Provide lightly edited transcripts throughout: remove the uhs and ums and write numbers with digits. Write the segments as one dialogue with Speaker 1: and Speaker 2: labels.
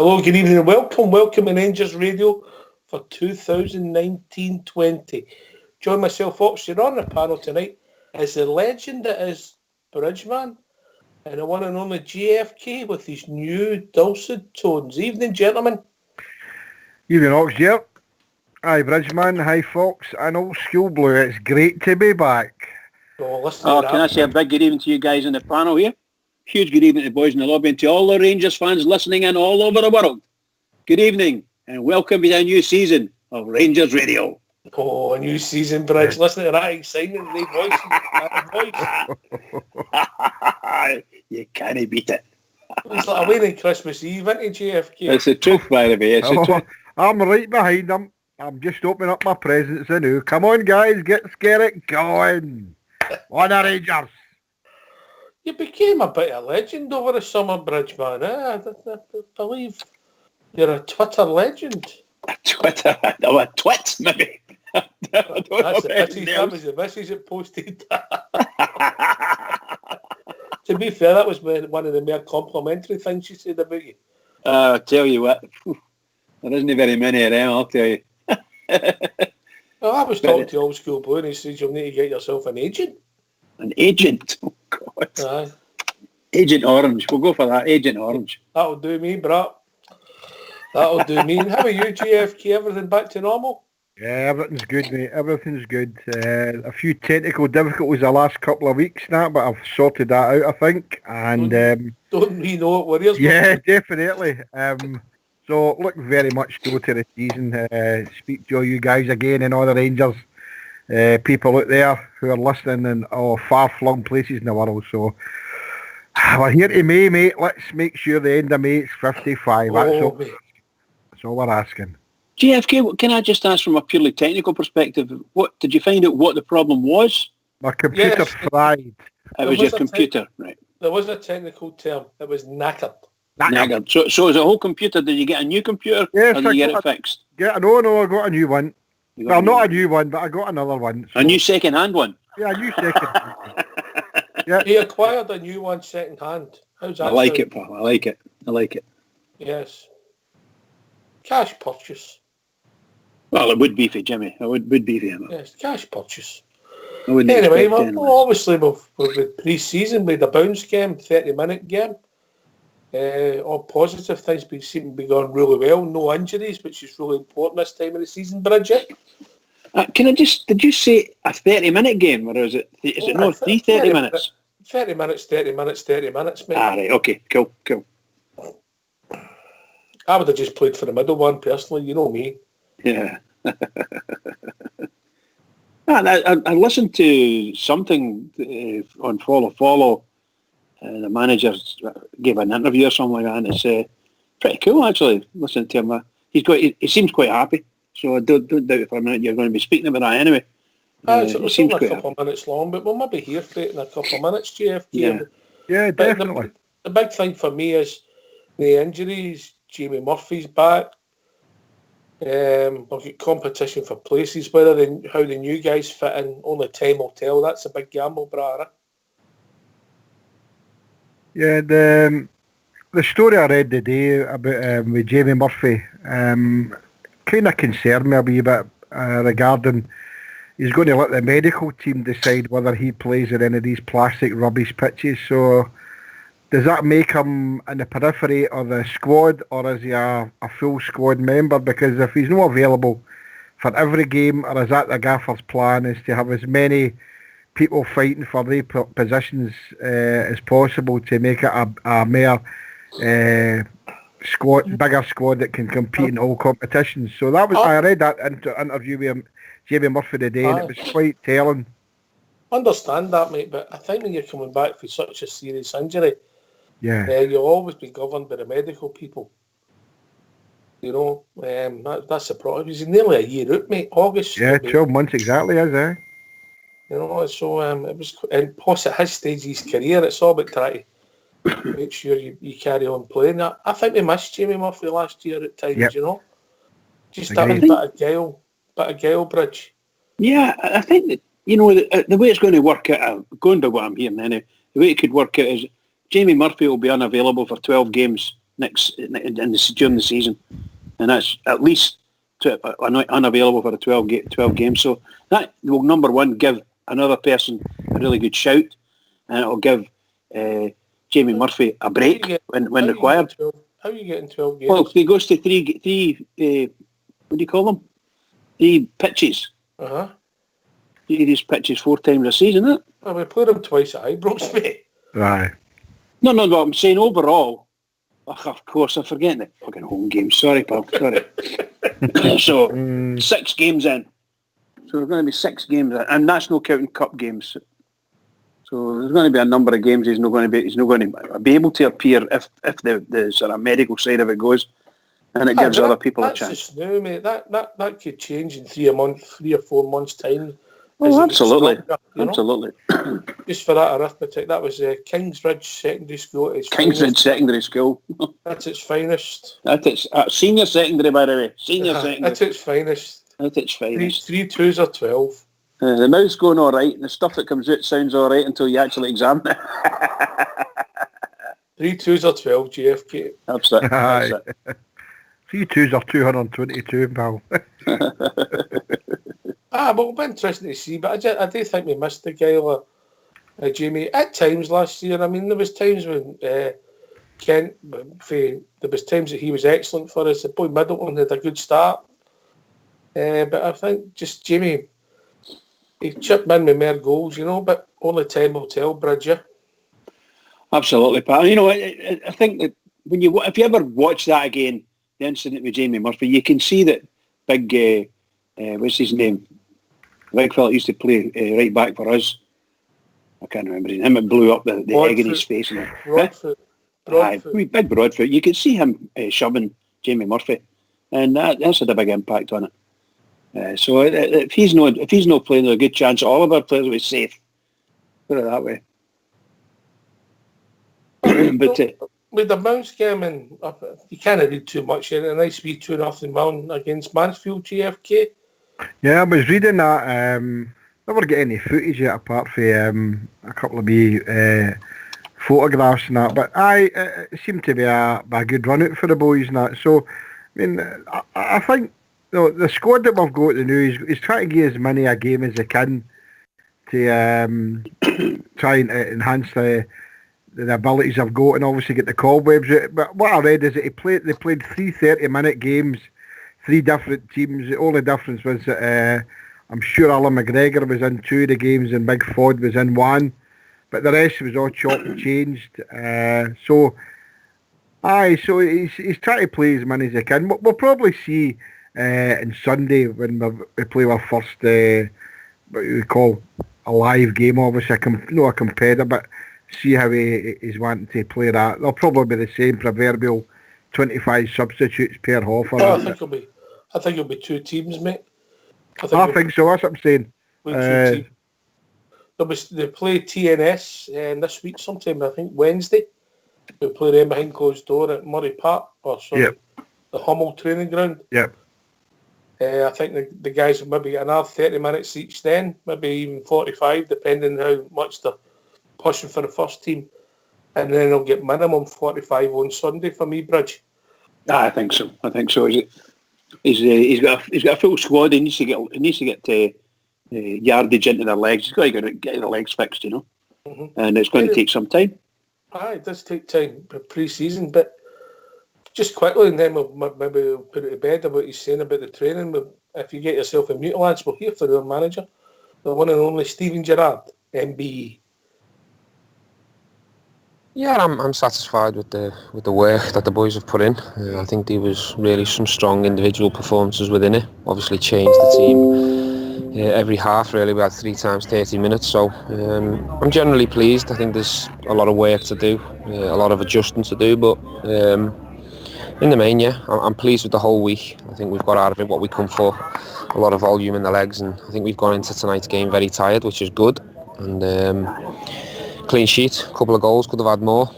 Speaker 1: Hello, good evening and welcome in Rangers Radio for 2019-20. Join myself, Oxford, on the panel tonight is the legend that is Bridgeman and the one and only JFK with his new dulcet tones. Evening, gentlemen.
Speaker 2: Evening, Ox, yeah. Hi, Bridgeman. Hi, Fox. And old School Blue. It's great to be back.
Speaker 3: Can I say a big good evening to you guys in the panel here? Huge good evening to the boys in the lobby and to all the Rangers fans listening in all over the world. Good evening and welcome to a new season of Rangers Radio.
Speaker 1: Oh, a new season, Bridge. Listen to that excitement, the voice.
Speaker 3: You can't beat it.
Speaker 1: It's like a winning Christmas Eve, isn't it, JFK?
Speaker 3: It's the truth, by the way. It's the truth.
Speaker 2: I'm right behind them. I'm just opening up my presents now. Come on, guys, get it going. On the Rangers.
Speaker 1: You became a bit of a legend over the summer, Bridgeman. I believe you're a Twitter legend.
Speaker 3: A twit, maybe.
Speaker 1: That was the message that posted. To be fair, that was one of the more complimentary things she said about you.
Speaker 3: I'll tell you what, there isn't very many of them, I'll tell you.
Speaker 1: Well, I was talking to Old School Blue and he said you'll need to get yourself an agent.
Speaker 3: An agent? Oh, God.
Speaker 1: Aye.
Speaker 3: Agent Orange. We'll go for that. Agent Orange.
Speaker 1: That'll do me, bro. That'll do me. How are you, JFK? Everything back to normal?
Speaker 2: Yeah, everything's good, mate. Everything's good. A few technical difficulties the last couple of weeks now, but I've sorted that out, I think. And
Speaker 1: don't we know it worries?
Speaker 2: Yeah, definitely. So look very much forward to the season. Speak to all you guys again and all the Rangers people out there who are listening in all far-flung places in the world. So we're here to May, mate. Let's make sure the end of May is 55. That's all we're asking.
Speaker 3: JFK, can I just ask from a purely technical perspective, what did you find out what the problem was?
Speaker 2: My computer fried.
Speaker 3: It was your computer, right?
Speaker 1: There was a technical term. It was knackered.
Speaker 3: Knackered. So as a whole computer, did you get a new computer?
Speaker 2: Yes,
Speaker 3: or did you get it fixed?
Speaker 2: No, I got a new one. Well, not a new one, but I got another one. So.
Speaker 3: A new second-hand one?
Speaker 2: Yeah, a new second-hand one. Yeah.
Speaker 1: He acquired a new one second-hand. How's that?
Speaker 3: I like it, pal. I like it.
Speaker 1: Yes. Cash purchase.
Speaker 3: Well, it would be for Jimmy. It would be for him.
Speaker 1: Yes, cash purchase.
Speaker 3: Anyway,
Speaker 1: obviously with pre-season, with the bounce game, 30-minute game, all positive things seem to be going really well. No injuries, which is really important this time of the season, Bridget.
Speaker 3: Did you say a 30-minute game, or is it not 30 minutes?
Speaker 1: 30 minutes, 30 minutes, 30 minutes, mate.
Speaker 3: Right, okay, cool.
Speaker 1: I would have just played for the middle one, personally, you know me.
Speaker 3: Yeah. I listened to something on Follow. The manager gave an interview or something like that, and it's pretty cool, actually. Listen to him. He seems quite happy. So I don't doubt for a minute you're going to be speaking about that anyway.
Speaker 1: It's only a couple of minutes long, but we'll maybe hear for it in a couple of minutes, JFK.
Speaker 2: Yeah, definitely.
Speaker 1: The big thing for me is the injuries. Jamie Murphy's back. We've got competition for places. How the new guys fit in, only time will tell. That's a big gamble, brother.
Speaker 2: Yeah, the story I read today about with Jamie Murphy kind of concerned me a wee bit regarding he's going to let the medical team decide whether he plays in any of these plastic rubbish pitches. So does that make him in the periphery of the squad, or is he a full squad member? Because if he's not available for every game, or is that the gaffer's plan, is to have as many people fighting for their positions as possible to make it a more bigger squad that can compete in all competitions. So that was I read that interview with Jamie Murphy today, and it was quite telling.
Speaker 1: Understand that, mate, but I think when you're coming back for such a serious injury, you'll always be governed by the medical people. You know, that's the problem. He's nearly a year out, mate. August.
Speaker 2: Yeah, 12 months exactly, is it?
Speaker 1: You know, so it was, and plus at his stage of his career, it's all about trying to make sure you carry on playing. I think we missed Jamie Murphy last year at times, you know. Just having a bit of guile, Bridge.
Speaker 3: Yeah, I think that, you know, the way it's going to work out, going by what I'm hearing anyway, the way it could work out is Jamie Murphy will be unavailable for 12 games during the season, and that's at least unavailable for the 12 games. So that will, number one, give another person a really good shout, and it'll give Jamie Murphy a break when required.
Speaker 1: How are you getting 12 games?
Speaker 3: Well, he goes to three what do you call them? 3 pitches.
Speaker 1: Uh-huh.
Speaker 3: These pitches 4 times a season, isn't it?
Speaker 1: Well, we played them twice at Ibrox, mate.
Speaker 2: Right.
Speaker 3: No, but I'm saying overall. Of course, I'm forgetting the fucking home games. Sorry, pal. Sorry. So 6 games in. So there's going to be 6 games in, and that's no counting cup games. So there's going to be a number of games he's not going to be able to appear if the sort of medical side of it goes, and it gives other people a chance.
Speaker 1: That's just new, mate. That could change in 3 or 4 months' time.
Speaker 3: Oh, absolutely.
Speaker 1: Stronger,
Speaker 3: absolutely.
Speaker 1: Just for that arithmetic, that was Kingsridge Secondary School.
Speaker 3: Kingsridge Secondary School.
Speaker 1: That's its finest.
Speaker 3: That's its senior secondary, by the way. Senior secondary.
Speaker 1: That's its finest.
Speaker 3: That's its finest.
Speaker 1: 3 2s are 12.
Speaker 3: The mouth's going all right, and the stuff that comes out sounds all right until you actually examine it.
Speaker 1: 3 2s are 12, JFK.
Speaker 3: That's it.
Speaker 2: 3 2s are 222, pal.
Speaker 1: But it'll be interesting to see. But I do think we missed the guy like Jamie at times last year. I mean, there was times when Kent, there was times that he was excellent for us. The boy Middleton had a good start. But I think just Jamie, he chipped in with more goals, but only time will tell, Bridger.
Speaker 3: Absolutely, pal. I think that if you ever watch that again, the incident with Jamie Murphy, you can see that big, what's his name? The big fella used to play right back for us. I can't remember his name. It blew up the egg in his face.
Speaker 1: Broadfoot.
Speaker 3: Big Broadfoot. You could see him shoving Jamie Murphy, and that's had a big impact on it. So if he's not playing, there's a good chance all of our players will be safe. Put it that way. But
Speaker 1: with the bounce game, and you can't read too much in it. A nice wee 2-0 win against Mansfield, GFK.
Speaker 2: Yeah, I was reading that. Never get any footage yet apart from a couple of wee photographs and that. But it seemed to be a good run out for the boys and that. So, I mean, I think the squad that we've got to know is trying to give as many a game as they can to try and enhance the abilities I've got and obviously get the cobwebs out. But what I read is that they played 3 30-minute games, 3 different teams. The only difference was that I'm sure Alan McGregor was in 2 of the games and Big Ford was in 1, but the rest was all chopped and changed. So he's trying to play as many as he can. We'll probably see on Sunday when we play our first what we call a live game, obviously a competitor, but see how he's wanting to play that. They'll probably be the same proverbial 25 substitutes per half.
Speaker 1: I think it'll be 2 teams, mate.
Speaker 2: I think so. That's what I'm saying.
Speaker 1: They play TNS this week sometime. I think Wednesday. They play them behind closed door at Murray Park, the Hummel training ground.
Speaker 2: Yep.
Speaker 1: I think the guys will maybe get another 30 minutes each then, maybe even 45, depending how much they're pushing for the first team, and then they'll get minimum 16 on Sunday for me, Bridge.
Speaker 3: I think so. He's got a full squad. He needs to get yardage into their legs. He's got to get the legs fixed,
Speaker 1: Mm-hmm.
Speaker 3: And it's going to take some time.
Speaker 1: It does take time, pre-season, but just quickly, and then we'll put it to bed about what he's saying about the training. If you get yourself a mute, lads, we'll hear from our manager, the one and only Stephen Gerrard, MBE.
Speaker 4: Yeah, I'm satisfied with the work that the boys have put in. I think there was really some strong individual performances within it. Obviously changed the team every half, really. We had 3 times 30 minutes, so I'm generally pleased. I think there's a lot of work to do, a lot of adjusting to do, but in the main, yeah, I'm pleased with the whole week. I think we've got out of it what we come for, a lot of volume in the legs, and I think we've gone into tonight's game very tired, which is good. And clean sheet, a couple of goals, could have had more.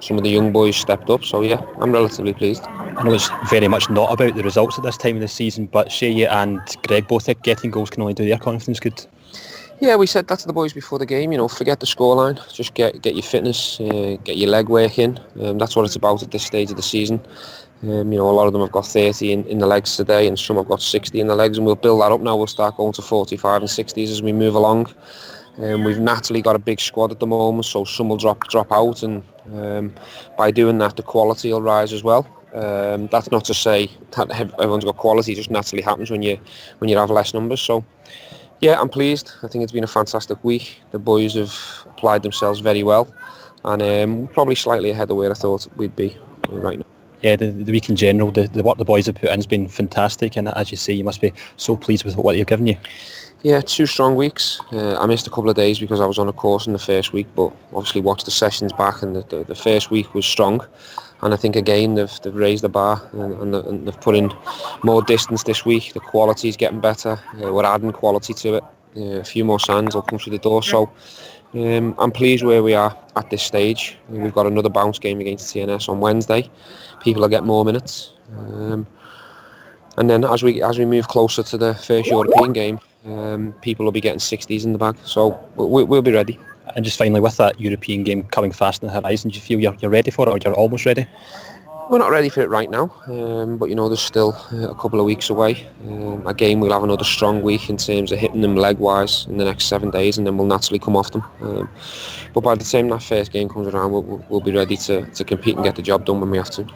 Speaker 4: Some of the young boys stepped up, so yeah, I'm relatively pleased.
Speaker 5: I know it's very much not about the results at this time of the season, but Shea and Greg both getting goals can only do their confidence good.
Speaker 4: Yeah, we said that to the boys before the game. Forget the scoreline. Just get your fitness, get your leg work in. That's what it's about at this stage of the season. A lot of them have got 30 in the legs today, and some have got 60 in the legs, and we'll build that up now. We'll start going to 45 and 60s as we move along. We've naturally got a big squad at the moment, so some will drop out, and by doing that, the quality will rise as well. That's not to say that everyone's got quality; it just naturally happens when you have less numbers. So, yeah, I'm pleased. I think it's been a fantastic week. The boys have applied themselves very well, and probably slightly ahead of where I thought we'd be right now.
Speaker 5: Yeah, the week in general, the work the boys have put in has been fantastic, and as you say, you must be so pleased with what they've given you.
Speaker 4: Yeah, 2 strong weeks. I missed a couple of days because I was on a course in the first week, but obviously watched the sessions back, and the first week was strong. And I think again they've raised the bar, and they've put in more distance this week. The quality's getting better. We're adding quality to it. A few more signs will come through the door. So I'm pleased where we are at this stage. We've got another bounce game against TNS on Wednesday. People will get more minutes. And then as we move closer to the first European game, people will be getting 60s in the bag. So we'll be ready.
Speaker 5: And just finally, with that European game coming fast on the horizon, do you feel you're ready for it, or you're almost ready?
Speaker 4: We're not ready for it right now, but there's still a couple of weeks away. Again, we'll have another strong week in terms of hitting them leg-wise in the next 7 days, and then we'll naturally come off them. But by the time that first game comes around, we'll be ready to compete and get the job done when we have to.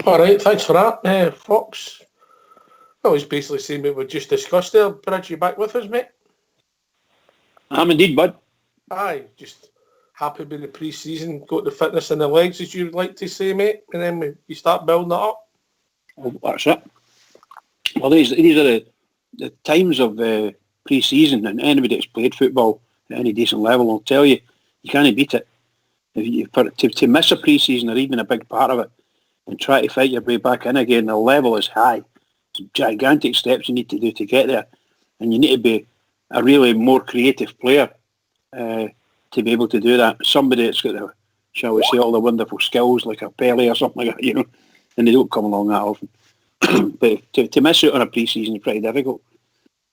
Speaker 1: All right, thanks for that, Fox. I was basically saying what we just discussed there. Bridge, you back with us, mate?
Speaker 3: I'm indeed, bud.
Speaker 1: Aye, just happy with the pre-season, got the fitness in the legs, as you'd like to say, mate, and then you start building it up.
Speaker 3: Well, that's it. Well, these are the times of pre-season, and anybody that's played football at any decent level will tell you, you can't beat it. To miss a pre-season or even a big part of it and try to fight your way back in again, the level is high. It's gigantic steps you need to do to get there, and you need to be a really more creative player to be able to do that. Somebody that's got shall we say, all the wonderful skills like a Pele or something like that, and they don't come along that often. But to miss out on a pre-season is pretty difficult.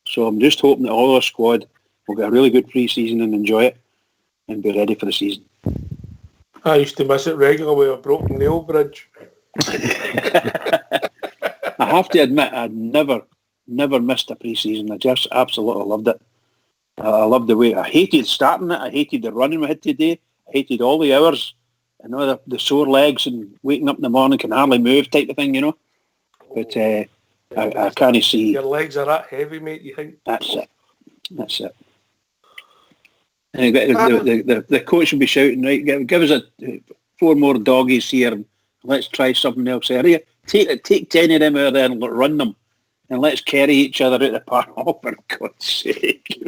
Speaker 3: So I'm just hoping that all our squad will get a really good pre-season and enjoy it and be ready for the season.
Speaker 1: I used to miss it regularly with a broken nail, Bridge.
Speaker 3: I have to admit, I'd never missed a pre-season. I just absolutely loved it. I loved the way. I hated starting it. I hated the running we had today. I hated all the hours and all the sore legs and waking up in the morning can hardly move type of thing, But I can't see.
Speaker 1: Your legs are that heavy, mate, you think?
Speaker 3: That's it. And the coach will be shouting, right, give us 4 more doggies here and let's try something else here. Take 10 of them out there and run them. And let's carry each other out the park. Oh, for God's sake.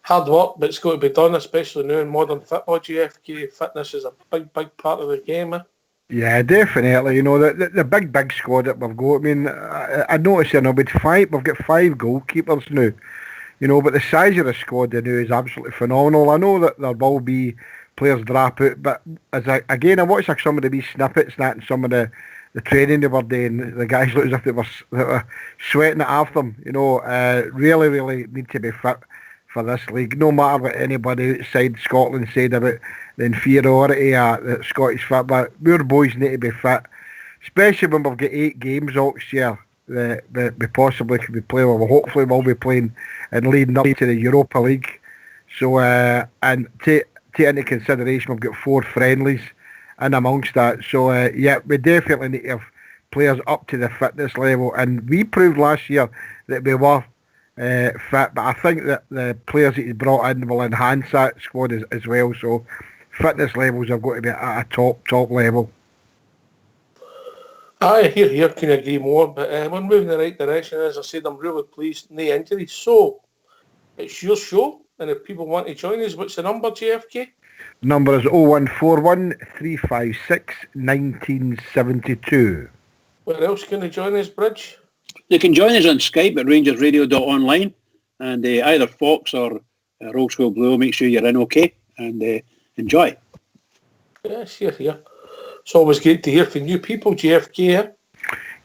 Speaker 1: Hard work, but it's got to be done, especially now in modern football. GFK fitness is a big part of the game.
Speaker 2: Yeah, definitely. The big squad that we've got. I mean, I noticed we've got 5 goalkeepers now. But the size of the squad now is absolutely phenomenal. I know that there will be players drop out, but I watched some of the wee snippets and some of the training they were doing. The guys looked as if they were sweating it off them. Really, really need to be fit for this league. No matter what anybody outside Scotland said about the inferiority of the Scottish football, our boys need to be fit, especially when we've got 8 games next year that we possibly could be playing. Well, hopefully we'll be playing and leading up to the Europa League. So, and take into consideration we've got 4 friendlies in amongst that. So, we definitely need to have players up to the fitness level. And we proved last year that we were fit, but I think that the players that he's brought in will enhance that squad as well. So, fitness levels have got to be at a top level.
Speaker 1: I here can agree more, but we're moving in the right direction. As I said, I'm really pleased, no injuries. So, it's your show, and if people want to join us, what's the number, JFK?
Speaker 2: Number is 0141 356 1972.
Speaker 1: Where else can they join us, Bridge?
Speaker 3: They can join us on Skype at rangersradio.online, and either Fox or Rollswell Blue, make sure you're in okay, and enjoy.
Speaker 1: Yes, here. It's always great to hear from new people, JFK.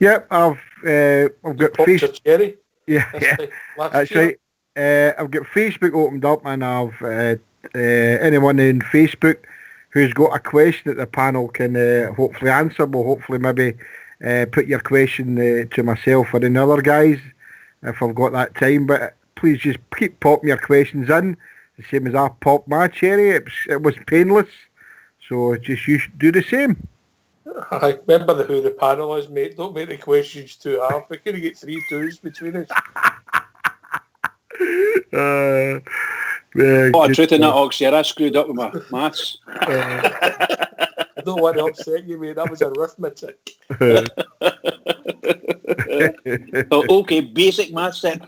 Speaker 2: Yep, I've got
Speaker 1: Facebook. Cherry.
Speaker 2: Yeah,
Speaker 1: this
Speaker 2: yeah.
Speaker 1: time last
Speaker 2: That's
Speaker 1: year.
Speaker 2: right. I've got Facebook opened up, and I've anyone in Facebook who's got a question that the panel can hopefully answer. Will hopefully maybe put your question to myself or the other guys if I've got that time. But please just keep popping your questions in, the same as I popped my cherry. It was painless, so just you should do the same.
Speaker 1: I remember who the panel is, mate. Don't make the questions too hard. We could get 3 twos between us.
Speaker 3: Truth in that, Oxy, I screwed up with my maths.
Speaker 1: I don't want to upset you, mate. That was arithmetic.
Speaker 3: Okay, basic maths then.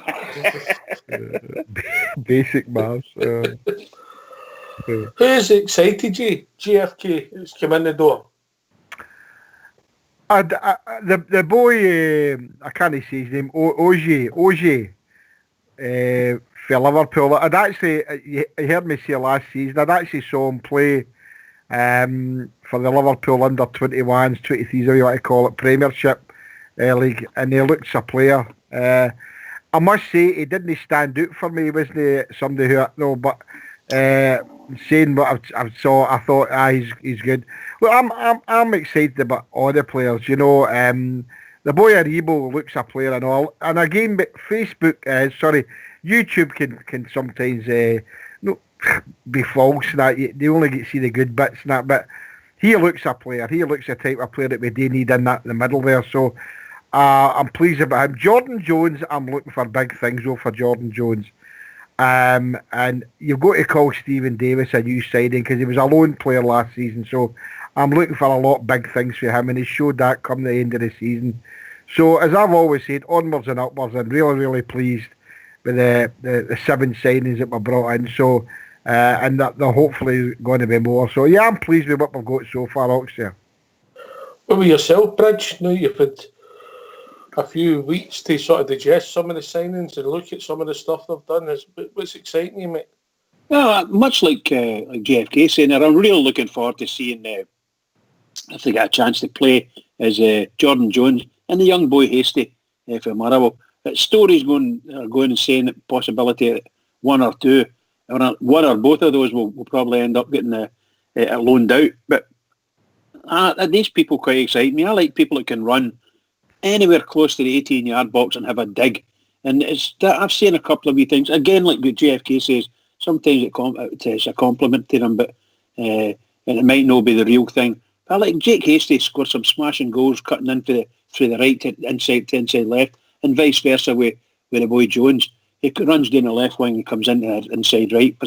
Speaker 2: Basic maths.
Speaker 1: Who's excited you? GFK has come in the door.
Speaker 2: The boy, I can't say his name, Oje, for Liverpool. I'd actually, you heard me say last season, I'd actually saw him play for the Liverpool under-21s, 23s, whatever you want to call it, Premiership League, and he looks a player. I must say, he didn't stand out for me. He wasn't somebody who I know, but saying what I saw, I thought, he's good. Well, I'm excited about all the players. You know, the boy Aribo looks a player and all. And again, Facebook, YouTube can sometimes be false. And that they only get to see the good bits and that. But he looks a player. He looks the type of player that we do need in the middle there. So I'm pleased about him. Jordan Jones, I'm looking for big things though for Jordan Jones. And you've got to call Stephen Davis a new signing because he was a lone player last season. So I'm looking for a lot of big things for him, and he showed that come the end of the season. So as I've always said, onwards and upwards, and really, really pleased with the 7 signings that were brought in. So and that they're hopefully going to be more. So yeah, I'm pleased with what we've got so far, Oxford.
Speaker 1: What about yourself, Bridge? Now you've had a few weeks to sort of digest some of the signings and look at some of the stuff they've done. What's exciting you, mate?
Speaker 3: Well, much like JFK saying there, I'm really looking forward to seeing if they get a chance to play as Jordan Jones and the young boy Hasty from Motherwell. Stories going and saying the possibility that one or both of those will probably end up getting loaned out. But these people quite excite me. I like people that can run anywhere close to the 18-yard box and have a dig. And I've seen a couple of wee things. Again, like what JFK says, sometimes it's a compliment to them, but and it might not be the real thing. But like Jake Hasty scored some smashing goals, cutting in through the right to inside left, and vice versa with the boy Jones. He runs down the left wing and comes into the inside left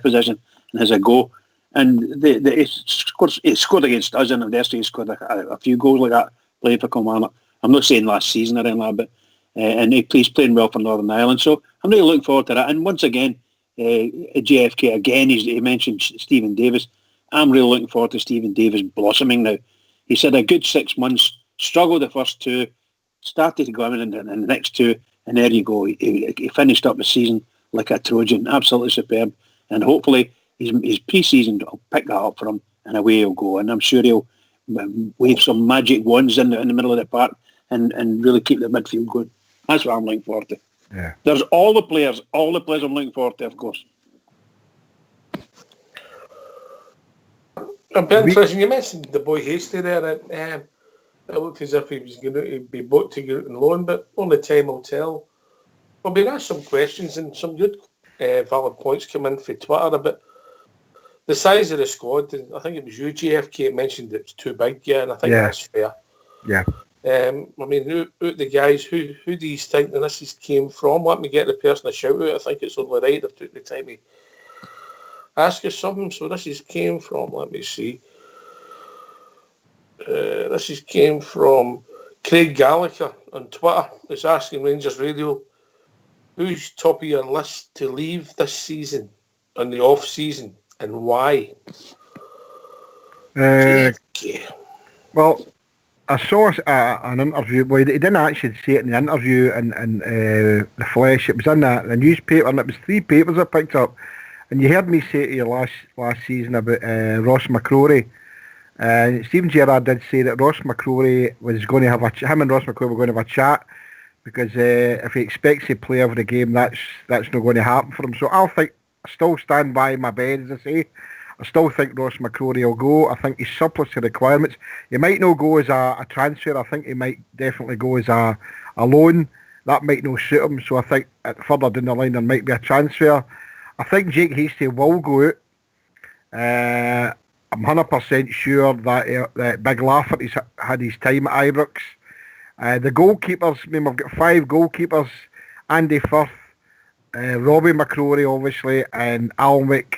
Speaker 3: position and has a go. And he scored against us in adversity. He scored a few goals like that playing for Kilmarnock. I'm not saying last season or anything like that, but he's playing well for Northern Ireland. So I'm really looking forward to that. And once again, JFK again, he mentioned Stephen Davis. I'm really looking forward to Stephen Davis blossoming now. He's had a good 6 months, struggled the first 2, started to go in the next 2, and there you go. He finished up the season like a Trojan, absolutely superb. And hopefully his pre-season will pick that up for him, and away he'll go. And I'm sure he'll wave some magic wands in the middle of the park and really keep the midfield going. That's what I'm looking forward to.
Speaker 2: Yeah.
Speaker 3: There's all the players I'm looking forward to, of course.
Speaker 1: I'm very interested. You mentioned the boy Hasty there. It looked as if he was going to be bought to go out on loan, but only time will tell. We'll be asked some questions and some good valid points come in for Twitter about the size of the squad. And I think it was you, JFK, mentioned it's too big, and I think that's fair.
Speaker 2: Yeah.
Speaker 1: I mean, out the guys, who do you think that this came from? Let me get the person a shout out. I think it's only right. I've took the time to ask us something. So this came from, let me see. This came from Craig Gallagher on Twitter. It's asking Rangers Radio, who's top of your list to leave this season on the off season and why?
Speaker 2: Well, I saw an interview. Well, he didn't actually say it in the interview in the flesh. It was in the newspaper, and it was 3 papers I picked up. And you heard me say to you last season about Ross McCrory. Stephen Gerrard did say that Ross McCrory was going to have him and Ross McCrory were going to have a chat because if he expects to play every game, that's not going to happen for him. So I still stand by my bed, as I say. I still think Ross McCrory will go. I think he's surplus to requirements. He might not go as a transfer. I think he might definitely go as a loan. That might not suit him. So I think further down the line there might be a transfer. I think Jake Hastie will go out. I'm 100% sure that Big Lafferty's had his time at Ibrox. The goalkeepers, I mean, we've got 5 goalkeepers. Andy Firth, Robbie McCrory, obviously, and Alnwick,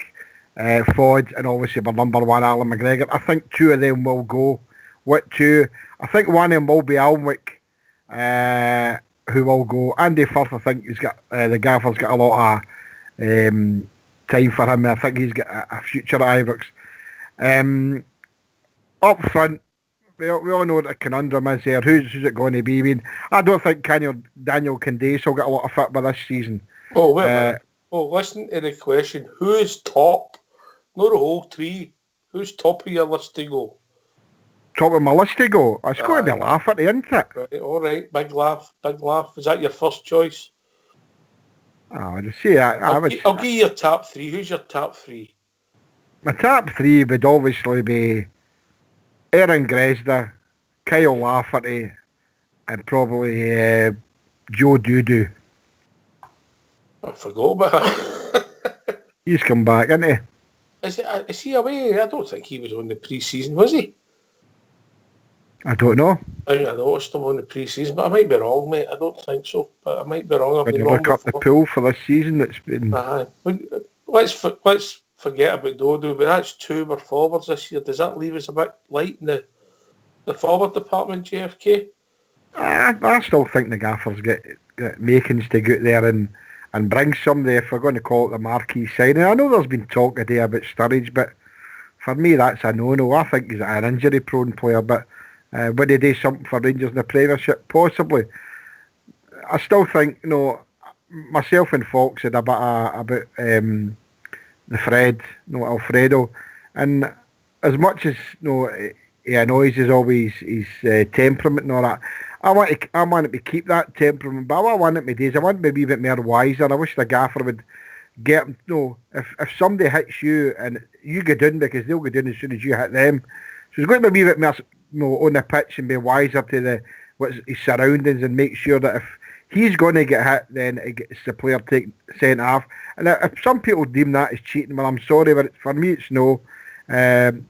Speaker 2: Ford, and obviously my number 1, Alan McGregor. I think 2 of them will go. What 2? I think one of them will be Alnwick, who will go. Andy Firth, I think he's got the gaffer's got a lot of time for him. I think he's got a future at Ibrox. Up front, we all know what the conundrum is there. Who's it going to be? I mean, I don't think Daniel Candace will get a lot of fit by this season.
Speaker 1: Oh, wait a minute. Oh, listen to the question. Who's top? Not the whole 3. Who's top of your list to go?
Speaker 2: Top of my list to go? It's going to be Lafferty, isn't it?
Speaker 1: Right, all right. Big laugh. Is that your first choice?
Speaker 2: Oh, to see, I'll
Speaker 1: give you your top 3. Who's your top 3?
Speaker 2: My top 3 would obviously be Aaron Gresda, Kyle Lafferty, and probably Joe Dudu.
Speaker 1: I forgot about him.
Speaker 2: He's come back, isn't he?
Speaker 1: Is he away? I don't think he was on the pre-season, was he?
Speaker 2: I don't know.
Speaker 1: I noticed him on the pre-season, but I might be wrong, mate. I don't think so, but I might be wrong.
Speaker 2: When you look up the pool for this season, it's been...
Speaker 1: Let's forget about Dodo, but that's 2 more forwards this year. Does that leave us a bit light in the forward department, JFK?
Speaker 2: I still think the gaffers get makings to go out there and bring somebody, if we're going to call it the marquee signing. I know there's been talk today about Sturridge, but for me that's a no-no. I think he's an injury-prone player, but would he do something for Rangers in the Premiership? Possibly. I still think, myself and Fox had a bit about the Fred, Alfredo, and as much as he annoys us always his temperament and all that, I want him to keep that temperament, but what I want him to do is I want him to be a bit more wiser. I wish the gaffer would get him, if somebody hits you and you go down, because they'll go down as soon as you hit them. So he's going to be a bit more on the pitch and be wiser to his surroundings, and make sure that if he's going to get hit, then it gets the player sent off. And if some people deem that as cheating, well, I'm sorry, but for me it's no. The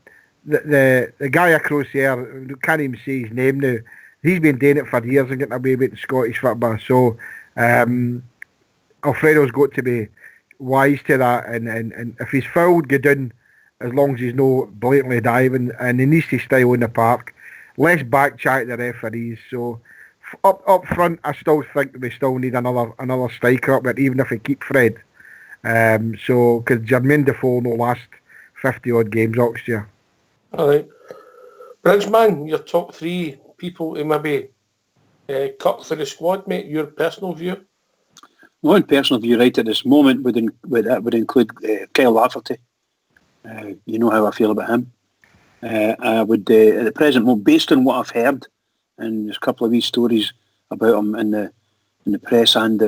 Speaker 2: guy across there, can't even say his name now, he's been doing it for years and getting away with the Scottish football. So Alfredo's got to be wise to that, and if he's fouled, go down, as long as he's not blatantly diving, and he needs to stay on the park. Less back chat the referees. So up front, I still think we still need another striker up there, even if we keep Fred. So because Jermaine Defoe will last 50 odd games next year.
Speaker 1: All right, Bridgeman, your top 3 people to maybe cut for the squad, mate. Your personal view.
Speaker 3: One personal view right at this moment would include Kyle Lafferty. You know how I feel about him. I would, at the present moment, based on what I've heard, and there's a couple of these stories about him in the press and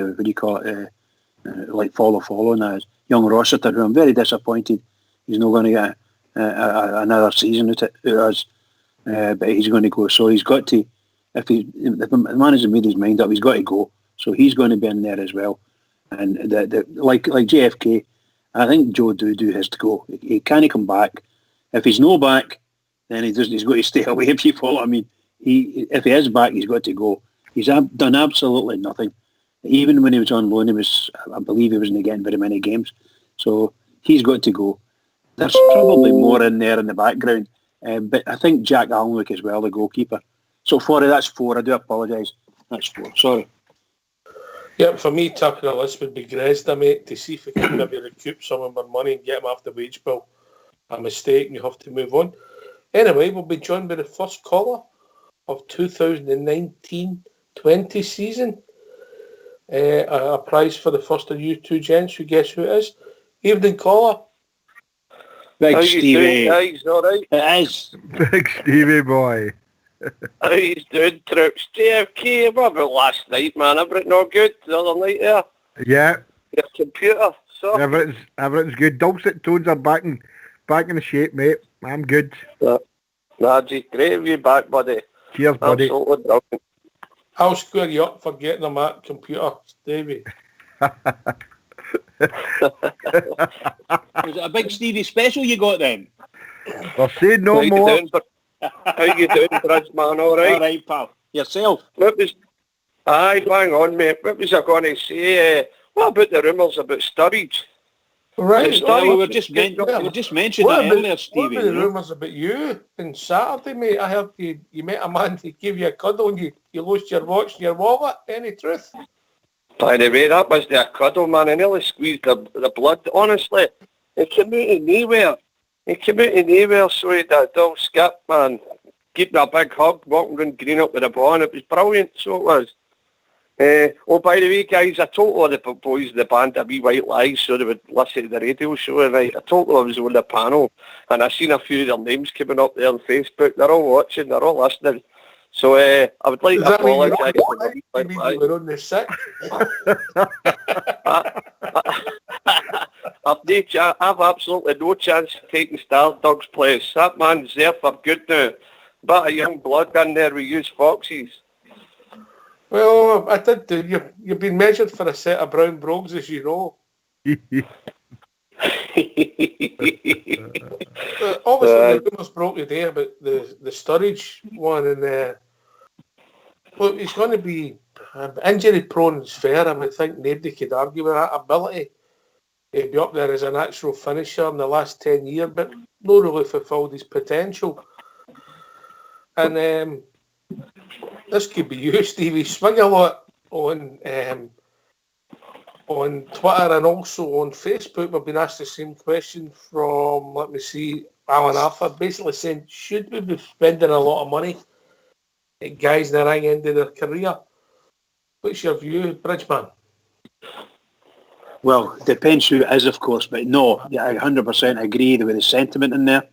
Speaker 3: like follow and young Rossiter, who I'm very disappointed he's not going to get another season out of us, but he's going to go. So he's got to, if the manager made his mind up, he's got to go. So he's going to be in there as well. And like JFK, I think Joe Dudu has to go. He can't come back. If he's no back, then he's got to stay away, if you follow what I mean. If he is back, he's got to go. He's done absolutely nothing. Even when he was on loan, I believe he wasn't getting very many games. So he's got to go. There's probably more in there in the background. But I think Jack Alnwick as well, the goalkeeper. So that's 4. I do apologise. That's 4. Sorry.
Speaker 1: Yeah, for me, top of the list would be Gresda, mate, to see if we can maybe recoup some of our money and get him off the wage bill. A mistake, and you have to move on. Anyway, we'll be joined by the first caller of 2019-20 season. A prize for the first of you 2 gents. Who guess who it is? Evening, caller.
Speaker 3: Big Stevie.
Speaker 6: Guys, all right?
Speaker 3: It is.
Speaker 2: Big Stevie boy.
Speaker 6: How he's doing, Troops? JFK, what about last night, man? Everything all good the other night there?
Speaker 2: Yeah,
Speaker 6: Your computer, so?
Speaker 2: everything's good. Dulcet tones are back in the shape, mate. I'm good.
Speaker 6: Nah, gee, great to be back, buddy.
Speaker 2: Cheers, buddy.
Speaker 6: Absolutely brilliant.
Speaker 1: I'll square you up for getting them at computer, Davey.
Speaker 3: Was it a big Stevie special you got then?
Speaker 2: I'll say no
Speaker 6: How you
Speaker 2: more.
Speaker 6: doing, how you doing, Bridge, man? All right?
Speaker 3: All right, pal. Yourself?
Speaker 6: What was... Aye, bang on, mate. What was I going to say? What about the rumours about Sturridge?
Speaker 1: Right.
Speaker 6: It's
Speaker 3: Well,
Speaker 6: Sturridge.
Speaker 3: we were just mentioning
Speaker 1: What
Speaker 3: that
Speaker 1: about,
Speaker 3: earlier,
Speaker 1: what
Speaker 3: Stevie.
Speaker 1: about
Speaker 3: you
Speaker 1: the
Speaker 3: know?
Speaker 1: rumours about you on Saturday, mate? I heard you met a man to give you a cuddle and you lost your watch and your wallet. Any truth?
Speaker 6: By the way, that was the cuddle, man. I nearly squeezed the blood. Honestly, it came out of nowhere. So he did. Don't skip, man. Give me a big hug, walking around Green up with a ball, and it was brilliant, so it was. By the way, guys, I told all the boys in the band a wee white lies so they would listen to the radio show, and I told them I was on the panel, and I seen a few of their names coming up there on Facebook. They're all watching, they're all listening. So I would like to apologise for the
Speaker 1: You mean you were on the sick?
Speaker 6: I've absolutely no chance of taking Stardug's place. That man's there for good now. But a young blood in there, we use foxes.
Speaker 1: Well, I did do. You've been measured for a set of brown brogues, as you know. Obviously, the rumours broke today about the Sturridge one, and well, he's going to be injury prone. Is fair. I would think nobody could argue with that ability. He'd be up there as a natural finisher in the last 10 years, but not really fulfilled his potential. And this could be you, Stevie. Swing a lot on Twitter and also on Facebook. We've been asked the same question from, let me see, Alan Arthur, basically saying, should we be spending a lot of money at guys in the wrong end of their career? What's your view, Bridgeman?
Speaker 3: Well, it depends who it is, of course, but no, yeah, I 100% agree with the sentiment in there.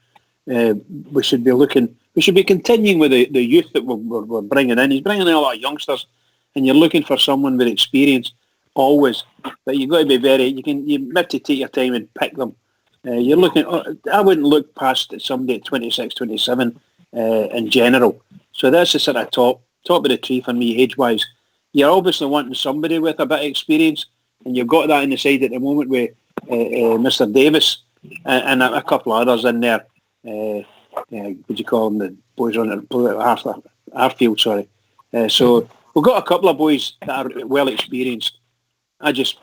Speaker 3: We should be continuing with the youth that we're bringing in. He's bringing in a lot of youngsters, and you're looking for someone with experience always. But you've got to be you have to take your time and pick them. You're looking. I wouldn't look past somebody at 26, 27 in general. So that's the sort of top of the tree for me, age-wise. You're obviously wanting somebody with a bit of experience, and you've got that in the side at the moment with Mr. Davis and a couple of others in there. What do you call them? The boys on it, Arfield, sorry. So we've got a couple of boys that are well experienced. I just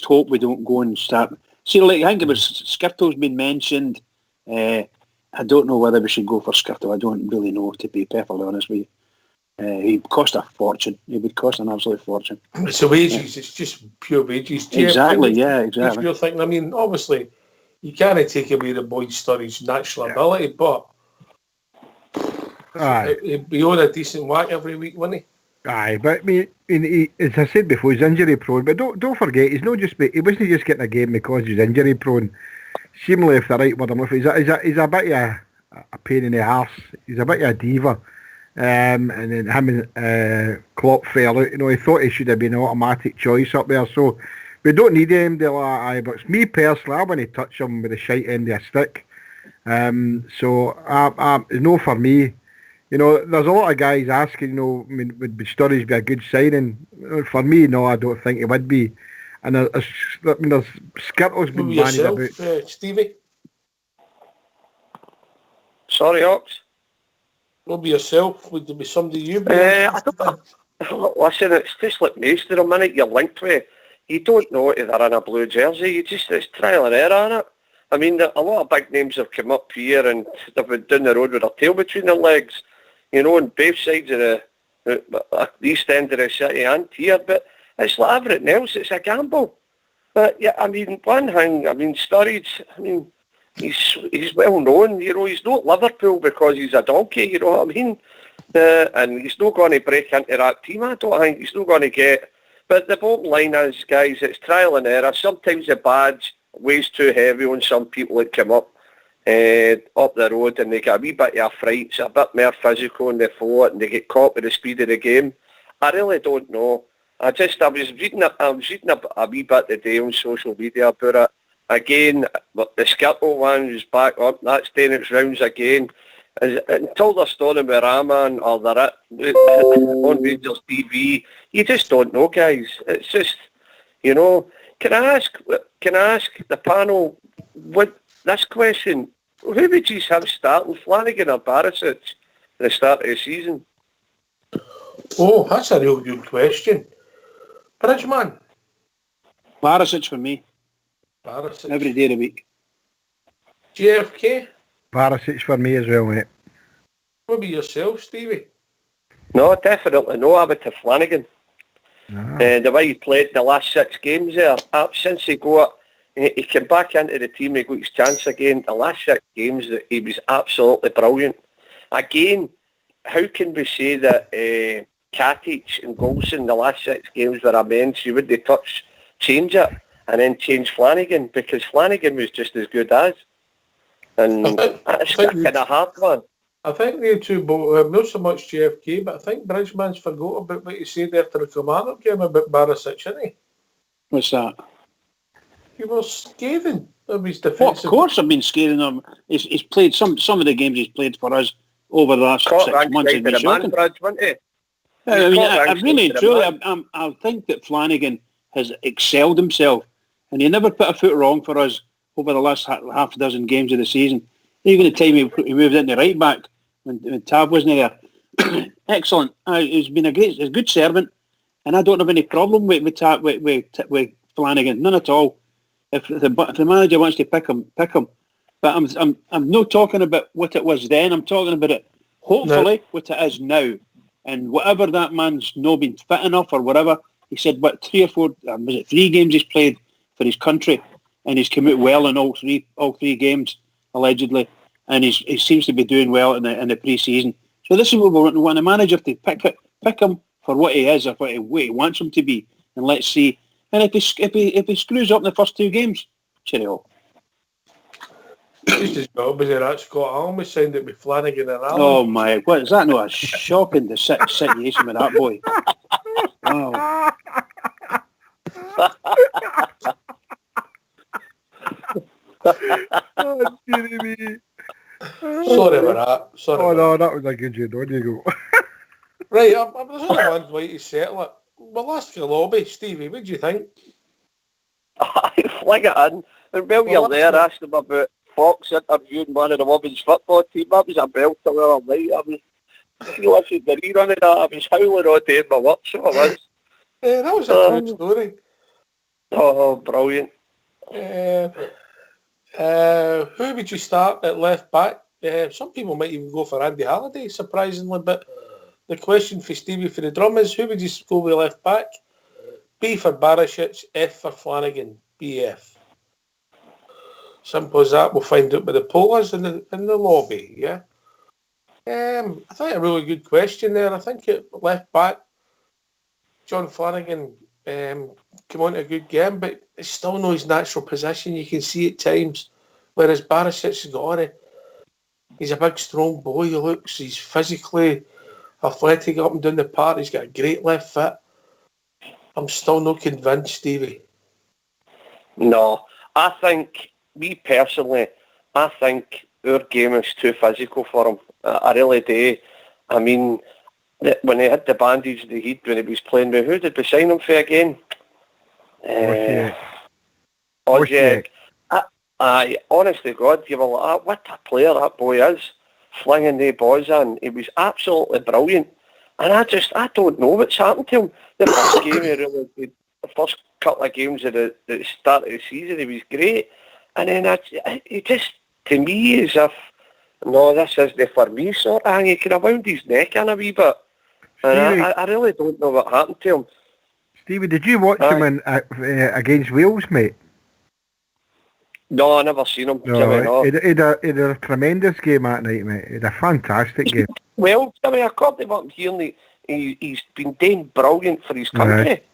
Speaker 3: hope we don't go and start. See, like I think it was Skirtle's been mentioned. I don't know whether we should go for Skirtle. I don't really know, to be perfectly honest with you. He'd cost a fortune. He would cost an absolute fortune.
Speaker 1: It's the wages. It's just pure wages.
Speaker 3: Exactly. Yeah. Exactly.
Speaker 1: If you're thinking, I mean, obviously, you can't take away the boy Sturridge's natural ability, but he'd be on a decent whack every week, wouldn't he?
Speaker 2: Aye, but I mean, he, as I said before, he's injury prone. But don't forget, he wasn't just getting a game because he's injury prone. Seemingly, if the right word I'm looking, he's a bit of a pain in the arse. He's a bit of a diva. And then him and Klopp fell out. You know, he thought he should have been an automatic choice up there. So we don't need him. But me personally, I want to touch him with the shite end of a stick. So no for me. You know, there's a lot of guys asking, you know, I mean, would Sturridge be a good signing? For me, no, I don't think it would be. And there's Skirtle's been bandied about.
Speaker 1: Stevie?
Speaker 6: Sorry, Ox.
Speaker 1: What be yourself? Would there be somebody you'd be?
Speaker 6: Listen, it's just like most of the minute you're linked with, you don't know if they're in a blue jersey. It's trial and error, isn't it? I mean, a lot of big names have come up here and they've been down the road with their tail between their legs, you know, on both sides of the east end of the city and here. But it's like everything else, it's a gamble. But yeah, I mean, one thing, I mean, Sturridge, I mean, he's well known, you know, he's not Liverpool because he's a donkey, you know what I mean? And he's not going to break into that team, I don't think. He's not going to get... But the bottom line is, guys, it's trial and error. Sometimes the badge weighs too heavy on some people that come up. up the road, and they get a wee bit of a fright, it's a bit more physical and they fall and they get caught with the speed of the game. I really don't know. I was reading a wee bit today on social media about it. Again, the Skittle one is back up, that's doing its rounds again. And told their story with Rahman or on Rangers TV. You just don't know, guys. It's just, you know. Can I ask the panel what this question? Who would you have starting, Flanagan or Barisic at the start of the season?
Speaker 1: Oh, that's a real good question. Bridgeman.
Speaker 3: Barisic for me.
Speaker 1: Barisic.
Speaker 3: Every day of the week.
Speaker 1: JFK.
Speaker 2: Barisic for me as well, mate.
Speaker 1: What about yourself, Stevie?
Speaker 6: No, definitely no. I would have Flanagan. The way he played the last 6 games there, since he came back into the team, he got his chance again. The last 6 games, he was absolutely brilliant. Again, how can we say that Katic and Golson, the last 6 games were immense? You wouldn't change it and then change Flanagan, because Flanagan was just as good as. And that's kind of hard one.
Speaker 1: I think they two both, not so much JFK, but I think Bridgman's forgot about what he said after the Kilmarnock game about Barisic, didn't he?
Speaker 3: What's that?
Speaker 1: He was scathing of his
Speaker 3: Well,
Speaker 1: defensive.
Speaker 3: of course I've been scaring him. He's played some of the games he's played for us over the last 6 months. Have been shocking. I mean, I really, truly, I think that Flanagan has excelled himself, and he never put a foot wrong for us over the last half a dozen games of the season. Even the time he moved into right back when Tav wasn't there. Excellent. He's been a good servant, and I don't have any problem with Flanagan, none at all. If the manager wants to pick him. But I'm not talking about what it was then. I'm talking about it, hopefully, what it is now. And whatever that man's not been fit enough or whatever, he said, 3 or 4, was it 3 games he's played for his country, and he's come out well in all three games, allegedly, and he seems to be doing well in the pre-season. So this is what we want the manager to pick him for what he is, or what he wants him to be, and let's see. And if he screws up in the first 2 games, cheerio.
Speaker 1: Just his job as that Scott Allen was signed it with Flanagan and Allen.
Speaker 3: Oh my, what is that? Not a shocking situation with that boy. Wow.
Speaker 2: Oh, dearie me.
Speaker 1: Sorry about that. Sorry.
Speaker 2: No, that was a good job. On you go.
Speaker 1: Right, there's only one way to settle it. Well, ask your lobby, Stevie. What do you think?
Speaker 6: I fling it in. And while you're there, asked him about Fox interviewing one of the women's football team. That was a belter the other night. If you listened to the rerun of that, I was howling all day in my work, so I was.
Speaker 1: That was a good story.
Speaker 6: Oh, brilliant.
Speaker 1: Who would you start at left back? Some people might even go for Andy Halliday, surprisingly, but the question for Stevie for the drum is, who would you go with left back? B for Barisic, F for Flanagan, BF. Simple as that. We'll find out with the pollers in the lobby, yeah? I think a really good question there. I think at left back, John Flanagan came on to a good game, but it's still not his natural position. You can see at times, whereas Barisic has got on it. He's a big, strong boy. He's physically athletic up and down the park. He's got a great left foot. I'm still not convinced, Stevie.
Speaker 6: No, I think, me personally, I think our game is too physical for him. I really do. I mean, when he had the bandage in the head when he was playing with, who did we sign him for again? Ozzy. Honestly, God, you were like, what a player that boy is. Flinging the boys in. He was absolutely brilliant. And I don't know what's happened to him. The first game, the first couple of games at the start of the season, he was great. And then he just, to me, as if, no, this isn't for me sort of thing. He could have wound his neck in a wee bit. And I really don't know what happened to him.
Speaker 2: Stevie, did you watch him against Wales, mate?
Speaker 6: No, I never seen him.
Speaker 2: No, he had a tremendous game that night, mate. He had a fantastic game.
Speaker 6: Well, I mean, according to what I'm hearing, he's been doing brilliant for his country.
Speaker 2: Right.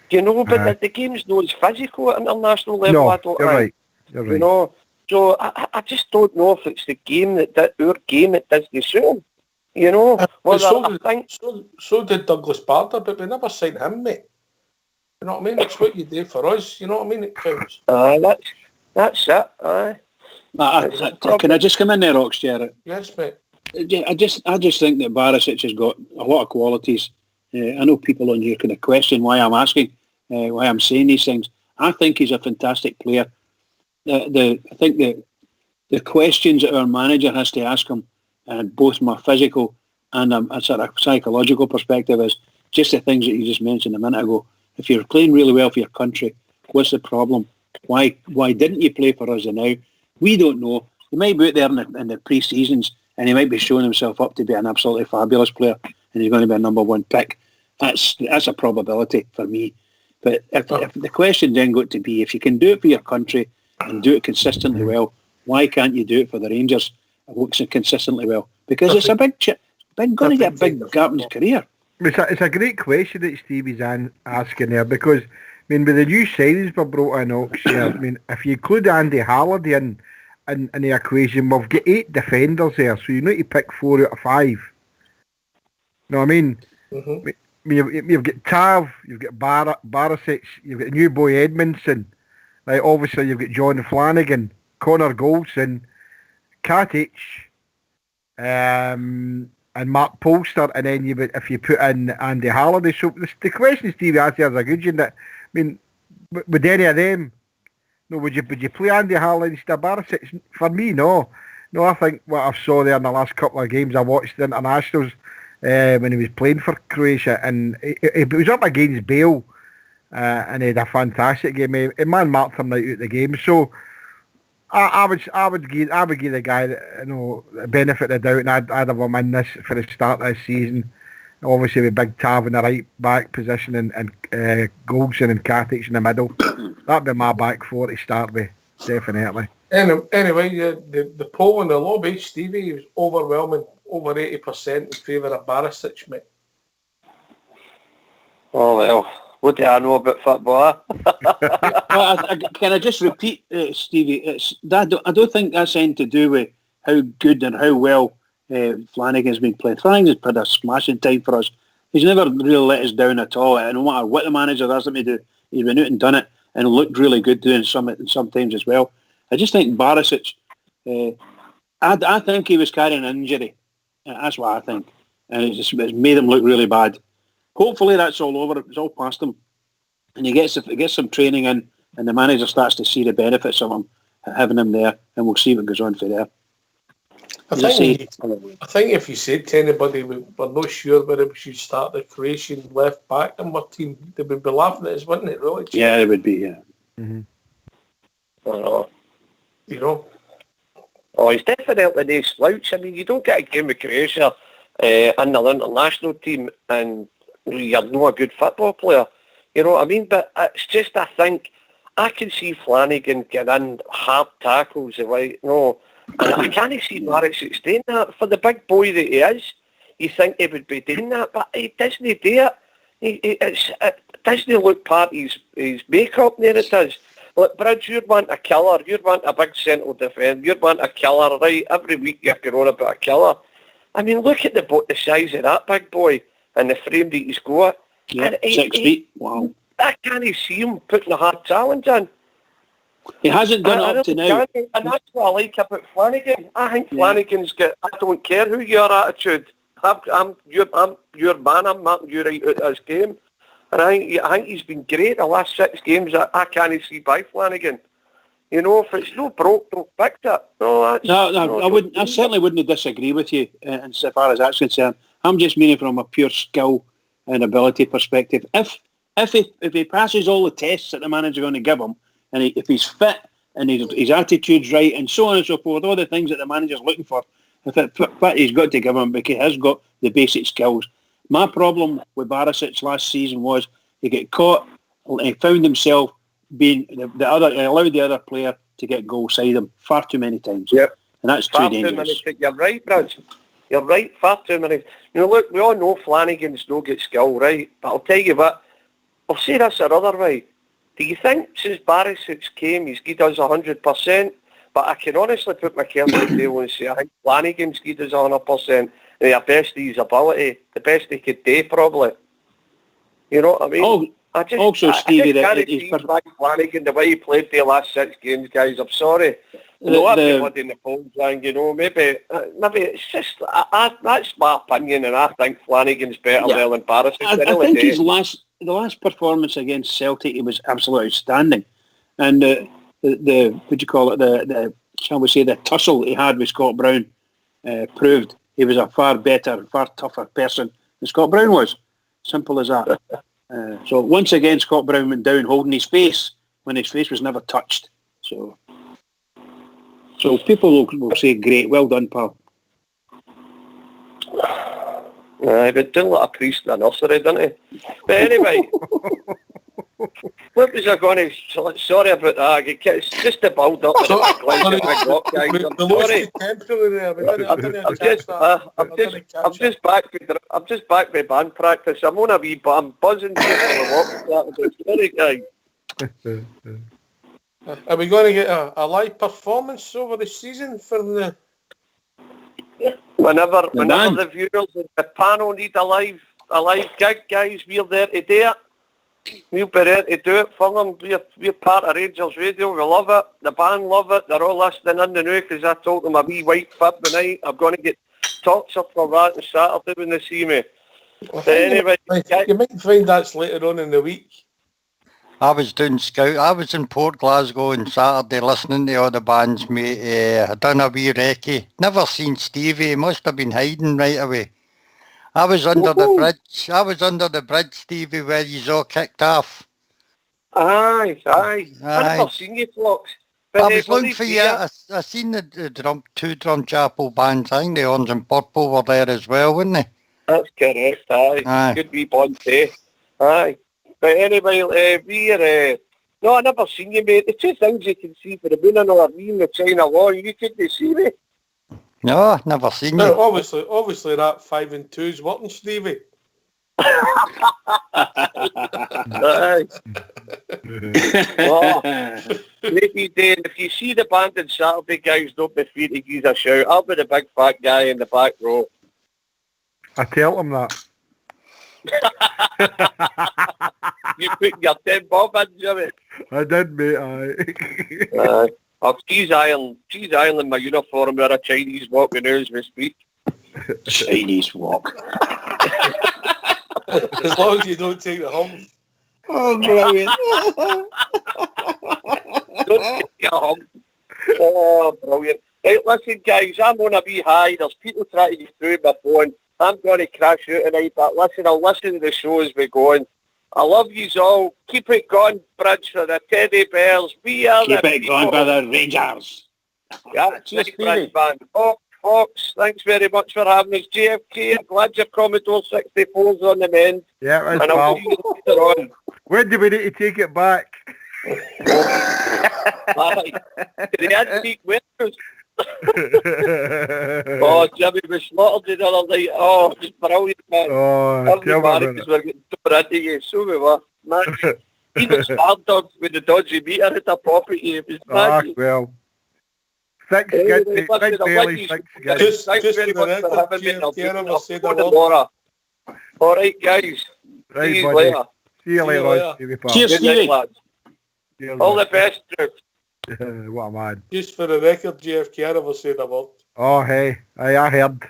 Speaker 6: You know, but the game's not as physical at international level.
Speaker 2: No, you're right.
Speaker 6: You know, So I just don't know if it's the game our game that doesn't suit him. You know,
Speaker 1: so did Douglas Barter, but we never signed him, mate. You know what I mean? It's what you do for us. You know what I mean? It counts.
Speaker 6: That's it.
Speaker 3: Can I just come in there, Oxshare?
Speaker 1: Yes, mate.
Speaker 3: I just think that Barisic has got a lot of qualities. I know people on here kind of question why I'm asking, why I'm saying these things. I think he's a fantastic player. I think the questions that our manager has to ask him, both from a physical and a sort of psychological perspective, is just the things that you just mentioned a minute ago. If you're playing really well for your country, what's the problem? Why didn't you play for us now? We don't know. He might be out there in the pre-seasons and he might be showing himself up to be an absolutely fabulous player and he's going to be a number one pick. That's a probability for me. But if the question then got to be, if you can do it for your country and do it consistently well, why can't you do it for the Rangers consistently well? Because it's a going to get a big gap in his career.
Speaker 2: It's a great question that Stevie's asking there, because, I mean, with the new signings we brought in, Oxshare, I mean, if you include Andy Halliday in the equation, we've got 8 defenders there, so you need to pick 4 out of 5. You know what I mean?
Speaker 1: Mm-hmm.
Speaker 2: You've got Tav, you've got Barisic, you've got new boy Edmondson, right? Obviously you've got John Flanagan, Connor Goldson, Katic, and Mark Polster, and then if you put in Andy Halliday. So the question Stevie asked there is a good one. That, I mean, would any of them? No, would you play Andy Halliday instead of Barisic? For me, no. No, I think what I saw there in the last couple of games I watched the internationals when he was playing for Croatia, and he was up against Bale, and he had a fantastic game. He man-marked him right out the game. So I would give the guy the benefit of the doubt, and I'd have him in this for the start of this season. Obviously with Big Tav in the right back position and Goldson and Katic in the middle. That'd be my back four to start with, definitely.
Speaker 1: Anyway, the poll in the lobby, Stevie, was overwhelming, over 80% in favour of Barisic, mate.
Speaker 6: Oh well, what do I know about football?
Speaker 3: Can I just repeat, Stevie? I don't think that's anything to do with how good and how well Flanagan's been playing. Flanagan's put a smashing time for us. He's never really let us down at all. And no matter what the manager has him to do, he's been out and done it and looked really good doing sometimes as well. I just think Barisic, I think he was carrying an injury. That's what I think. And it's made him look really bad. Hopefully that's all over. It's all past him. And he gets some training in, and the manager starts to see the benefits of him, having him there, and we'll see what goes on for there.
Speaker 1: I think if you said to anybody we're not sure whether we should start the Croatian left back in our team, they would be laughing at us, wouldn't it, really?
Speaker 3: Yeah, it would be, yeah.
Speaker 2: Mm-hmm.
Speaker 6: I know.
Speaker 1: You know?
Speaker 6: Oh, he's definitely no slouch. I mean, you don't get a game with Croatia in the international team and you're not a good football player. You know what I mean? But it's just, I think, I can see Flanagan get in hard tackles, right? No, and I can't see Barisic doing that. For the big boy that he is, you think he would be doing that, but he doesn't do it. It doesn't look part of his makeup, there it is. Look, Bridge, you want a killer, you want a big central defence, you want a killer, right? Every week you're going on about a killer. I mean, look at the size of that big boy and the frame that he's got.
Speaker 3: Yeah, 6 feet. Wow.
Speaker 6: I can't see him putting a hard challenge in.
Speaker 3: He hasn't done it up to now.
Speaker 6: And that's what I like about Flanagan. I think Flanagan's got, I don't care who your attitude, I'm your man, I'm marking you right out of this game. And I think he's been great the last 6 games. I can't see by Flanagan. You know, if it's no broke, don't fix it.
Speaker 3: I certainly wouldn't disagree with you so far as that's concerned. I'm just meaning from a pure skill and ability perspective. If he passes all the tests that the manager's going to give him, and if he's fit and his attitude's right and so on and so forth, all the things that the manager's looking for, but he's got to give him because he has got the basic skills. My problem with Barisic last season was he got caught, he found himself being he allowed the other player to get goal side him far too many times.
Speaker 6: Yep.
Speaker 3: And that's too dangerous.
Speaker 6: You're right, Brad. You're right, far too many. You know, look, we all know Flanagan's no good skill, right? But I'll tell you what, I'll say this another way. Do you think since Barisic came, he's given us 100%? But I can honestly put my cards on the table and say I think Flanagan's good as 100%. The best of his ability, the best he could do, probably. You know what I mean? I just can't see Mike Flanagan, the way he played the last 6 games, guys. I'm sorry. Everybody in the polls, you know, maybe it's just that's my opinion, and I think Flanagan's better than Barisic.
Speaker 3: I think the last performance against Celtic, he was absolutely outstanding, and the what do you call it? The shall we say the tussle he had with Scott Brown proved he was a far better, far tougher person than Scott Brown was. Simple as that. So once again, Scott Brown went down holding his face when his face was never touched. So people will say, great, well done, pal.
Speaker 6: But doing like a priest in a nursery, didn't he? But anyway, what was I going to... Sorry about that. It's just the build-up. I'm just back with band practice. I'm on a wee... I'm buzzing. Sorry, guys.
Speaker 1: Are we going to get a live performance over the season for the...
Speaker 6: Whenever the viewers in the panel need a live gig, guys, we're there to do it. We'll be there to do it for them. We're part of Rangers Radio. We love it. The band love it. They're all listening in the new because I told them a wee white fib tonight. I'm going to get tortured for that on Saturday when they see me. But anyway,
Speaker 1: you might find that's later on in the week.
Speaker 7: I was doing scout. I was in Port Glasgow on Saturday listening to all the bands, mate. I done a wee recce. Never seen Stevie. He must have been hiding right away. I was under the bridge. I was under the bridge, Stevie, where you all kicked off.
Speaker 6: Aye. I've never seen you, Flux.
Speaker 7: I was looking for you. I seen the two Drum Chapel bands. I think the Orange and Purple were there as well, weren't they?
Speaker 6: That's correct, aye. Good wee bond too. Aye. But anyway, no, I never seen you, mate. The two things you can see for the moon and all me in the China Law, you couldn't see me.
Speaker 7: No, never seen you.
Speaker 1: Obviously that 5 and 2's working, Stevie.
Speaker 6: Maybe then, if you see the band on Saturday, guys, don't be afraid to give us a shout. I'll be the big fat guy in the back row.
Speaker 2: I tell them that.
Speaker 6: You put your 10 bob in, Jimmy.
Speaker 2: I did, mate, aye.
Speaker 6: I've cheese iron my uniform with a Chinese walk in as we speak.
Speaker 3: Chinese walk.
Speaker 1: As long as you don't take the hump.
Speaker 3: Oh, brilliant.
Speaker 6: Don't take your hump. Oh, brilliant. Right, listen, guys, I'm on a wee high. There's people trying to get through my phone. I'm going to crash out tonight, but listen, I'll listen to the show as we go on. I love yous all. Keep it going, Bridge, for the Teddy Bears. We are
Speaker 3: Keep it going for the Rangers.
Speaker 6: Yeah, cheers, Bridge band. Fox, thanks very much for having us. JFK, I'm glad your Commodore 64's on the mend.
Speaker 2: Yeah, that's
Speaker 6: and I'll see you later on.
Speaker 2: When do we need to take it back?
Speaker 6: Aye. The antique winners. Oh, Jimmy, we slaughtered the other night. Oh, it was brilliant, man.
Speaker 2: Oh, tell me
Speaker 6: because we're getting too into you. So we were. Man, he was hard dog with the dodgy meter at the property. It was magic.
Speaker 2: Well. Thanks, Barely, thanks, guys.
Speaker 1: Just
Speaker 6: very
Speaker 1: for
Speaker 6: much
Speaker 1: the
Speaker 6: for having me.
Speaker 1: record,
Speaker 6: All right, guys.
Speaker 2: Right,
Speaker 6: See you
Speaker 2: buddy.
Speaker 6: later.
Speaker 2: See you later on, Stevie.
Speaker 3: Cheers,
Speaker 6: Good night,
Speaker 3: Stevie.
Speaker 6: lads.
Speaker 2: Cheers,
Speaker 6: All the best, troops.
Speaker 2: What a man.
Speaker 1: Just for the record, JFK never said a word.
Speaker 2: Oh, hey. I heard.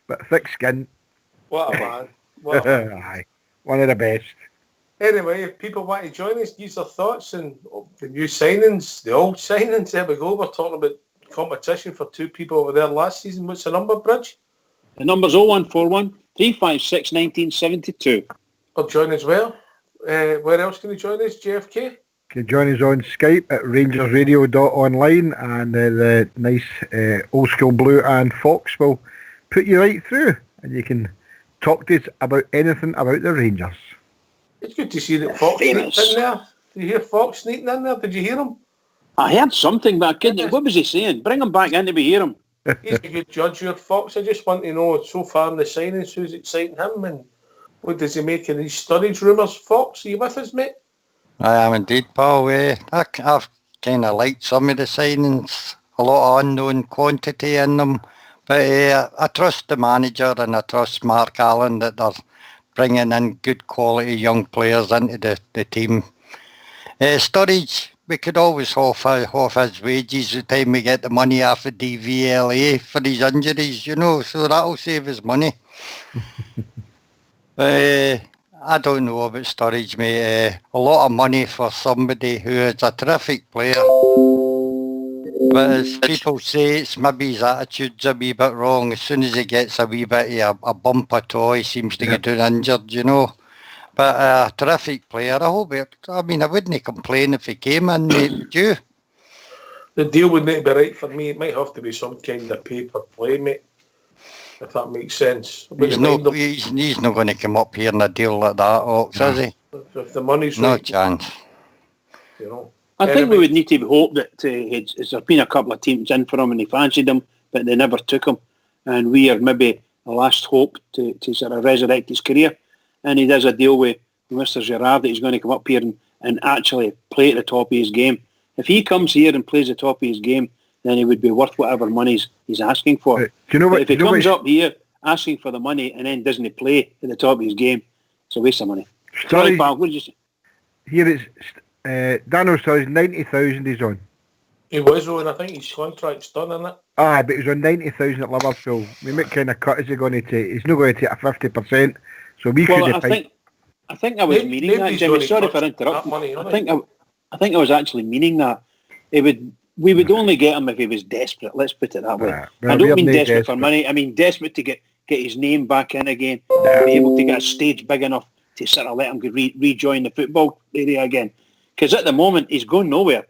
Speaker 2: But thick skin.
Speaker 1: What a man. What a man.
Speaker 2: Aye. One of the best.
Speaker 1: Anyway, if people want to join us, give their thoughts and the new signings, the old signings, there we go. We're talking about competition for 2 people over there last season. What's the number, Bridge?
Speaker 3: The number's 0141 356 1972.
Speaker 1: Or join as well. Where else can you join us, JFK?
Speaker 2: You can join us on Skype at rangersradio.online, and the nice Old School Blue and Fox will put you right through, and you can talk to us about anything about the Rangers.
Speaker 1: It's good to see that Fox sneaked in there. Did you hear Fox sneaking in there? Did you hear him?
Speaker 3: I heard something, but I couldn't. What was he saying? Bring him back in to hear him.
Speaker 1: He's a good judge, your Fox. I just want to know, so far in the signings, who's exciting him, and what does he make of these storage rumours? Fox, are you with us, mate?
Speaker 7: I am indeed, Paul. I've kind of liked some of the signings. A lot of unknown quantity in them. But I trust the manager and I trust Mark Allen that they're bringing in good quality young players into the team. Sturridge, we could always half his wages the time we get the money off of DVLA for his injuries, so that'll save his money. I don't know about Sturridge, mate. A lot of money for somebody who is a terrific player. But as people say, it's maybe his attitude's a wee bit wrong. As soon as he gets a wee bit of a bump of toy, he seems to get injured, But a terrific player. I wouldn't complain if he came in, mate, would you?
Speaker 1: The deal would need to be right for me. It might have to be some kind of paper play, mate. If that makes sense.
Speaker 7: He's not going to come up here in a deal like that, Ox, is he?
Speaker 1: If the money's
Speaker 7: no
Speaker 1: right.
Speaker 7: Chance.
Speaker 3: I think we would need to hope that there's been a couple of teams in for him and he fancied him, but they never took him. And we are maybe the last hope to sort of resurrect his career. And he does a deal with Mr. Gerrard that he's going to come up here and actually play at the top of his game. If he comes here and plays at the top of his game, then he would be worth whatever money he's asking for.
Speaker 2: Do you know what?
Speaker 3: But if he comes up here asking for the money and then doesn't play at the top of his game, it's a waste of money. Sorry, pal, what did you say?
Speaker 2: Here it's Daniel Sturridge, 90,000 he's on.
Speaker 1: He was on, I think his contract's done, isn't it?
Speaker 2: Aye, but he's on 90,000 at Liverpool. What kind of cut is he going to take? He's not going to take a 50%. So we could have...
Speaker 3: I think I was meaning that, Jimmy. Sorry for interrupting. I think I was actually meaning that. We would only get him if he was desperate. Let's put it that way. I don't mean desperate for money. I mean desperate to get his name back in again, be able to get a stage big enough to sort of let him rejoin the football area again. Because at the moment he's going nowhere,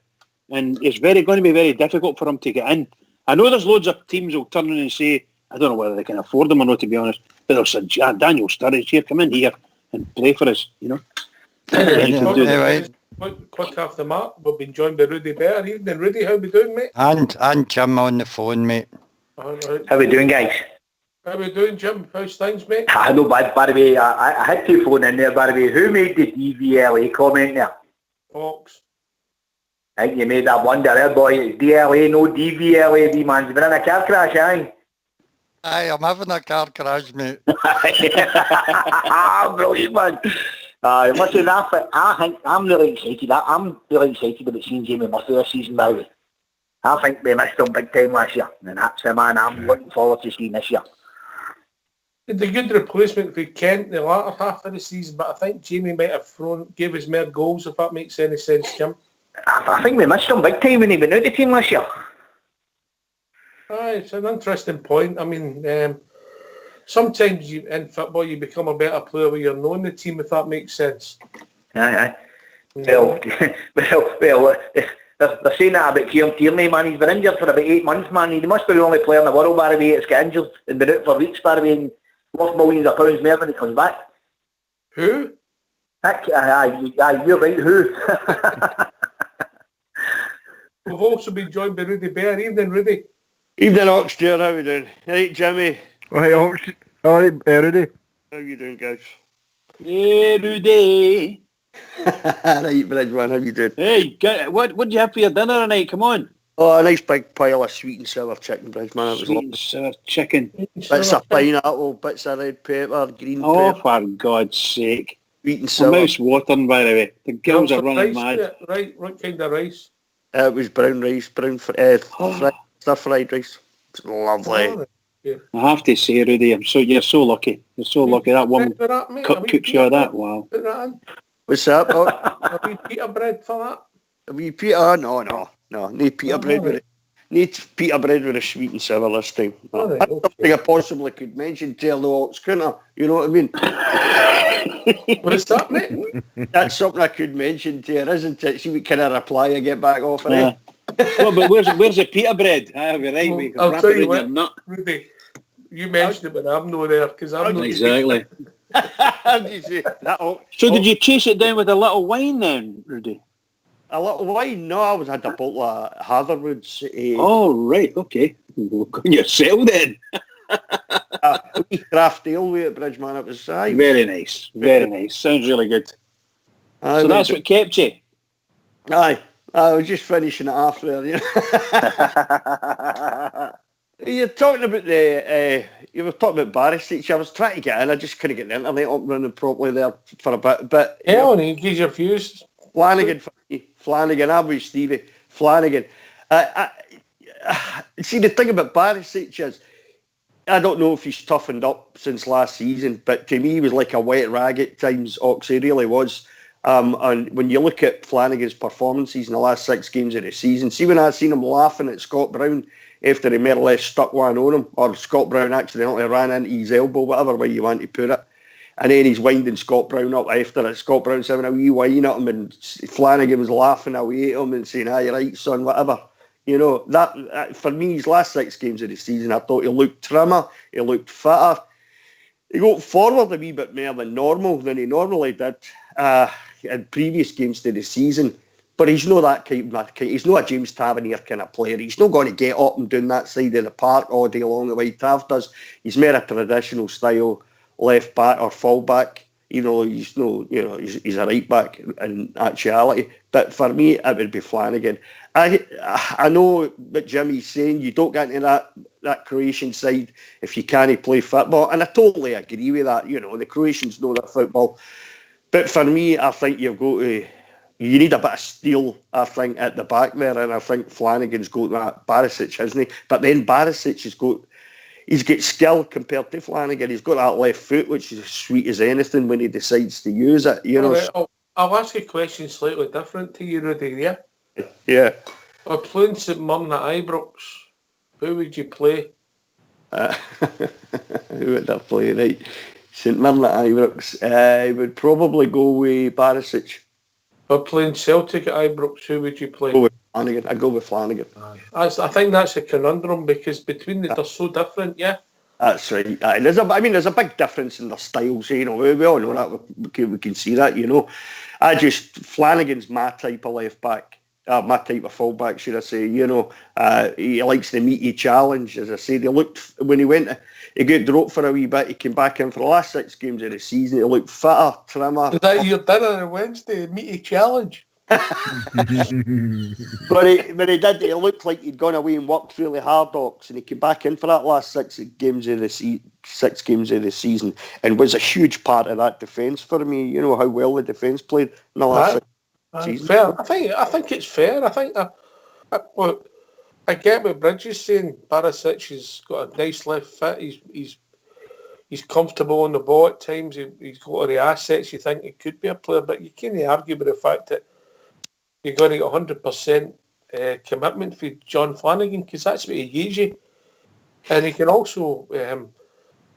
Speaker 3: and it's going to be very difficult for him to get in. I know there's loads of teams will turn in and say, I don't know whether they can afford him or not, to be honest, but they'll say, Daniel Sturridge here, come in here and play for us,
Speaker 1: Quick off the mark, we've been joined by Rudy Bear. Evening, Rudy, how we doing, mate?
Speaker 7: And Jim on the phone, mate.
Speaker 8: How we doing, guys?
Speaker 1: How we doing, Jim? How's things, mate?
Speaker 8: No bad, by the way. I had to phone in there, by the way. Who made the DVLA comment there?
Speaker 1: Fox.
Speaker 8: I think you made that blunder there, boy. It's DLA, no DVLA, the man's been in a car crash, aye?
Speaker 7: Aye, I'm having a car crash, mate.
Speaker 8: Brilliant, man. Listen, I'm really excited. I'm really excited about seeing Jamie Murphy this season, by the way. I think we missed him big time last year, and that's the man I'm looking forward to seeing this year.
Speaker 1: It's a good replacement for Kent in the latter half of the season, but I think Jamie might have gave us more goals, if that makes any sense, Jim.
Speaker 8: I think we missed him big time when he went out the team last year.
Speaker 1: Aye, it's an interesting point. I mean, sometimes in football you become a better player when you're knowing the team, if that makes sense.
Speaker 8: Aye. Well, they're saying that about Kieran Tierney, man. He's been injured for about 8 months, man. He must be the only player in the world, by the way, that's got injured and been out for weeks, by the way, and worth millions of pounds more when he comes back.
Speaker 1: Who?
Speaker 8: Aye, you're right, who?
Speaker 1: We've also been joined by Rudy Bear. Evening, Rudy.
Speaker 9: Evening, Ox, Stuart. How are you doing? Hey, Jimmy.
Speaker 2: Oh, hey, Ox. All right, Rudy.
Speaker 9: How you doing, guys?
Speaker 3: Hey, Rudy.
Speaker 9: Right, Bridgeman, how you doing?
Speaker 3: Hey, what did you have for your dinner tonight? Come on.
Speaker 9: Oh, a nice big pile of sweet and sour chicken, Bridgeman. It was
Speaker 3: Sweet and sour chicken.
Speaker 9: Bits of pineapple, bits of red pepper, green pepper.
Speaker 3: For God's sake.
Speaker 9: Sweet and sour.
Speaker 3: My mouth's watering, by the way. The girls are running mad.
Speaker 1: Right, what kind of rice?
Speaker 9: It was brown rice, stir-fried rice. It's lovely.
Speaker 1: Oh, yeah.
Speaker 3: I have to say, Rudy, you're so lucky. You're so lucky. That woman cooks you that. Wow.
Speaker 1: Put that in.
Speaker 9: What's that?
Speaker 1: A wee pita bread for that?
Speaker 9: A wee pita? No. Need pita bread with it. Need pita bread with a sweet and sour this time.
Speaker 1: Right,
Speaker 9: That's something I possibly could mention to the Ox, couldn't I? You know what I mean?
Speaker 1: What's that, mate?
Speaker 9: That's something I could mention to her, isn't it? See what kind of reply I get back off of it.
Speaker 3: Well, but where's the pita bread? I'll be right. We can
Speaker 1: I'll
Speaker 3: wrap
Speaker 1: tell
Speaker 3: it
Speaker 1: you
Speaker 3: in
Speaker 1: what,
Speaker 3: your nut.
Speaker 1: Rudy, you mentioned it, but I'm not there because I'm not
Speaker 3: Exactly. So did you chase it down with a little wine then, Rudy?
Speaker 9: A little wine? No, I had a bottle of Hatherwood's.
Speaker 3: Oh, right, okay. Go on yourself then.
Speaker 9: A wee craft ale with it, Bridgeman. It was
Speaker 3: very nice. Very nice. Sounds really good. So that's what kept you?
Speaker 9: Aye. I was just finishing it off there. You're talking about you were talking about Barisic. I was trying to get in. I just couldn't get the internet up running properly there for a bit. But
Speaker 1: yeah, on engage your views.
Speaker 9: Flanagan, I'm with Stevie. Flanagan. See, the thing about Barisic is, I don't know if he's toughened up since last season, but to me, he was like a wet rag at times. Oxley really was. And when you look at Flanagan's performances in the last 6 games of the season, see when I seen him laughing at Scott Brown after he more or less stuck one on him, or Scott Brown accidentally ran into his elbow, whatever way you want to put it, and then he's winding Scott Brown up after it. Scott Brown's having a wee whine at him, and Flanagan was laughing away at him and saying, "Ah, you're right, son," whatever. You know, that for me, his last 6 games of the season, I thought he looked trimmer, he looked fitter. He got forward a wee bit more than he normally did in previous games to the season. But he's not that kind of, he's not a James Tavernier kind of player. He's not going to get up and down that side of the park all day long the way Tav does. He's more a traditional style left back or full back. You know, he's a right back in actuality. But for me, it would be Flanagan. I know what Jimmy's saying. You don't get into that Croatian side if you can't play football, and I totally agree with that. You know, the Croatians know their football. But for me, I think you need a bit of steel, I think, at the back there, and I think Flanagan's got that. Barisic, hasn't he? But then Barisic he's got skill compared to Flanagan. He's got that left foot, which is as sweet as anything when he decides to use it. You know.
Speaker 1: Right, I'll ask a question slightly different to you, Rudy. Yeah.
Speaker 9: Yeah.
Speaker 1: We're playing St Mirren at Ibrox. Who would you play?
Speaker 9: Who would I play? Right. St Mirren at Ibrox. I would probably go with Barisic.
Speaker 1: We're playing Celtic at Ibrox. Who would you play?
Speaker 9: I'd go with Flanagan.
Speaker 1: I think that's a conundrum because between they're so different, yeah.
Speaker 9: That's right. There's a big difference in their styles. You know, we all know that. We can see that. You know, Flanagan's my type of left back. My type of full back, should I say? You know, he likes the meaty challenge. As I said, when he got dropped for a wee bit. He came back in for the last 6 games of the season. He looked fitter, trimmer.
Speaker 1: Is that your dinner on Wednesday? Meaty challenge.
Speaker 9: But he did. It looked like he'd gone away and worked really hard, Ox, and he came back in for that last 6 games of the season, and was a huge part of that defence for me. You know how well the defence played in the last 6 seasons.
Speaker 1: Fair. I think it's fair. I think I get what Bridge is saying. Barisic has got a nice left foot. He's comfortable on the ball at times. He's got all the assets. You think he could be a player, but you can't argue with the fact that you're going to get 100% commitment for John Flanagan, because that's what he gives you. And he can also,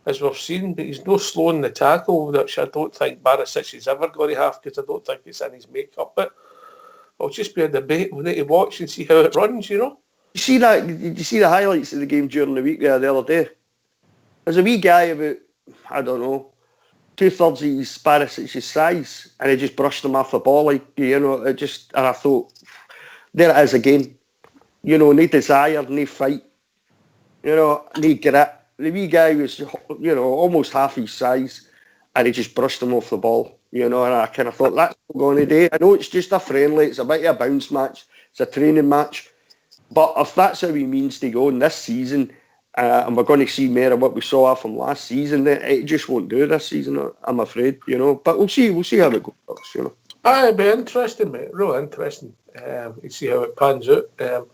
Speaker 1: as we've seen, but he's no slowing the tackle, which I don't think Barisic is ever going to have, because I don't think it's in his makeup. But it'll just be a debate. We need to watch and see how it runs, you know.
Speaker 9: Did you see the highlights of the game during the week there the other day? There's a wee guy about, I don't know, 2/3 of his Barisic's size, and he just brushed him off the ball, like, you know, and I thought, there it is again. You know, no desire, no fight, you know, no grit. The wee guy was, you know, almost half his size, and he just brushed him off the ball, you know, and I kind of thought, that's not going to do. I know it's just a friendly, it's a bit of a bounce match, it's a training match, but if that's how he means to go in this season, and we're going to see more of what we saw from last season, then it just won't do this season, I'm afraid, you know. But we'll see how it goes, you know.
Speaker 1: It'll be interesting, mate. Real interesting. You see how it pans out.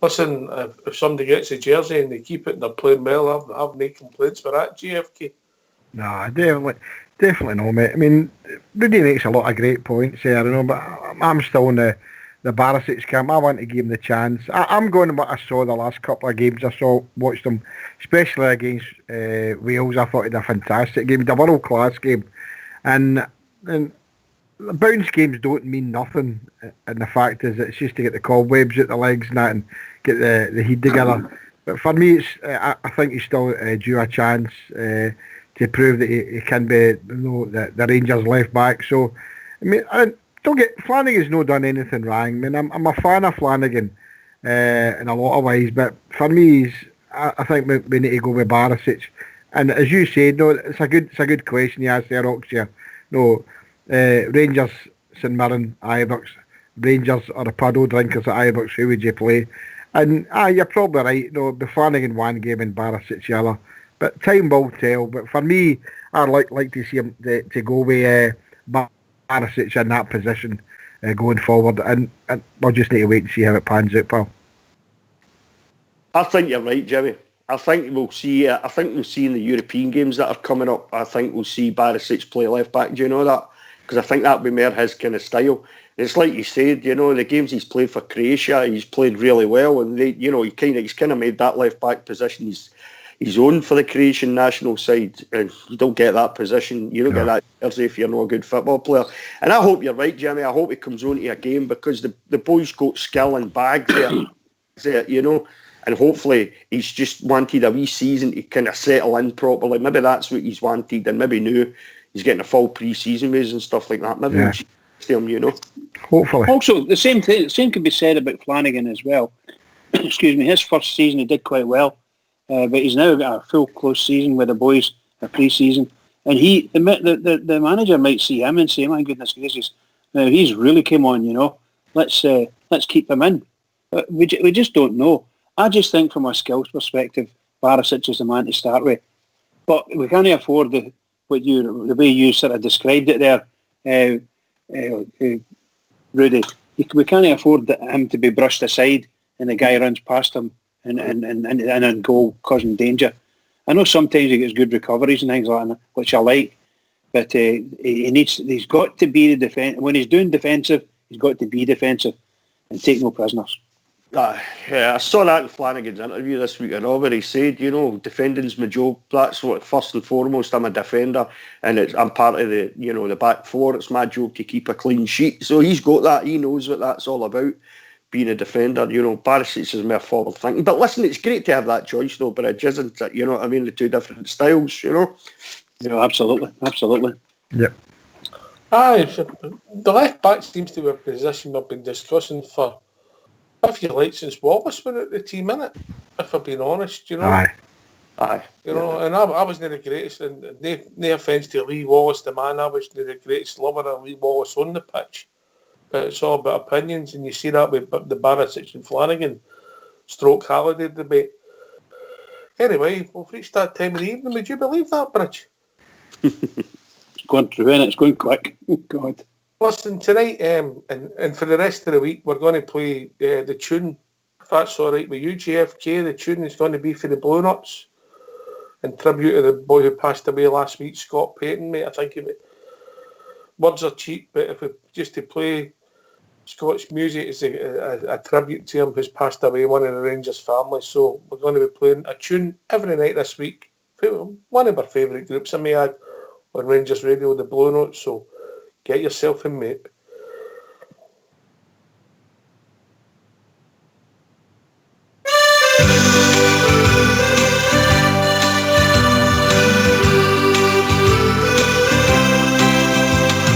Speaker 1: Listen, if somebody gets a jersey and they keep it and they're playing well, I have no complaints for that, GFK.
Speaker 2: No, definitely no, mate. I mean, Rudy makes a lot of great points here, you know, but I'm still in the Barisic camp. I want to give him the chance. I'm going to what I saw the last couple of games. Watched them, especially against Wales. I thought he had a fantastic game. He had a world-class game. And bounce games don't mean nothing. And the fact is, it's just to get the cobwebs out the legs and that and get the heat together. But for me, I think he's still due a chance to prove that he can be, you know, the Rangers left back. So, I mean, Flanagan's not done anything wrong. I mean, I'm a fan of Flanagan in a lot of ways, but for me, I think we need to go with Barisic. And as you said, no, it's a good question you asked there, Ox here. No, Rangers, St Mirren, Ibrox. Rangers or the puddle drinkers at Ibrox, who would you play? And you're probably right. The Flanagan one game and Barisic the other. But time will tell. But for me, I'd like to see him to go with Barisic in that position going forward. And we'll just need to wait and see how it pans out, pal.
Speaker 9: I think you're right, Jimmy. I think we'll see. I think we'll see in the European games that are coming up. I think we'll see Barisic play left back. Do you know that? Because I think that'll be more his kind of style. It's like you said, the games he's played for Croatia, he's played really well, and he's kind of made that left back position his own for the Croatian national side. And you don't get that position, you don't get that jersey if you're not a good football player. And I hope you're right, Jimmy. I hope he comes on to a game because the boy's got skill and bag there, And hopefully he's just wanted a wee season to kind of settle in properly. Maybe that's what he's wanted, and maybe now he's getting a full pre-season ways and stuff like that. Maybe we'll see him,
Speaker 2: Hopefully.
Speaker 3: Also, the same can be said about Flanagan as well. Excuse me. His first season he did quite well, but he's now got a full close season with the boys, a pre-season, and the manager might see him and say, "My goodness gracious, now he's really came on. Let's keep him in." But we just don't know. I just think from a skills perspective, Barisic is the man to start with. But we can't afford the way you sort of described it there, Rudy. We can't afford him to be brushed aside and the guy runs past him and in goal causing danger. I know sometimes he gets good recoveries and things like that, which I like, but he's got to be the defense. When he's doing defensive, he's got to be defensive and take no prisoners.
Speaker 9: I saw that in Flanagan's interview this week, and where he said, defending's my job. That's what first and foremost. I'm a defender, and I'm part of the back four. It's my job to keep a clean sheet. So he's got that. He knows what that's all about, being a defender. Barisic is more forward thinking. But listen, it's great to have that choice, though. But it isn't. You know what I mean? The two different styles.
Speaker 3: Absolutely.
Speaker 2: Yep.
Speaker 1: The left back seems to be a position we've been discussing for, if you like, since Wallace went at the team, innit? If I'm being honest,
Speaker 2: Aye.
Speaker 1: And I wasn't the greatest, and no offence to Lee Wallace, the man, I wasn't the greatest lover of Lee Wallace on the pitch. But it's all about opinions, and you see that with the Barisic and Flanagan stroke Halliday debate. Anyway, we've reached that time of the evening. Would you believe that, Bridge?
Speaker 3: It's going through, and it's going quick. Oh, God.
Speaker 1: Listen, tonight and for the rest of the week, we're going to play the tune, if that's all right with you, JFK. The tune is going to be for the Blue Nuts, in tribute to the boy who passed away last week, Scott Payton, mate. I think words are cheap, but if we just to play Scott's music is a tribute to him who's passed away, one of the Rangers family. So we're going to be playing a tune every night this week. One of our favourite groups, I may add, on Rangers Radio, the Blue Notes. So get yourself in, mate.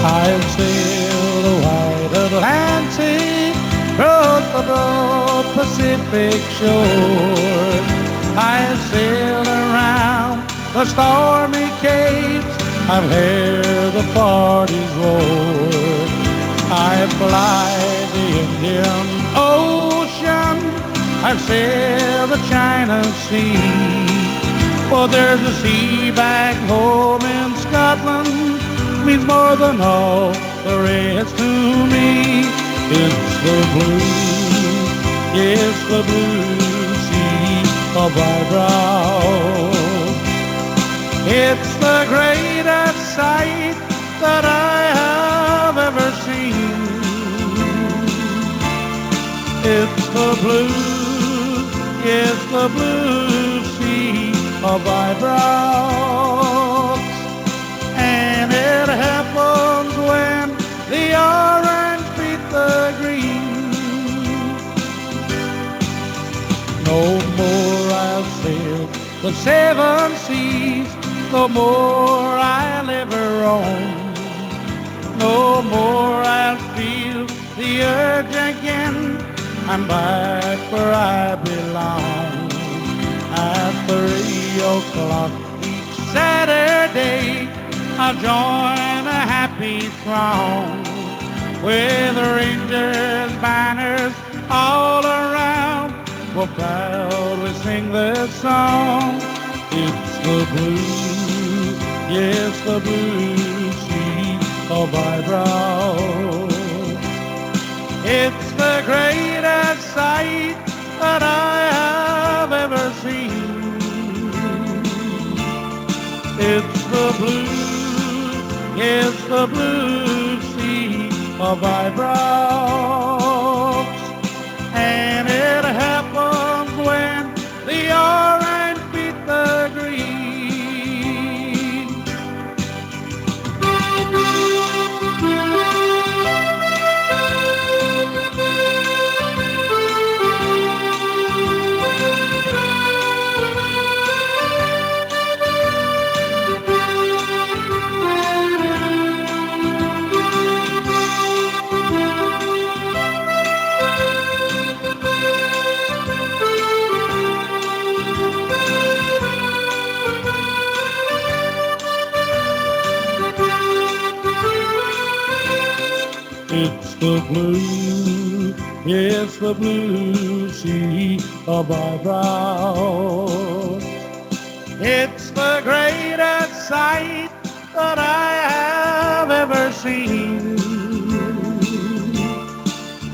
Speaker 10: I've sailed the wide Atlantic, crossed the broad Pacific shore. I've sailed around the stormy capes, I've heard the parties roar. I fly the Indian Ocean, I've sailed the China Sea. Well, there's a sea back home in Scotland, means more than all the rest to me. It's the blue, yes, the blue sea of eyebrow. It's the greatest sight that I have ever seen. It's the blue, yes, the blue sea of eyebrows. And it happens when the orange beat the green. No more I'll sail the seven seas, no more I'll ever roam. No more I'll feel the urge again, I'm back where I belong. At 3 o'clock each Saturday, I'll join a happy throng with Rangers banners all around will proudly sing this song. It's the blue, yes, the blue sea of eyebrow. It's the greatest sight that I have ever seen. It's the blue, yes, the blue sea of eyebrows. And it happens when the orange beat the green. It's the blue, yes, the blue sea of eyebrows. It's the greatest sight that I have ever seen.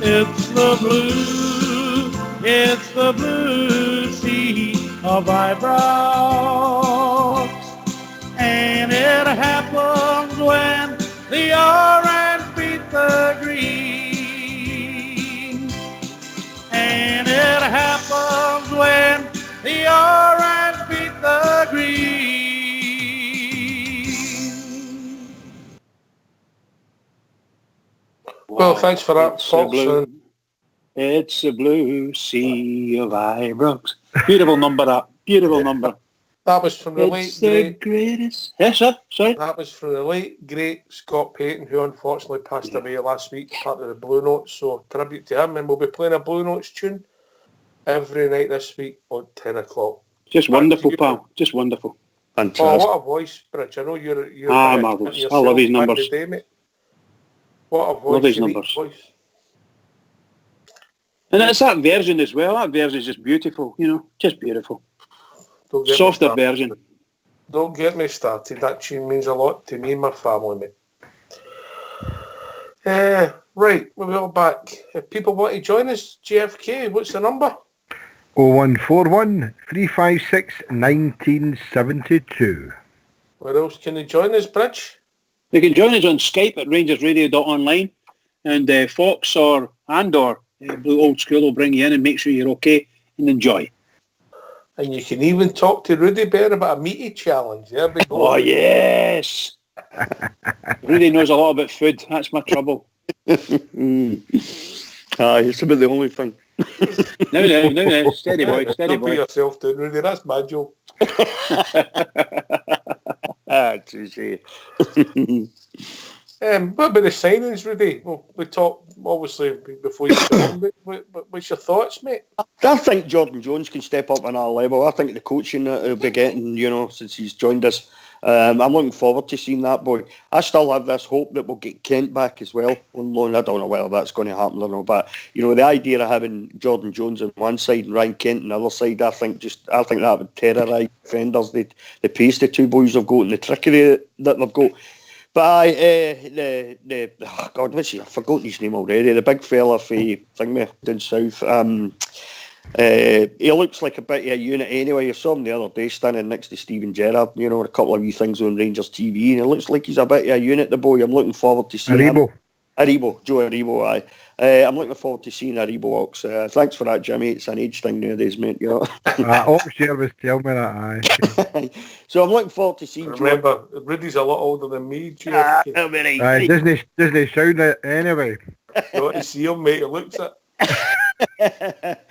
Speaker 10: It's the blue, it's the blue sea of eyebrows. And it happens when the orange beat the green. And it happens when the orange beat the green.
Speaker 1: Well, thanks for that,
Speaker 3: It's
Speaker 1: Fox.
Speaker 3: the blue. It's the blue sea of eyebrows. Beautiful number, that. Beautiful number.
Speaker 1: That was from the
Speaker 3: It's
Speaker 1: late,
Speaker 3: the
Speaker 1: great...
Speaker 3: greatest. Yes, sir. Sorry.
Speaker 1: That was from the late, great Scott Payton, who unfortunately passed away last week, part of the Blue Notes. So, tribute to him. And we'll be playing a Blue Notes tune every night this week on 10 o'clock.
Speaker 3: Just wonderful, pal. Just wonderful.
Speaker 9: Fantastic.
Speaker 1: Oh, what a voice, Bridge. I know you're
Speaker 3: marvellous. I love his
Speaker 1: back in
Speaker 3: numbers.
Speaker 1: the day, mate. What a voice.
Speaker 3: Love his
Speaker 1: unique
Speaker 3: numbers.
Speaker 1: voice.
Speaker 3: And it's that version as well. That version is just beautiful, you know, just beautiful.
Speaker 1: Don't get me
Speaker 3: Softer
Speaker 1: started.
Speaker 3: version.
Speaker 1: Don't get me started. That tune means a lot to me and my family, mate. Right, we're all back. If people want to join us, JFK, what's the number?
Speaker 2: 0141 356 1972.
Speaker 1: Where else can they join us, Bridge?
Speaker 3: You can join us on Skype at rangersradio.online, and Fox or Blue Old School will bring you in and make sure you're okay and enjoy.
Speaker 1: And you can even talk to Rudy Bear about a meaty challenge. There we go.
Speaker 3: Oh, yes. Rudy knows a lot about food. That's my trouble.
Speaker 9: It's about the only thing.
Speaker 3: No. Steady boy, steady
Speaker 1: Don't put
Speaker 3: boy.
Speaker 1: yourself down, Rudy. That's my joke.
Speaker 9: Touché.
Speaker 1: What about the signings, Rudy? Well, we talked, obviously, before you come on. What's your thoughts, mate?
Speaker 9: I think Jordan Jones can step up on our level. I think the coaching that he'll be getting, you know, since he's joined us, I'm looking forward to seeing that boy. I still have this hope that we'll get Kent back as well on loan. I don't know whether that's going to happen or not, but you know, the idea of having Jordan Jones on one side and Ryan Kent on the other side, I think that would terrorise defenders. The pace the two boys have got and the trickery that they've got. But God, what's he? I've forgotten his name already. The big fella for thingy down south. He looks like a bit of a unit anyway. I saw him the other day standing next to Stephen Gerrard, you know, a couple of wee things on Rangers TV, and it looks like he's a bit of a unit, the boy. I'm looking forward to seeing him. Joe Aribo, aye. I'm looking forward to seeing Aribo Ox. Thanks for that, Jimmy. It's an age thing nowadays, mate, you know.
Speaker 2: Oxshare was telling me that, aye.
Speaker 9: So I'm looking forward to seeing
Speaker 1: Remember, Rudy's a lot older than me, Joe.
Speaker 2: Aye, doesn't sound it anyway.
Speaker 1: You want to see him, mate? He looks it.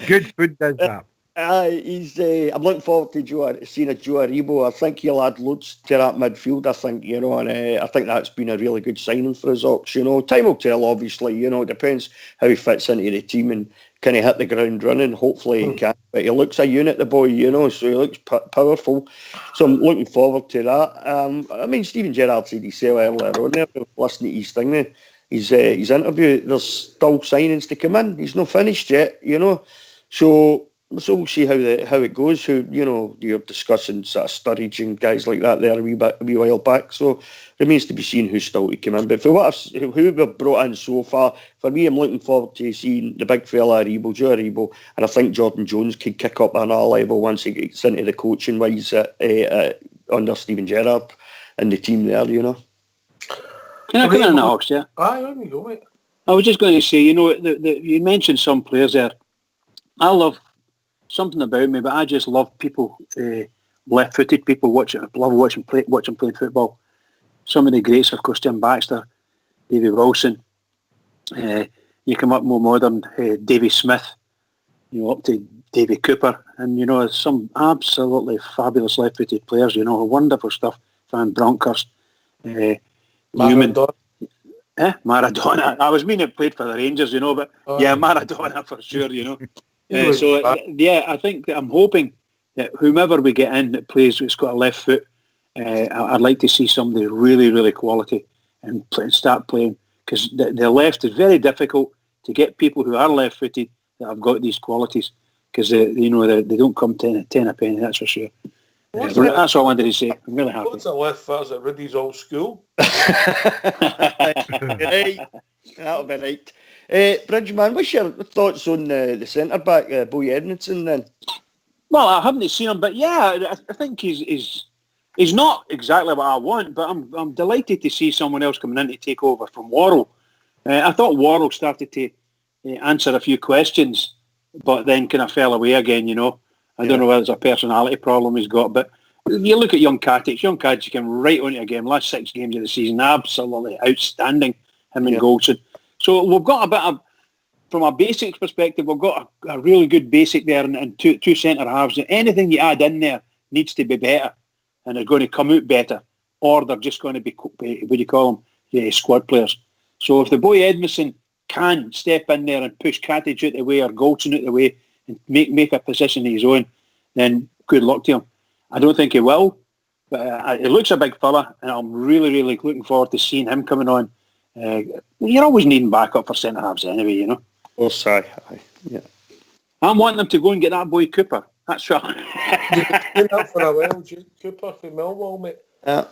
Speaker 2: Good food does that.
Speaker 9: He's. I'm looking forward to seeing a Joe Aribo. I think he'll add loads to that midfield. I think, you know, and I think that's been a really good signing for his Ox. You know, time will tell. Obviously, you know, it depends how he fits into the team and can he hit the ground running. Hopefully he can. But he looks a unit, the boy. You know, so he looks powerful. So I'm looking forward to that. I mean, Stephen Gerrard said he said earlier on there, listening to his thing there. his interview, there's still signings to come in. He's not finished yet, you know. So we'll see how it goes. You're discussing sort of Sturridge and guys like that there a wee while back. So remains to be seen who's still to come in. But for who we've brought in so far, for me, I'm looking forward to seeing the big fella Joe Aribo, and I think Jordan Jones could kick up another level once he gets into the coaching wise under Steven Gerrard and the team there. You know.
Speaker 3: Can I come in on that, Ox? Yeah.
Speaker 1: Aye, let me go, mate.
Speaker 3: I was just going to say, you mentioned some players there. I love something about me, but I just love people, left-footed people watching playing football. Some of the greats, of course, Tim Baxter, Davy Wilson. You come up more modern, Davy Smith. Up to Davy Cooper, and some absolutely fabulous left-footed players. Wonderful stuff. Van Bronckhorst, Newman. Maradona. I was meaning played for the Rangers, but Maradona for sure. I think that I'm hoping that whomever we get in that plays, it's got a left foot. I'd like to see somebody really, really quality and start playing, because the left is very difficult to get people who are left-footed that have got these qualities, because they don't come 10 a penny, that's for sure. That's all I wanted to say. I'm really happy.
Speaker 1: What's the left foot at Riddy's old school?
Speaker 9: Right. That'll be right. Bridgeman, what's your thoughts on the centre-back, Boy Edmondson, then?
Speaker 3: Well, I haven't seen him, but yeah, I think he's not exactly what I want, but I'm delighted to see someone else coming in to take over from Worrell. I thought Worrell started to answer a few questions, but then kind of fell away again, I don't know whether it's a personality problem he's got, but you look at young Katic came right onto a game, last 6 games of the season, absolutely outstanding, him and Goldson. So we've got a bit of, from a basics perspective, we've got a really good basic there, and two centre halves. Anything you add in there needs to be better, and they're going to come out better, or they're just going to be, what do you call them, squad players. So if the Boy Edmondson can step in there and push Katic out the way or Goldson out the way and make a position of his own, then good luck to him. I don't think he will, but he looks a big fella, and I'm really, really looking forward to seeing him coming on. You're always needing backup for centre-halves anyway,
Speaker 9: Oh, sorry. Yeah.
Speaker 3: I'm wanting them to go and get that boy Cooper. That's right.
Speaker 1: You've been up for a while, Cooper from Millwall, mate.
Speaker 9: Yeah.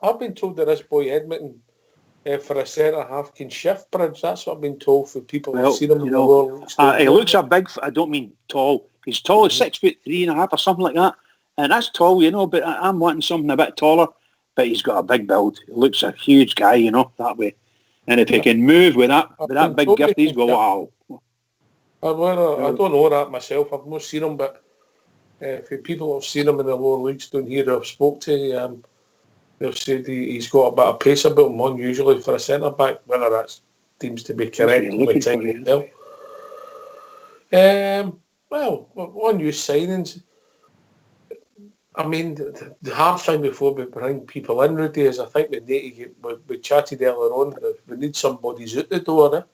Speaker 1: I've been told that this Boy Edmonton for a centre-half can shift, Bridge. That's what I've been told for people who've seen him in the world.
Speaker 3: He looks a big, I don't mean tall. He's tall as 6'3.5" or something like that. And that's tall, but I'm wanting something a bit taller. But he's got a big build. He looks a huge guy, that way. And if he can move with that big gift, he's go, wow.
Speaker 1: I don't know that myself. I've not seen him, but if people have seen him in the lower leagues down here, I've spoke to they've said he's got a bit of pace about him, unusually for a centre back. Whether that seems to be correct, well, unused signings. I mean, the hard thing before we bring people in, Rudy, is I think we need to get. We chatted earlier on. We need somebody's out the door.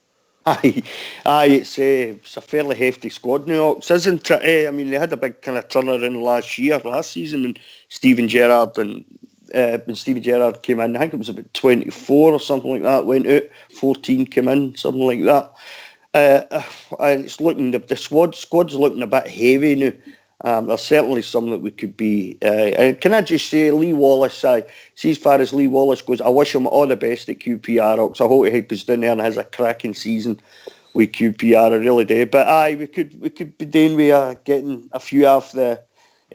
Speaker 9: Aye, it's a fairly hefty squad now, Ox, isn't it? I mean, they had a big kind of turnaround last season, and Steven Gerrard when Steven Gerrard came in, I think it was about 24 or something like that, went out, 14 came in, something like that. It's looking, the squad's looking a bit heavy now. There's certainly some that we could be. And can I just say, Lee Wallace, see, as far as Lee Wallace goes, I wish him all the best at QPR, Ox. I hope he goes down there and has a cracking season with QPR, I really do. But we could be doing with getting a few off the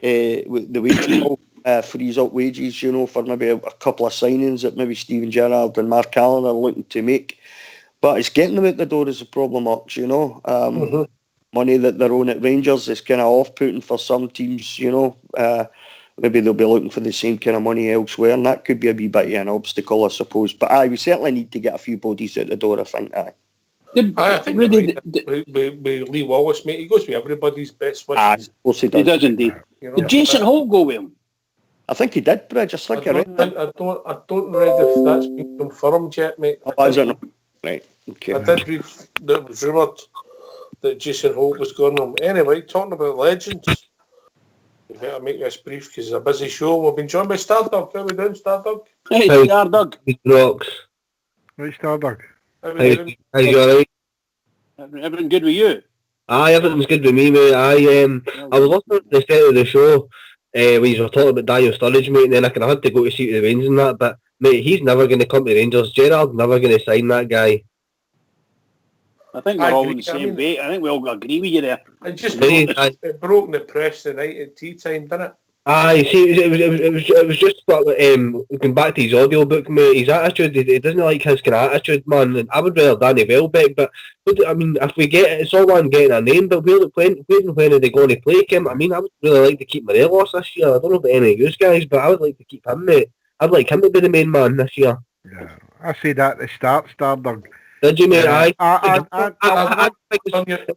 Speaker 9: wage freeze up wages, for maybe a couple of signings that maybe Steven Gerrard and Mark Allen are looking to make. But it's getting them out the door is a problem, Ox, Money that they're on at Rangers is kind of off-putting for some teams, Maybe they'll be looking for the same kind of money elsewhere, and that could be a wee bit of an obstacle, I suppose. But we certainly need to get a few bodies out the door, I think.
Speaker 1: I think really, with Lee Wallace, mate, he goes with everybody's best wishes.
Speaker 9: Of course he does.
Speaker 3: He does indeed. Did Jason Holt go with him?
Speaker 9: I think he did, Bridge. I
Speaker 1: don't read if that's been confirmed yet, mate.
Speaker 9: Oh, is it not? Right, okay.
Speaker 1: I did read that it was rumoured that Jason Holt was going on. Anyway, talking about legends, we better make this brief because it's a busy show. We've been joined by Stardug. How are we doing, Stardug?
Speaker 3: Hey, Stardug.
Speaker 11: Rocks.
Speaker 2: Right, Stardug.
Speaker 1: Everything
Speaker 11: How's you alright?
Speaker 3: Everything good with you?
Speaker 11: Aye, everything's good with me, mate. I was listening to the start of the show when you were talking about Daniel Sturridge, mate, and then I kind of had to go to see the Rangers and that, but, mate, he's never going to come to Rangers. Gerrard's never going to sign that guy.
Speaker 3: I think we're all on the same bait. I think we all agree with you there.
Speaker 1: It broke the press tonight at tea time, didn't it?
Speaker 11: Aye, see, it was just going back to his audiobook, mate. His attitude, he doesn't like his kind of attitude, man. And I would rather Danny Welbeck, but I mean, if we get it, it's all one getting a name. But when are they going to play him? I mean, I would really like to keep Morelos this year. I don't know about any of you guys, but I would like to keep him, mate. I'd like him to be the main man this year.
Speaker 2: Yeah, I said that at the start, Stardog.
Speaker 11: Did you, mate?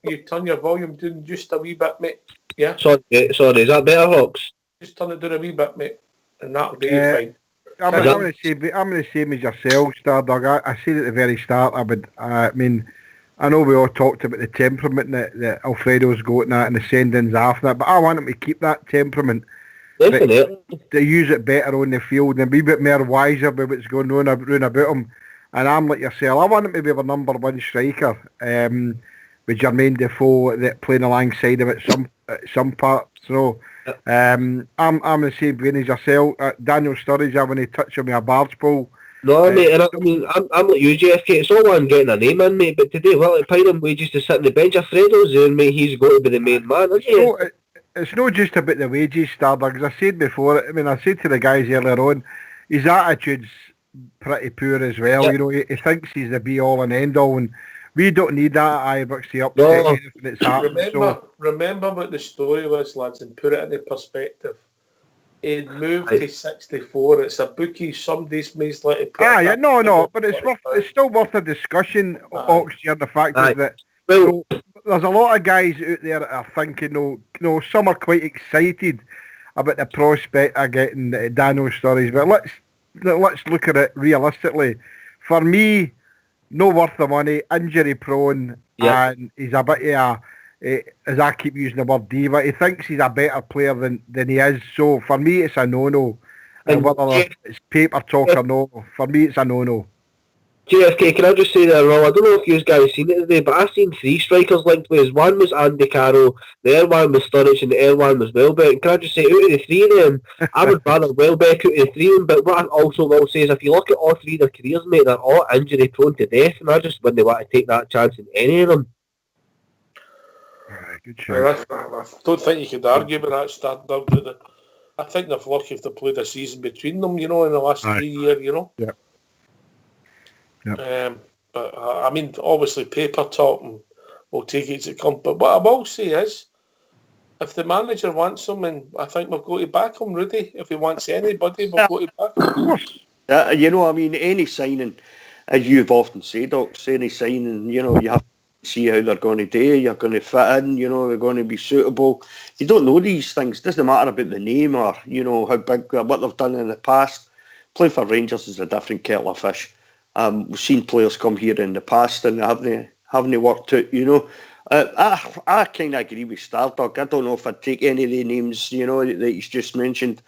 Speaker 1: You turn your volume down just a wee bit, mate. Yeah.
Speaker 11: Sorry, is that better, Hawks?
Speaker 1: Just turn it down a wee bit, mate, and that'll be fine.
Speaker 2: I'm the same as yourself, Stardog. I said at the very start, I mean, I know we all talked about the temperament that Alfredo's got and that, and the sendings after that, but I want him to keep that temperament.
Speaker 11: Definitely.
Speaker 2: To use it better on the field and be a bit more wiser about what's going on around about him. And I'm like yourself, I want him to be our number one striker, with Jermaine Defoe that playing alongside him at some parts. So I'm the same vein as yourself. Daniel Sturridge, I want to touch him with a barge pole.
Speaker 11: No, mate, and I mean, I'm like you, JFK. It's all one getting a name in, mate. But today, well, at paying him wages to sit on the bench, Alfredo's there, mate. He's got to be the main man, isn't he?
Speaker 2: No, it's not just about the wages, Stardog. As I said before, I mean, I said to the guys earlier on, his attitude's pretty poor as well. Yep. You know, he thinks he's the be-all and end-all, and we don't need that at Ibrox to upset anything that's happening.
Speaker 1: Remember what the story was, lads, and put it into perspective. He'd moved to 64. It's a bookie. Somebody's made like
Speaker 2: a no, but it's still worth a discussion, Oxford. The fact is that there's a lot of guys out there that are thinking, some are quite excited about the prospect of getting Daniel Sturridge, but let's look at it realistically. For me, no worth the money, injury prone, and he's a bit of as I keep using the word diva, he thinks he's a better player than he is. So for me, it's a no-no. And whether it's paper talk or no, for me, it's a no-no.
Speaker 11: JFK, can I just say that, Rob? I don't know if you guys seen it today, but I seen 3 strikers linked with us. One was Andy Carroll, the other one was Sturridge, and the other one was Welbeck. And can I just say, out of the 3 of them, I would rather Welbeck out of the 3 of them. But what I also will say is, if you look at all 3 of their careers, mate, they're all injury prone to death, and I just wouldn't want to take that chance in any of them.
Speaker 2: Good choice.
Speaker 1: I don't think you could argue with that starting out. I think they've lucky if they played a season between them, in the last 3 years,
Speaker 2: Yeah.
Speaker 1: Yep. But I mean, obviously paper talk, and we'll take it to come. But what I will say is, if the manager wants him, and I think we've got to back him, Rudy. If he wants anybody, we've got to back him.
Speaker 9: I mean, any signing, as you've often said, Ox, any signing, you have to see how they're going to do. You're going to fit in, they're going to be suitable. You don't know these things. It doesn't matter about the name or, how big, what they've done in the past. Playing for Rangers is a different kettle of fish. We've seen players come here in the past and they haven't worked out, I kind of agree with Stardog. I don't know if I'd take any of the names, that he's just mentioned.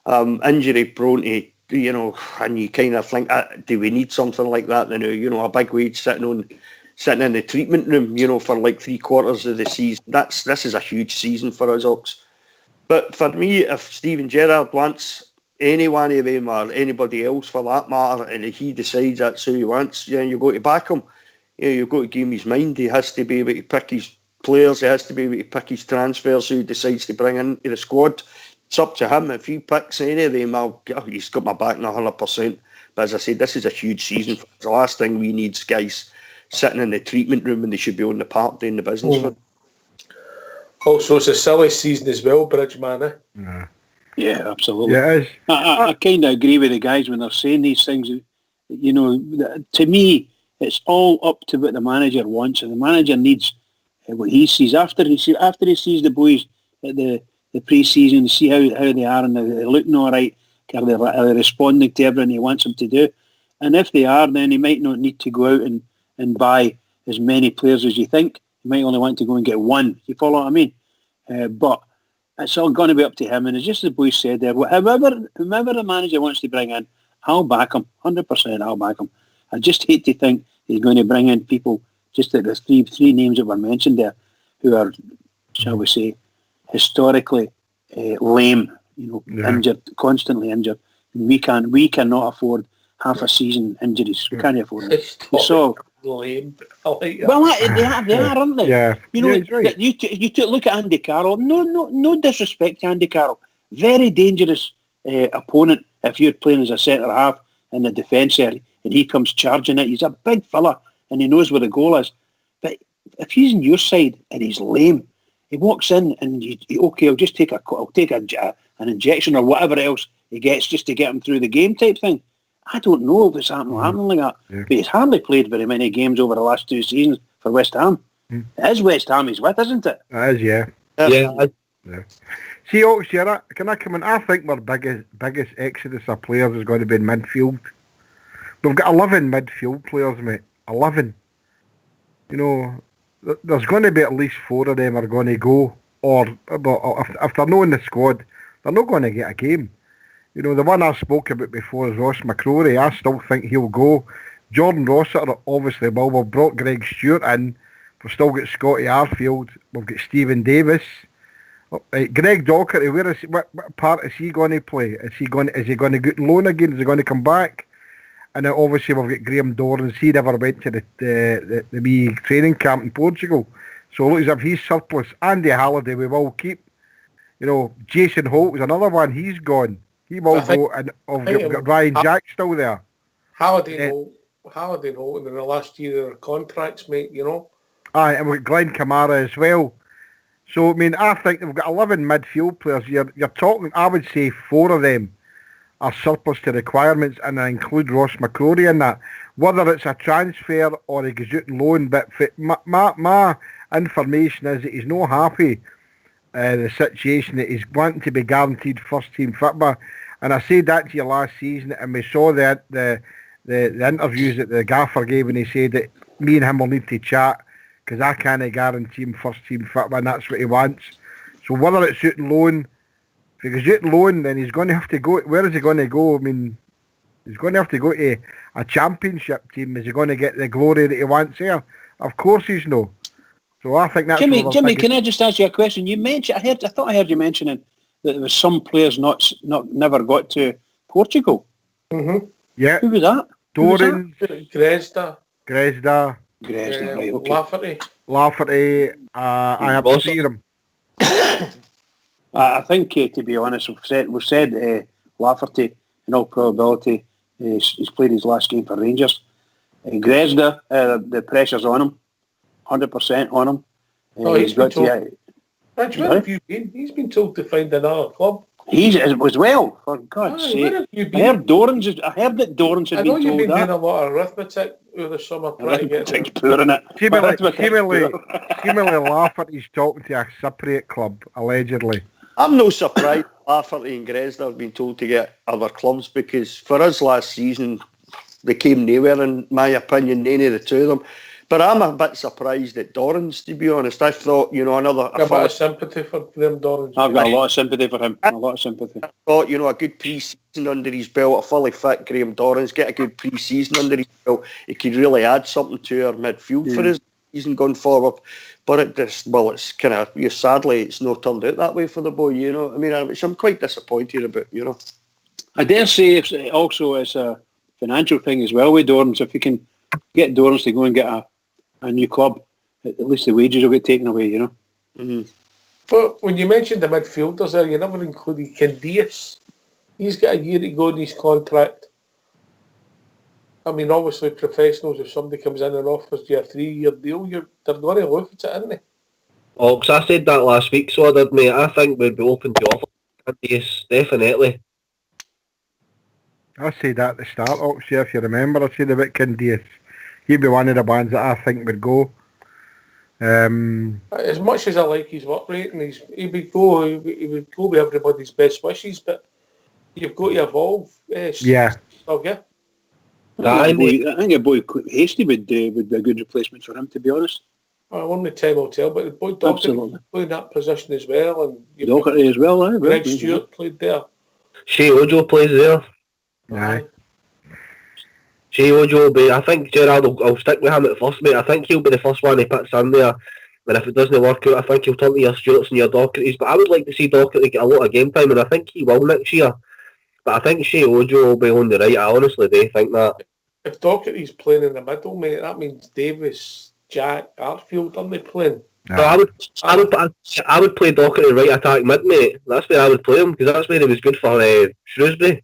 Speaker 9: Injury prone to, and you kind of think, do we need something like that now? A big wage sitting in the treatment room, for like 3/4 of the season. This is a huge season for us, Ox. But for me, if Steven Gerrard wants any one of them or anybody else for that matter, and if he decides that's who he wants, you've got to back him. You've got to give him his mind. He has to be able to pick his players. He has to be able to pick his transfers who he decides to bring into the squad. It's up to him. If he picks any of them, he's got my back 100%. But as I said, this is a huge season. The last thing we need is guys sitting in the treatment room when they should be on the park doing the business.
Speaker 1: Also, it's a silly season as well, Bridgeman, eh?
Speaker 2: Yeah.
Speaker 3: Yeah, absolutely.
Speaker 2: Yeah, it is.
Speaker 3: I kind of agree with the guys when they're saying these things. To me, it's all up to what the manager wants, and the manager needs what he sees. After he sees the boys at the pre-season, see how they are, and they're looking all right, are they responding to everything he wants them to do? And if they are, then he might not need to go out and buy as many players as you think. He might only want to go and get one. You follow what I mean? But it's all going to be up to him, and it's just as the boys said there, whoever the manager wants to bring in, I'll back him, 100%. I'll back him. I just hate to think he's going to bring in people, just like the three names that were mentioned there, who are, shall we say, historically lame, injured, constantly injured. And we cannot afford half a season injuries. We can't afford it. So
Speaker 1: lame. I like that.
Speaker 3: well, they are, aren't they?
Speaker 2: Yeah.
Speaker 3: He's right. You look at Andy Carroll. No disrespect to Andy Carroll. Very dangerous opponent if you're playing as a centre half in the defence area, and he comes charging it. He's a big fella, and he knows where the goal is. But if he's on your side and he's lame, he walks in and I'll just take an injection or whatever else he gets just to get him through the game type thing. I don't know if it's happening like that. Yeah. But he's hardly played very many games over the last 2 seasons for West Ham. It is West Ham he's with, isn't it?
Speaker 2: It is, yeah.
Speaker 11: Yeah.
Speaker 2: See, Sierra, can I come in? I think our biggest exodus of players is going to be in midfield. We've got 11 midfield players, mate. 11. There's going to be at least 4 of them are going to go. Or if they're not in the squad, they're not going to get a game. The one I spoke about before is Ross McCrory. I still think he'll go. Jordan Rossiter obviously will. We've brought Greg Stewart in. We've still got Scotty Arfield. We've got Stephen Davis. Greg Docherty, what part is he going to play? Is he going to get loan again? Is he going to come back? And then obviously we've got Graham Dorrans. He never went to the wee training camp in Portugal. So it looks as if he's surplus. Andy Halliday we will keep. Jason Holt was another one. He's gone. He will go, and we've got Ryan Jack still there.
Speaker 1: Halliday and Holt in the last year of their contracts, mate,
Speaker 2: Aye, and we've got Glenn Kamara as well. So, I think we've got 11 midfield players. You're talking, I would say 4 of them are surplus to requirements, and I include Ross McCrory in that. Whether it's a transfer or he goes out on loan, but my information is that he's not happy the situation, that he's wanting to be guaranteed first team football. And I said that to you last season, and we saw the interviews that the gaffer gave, and he said that me and him will need to chat because I can't guarantee him first team football, and that's what he wants. So whether it's out on loan, if he goes out on loan, then he's going to have to go. Where is he going to go? He's going to have to go to a championship team. Is he going to get the glory that he wants here? Of course he's no. So I think that's
Speaker 3: Jimmy, can I just ask you a question? You mentioned, I thought I heard you mentioning that there was some players never got to Portugal.
Speaker 1: Mm-hmm.
Speaker 2: Yeah.
Speaker 3: Who was that?
Speaker 2: Dorrans.
Speaker 1: Gresda.
Speaker 2: Right,
Speaker 3: okay.
Speaker 2: Lafferty. I have to see him.
Speaker 3: I think, to be honest, we've said Lafferty, in all probability, he's played his last game for Rangers. Gresda, the pressure's on him. 100% on him.
Speaker 1: He's been told. Where have you been? He's been told to find another club.
Speaker 3: He was well, for God's sake.
Speaker 1: Where have you been?
Speaker 3: I heard that Dorrans had been told that.
Speaker 1: I know you've been doing a lot of arithmetic over the summer.
Speaker 3: Arithmetic's poor, innit?
Speaker 2: Seemingly Lafferty's talking to a Cypriot club, allegedly.
Speaker 9: I'm no surprised Lafferty and Gresda have been told to get other clubs, because for us last season, they came nowhere, in my opinion, any of the two of them. But I'm a bit surprised at Dorrans, to be honest. I thought, another...
Speaker 1: I've got a sympathy for Graham Dorrans.
Speaker 3: I've got a lot of sympathy for him. I
Speaker 9: thought, a good pre-season under his belt, a fully fit Graham Dorrans, get a good pre-season under his belt. He could really add something to our midfield for his season going forward. But it's kind of, sadly, it's not turned out that way for the boy, which I'm quite disappointed about,
Speaker 3: I dare say also it's a financial thing as well with Dorrans. If you can get Dorrans to go and get a new club, at least the wages will get taken away,
Speaker 9: Mm-hmm.
Speaker 1: But when you mentioned the midfielders there, you never included Candias. He's got a year to go in his contract. Obviously professionals, if somebody comes in and offers you a 3-year deal, they're going to look at it, aren't they?
Speaker 11: Oh, because I said that last week, so I did, mate. I think we'd be open to offer Candias, definitely.
Speaker 2: I said that at the start, Oxy, if you remember. I said about Candias. He'd be one of the ones that I think would go.
Speaker 1: As much as I like his work rate, and he would go with everybody's best wishes, but you've got to evolve.
Speaker 2: Yeah.
Speaker 1: Okay.
Speaker 3: I think a boy Hasty would be a good replacement for him, to be honest.
Speaker 1: Well, only time will tell, but the boy Docherty played that position as well, and
Speaker 3: Docherty as well, eh?
Speaker 1: Greg Stewart played there.
Speaker 11: Shea Ojo plays there.
Speaker 2: Aye.
Speaker 11: Shea Ojo will be. I think Gerrard will stick with him at first, mate. I think he'll be the first one he puts in there. And if it doesn't work out, I think he'll turn to your Stewarts and your Dochertys. But I would like to see Docherty get a lot of game time, and I think he will next year. But I think Shea Ojo will be on the right. I honestly do think that.
Speaker 1: If Docherty's playing in the middle, mate, that means Davis, Jack, Arfield, aren't they playing?
Speaker 11: No. So I would play Docherty right attack mid, mate. That's where I would play him, because that's where he was good for Shrewsbury.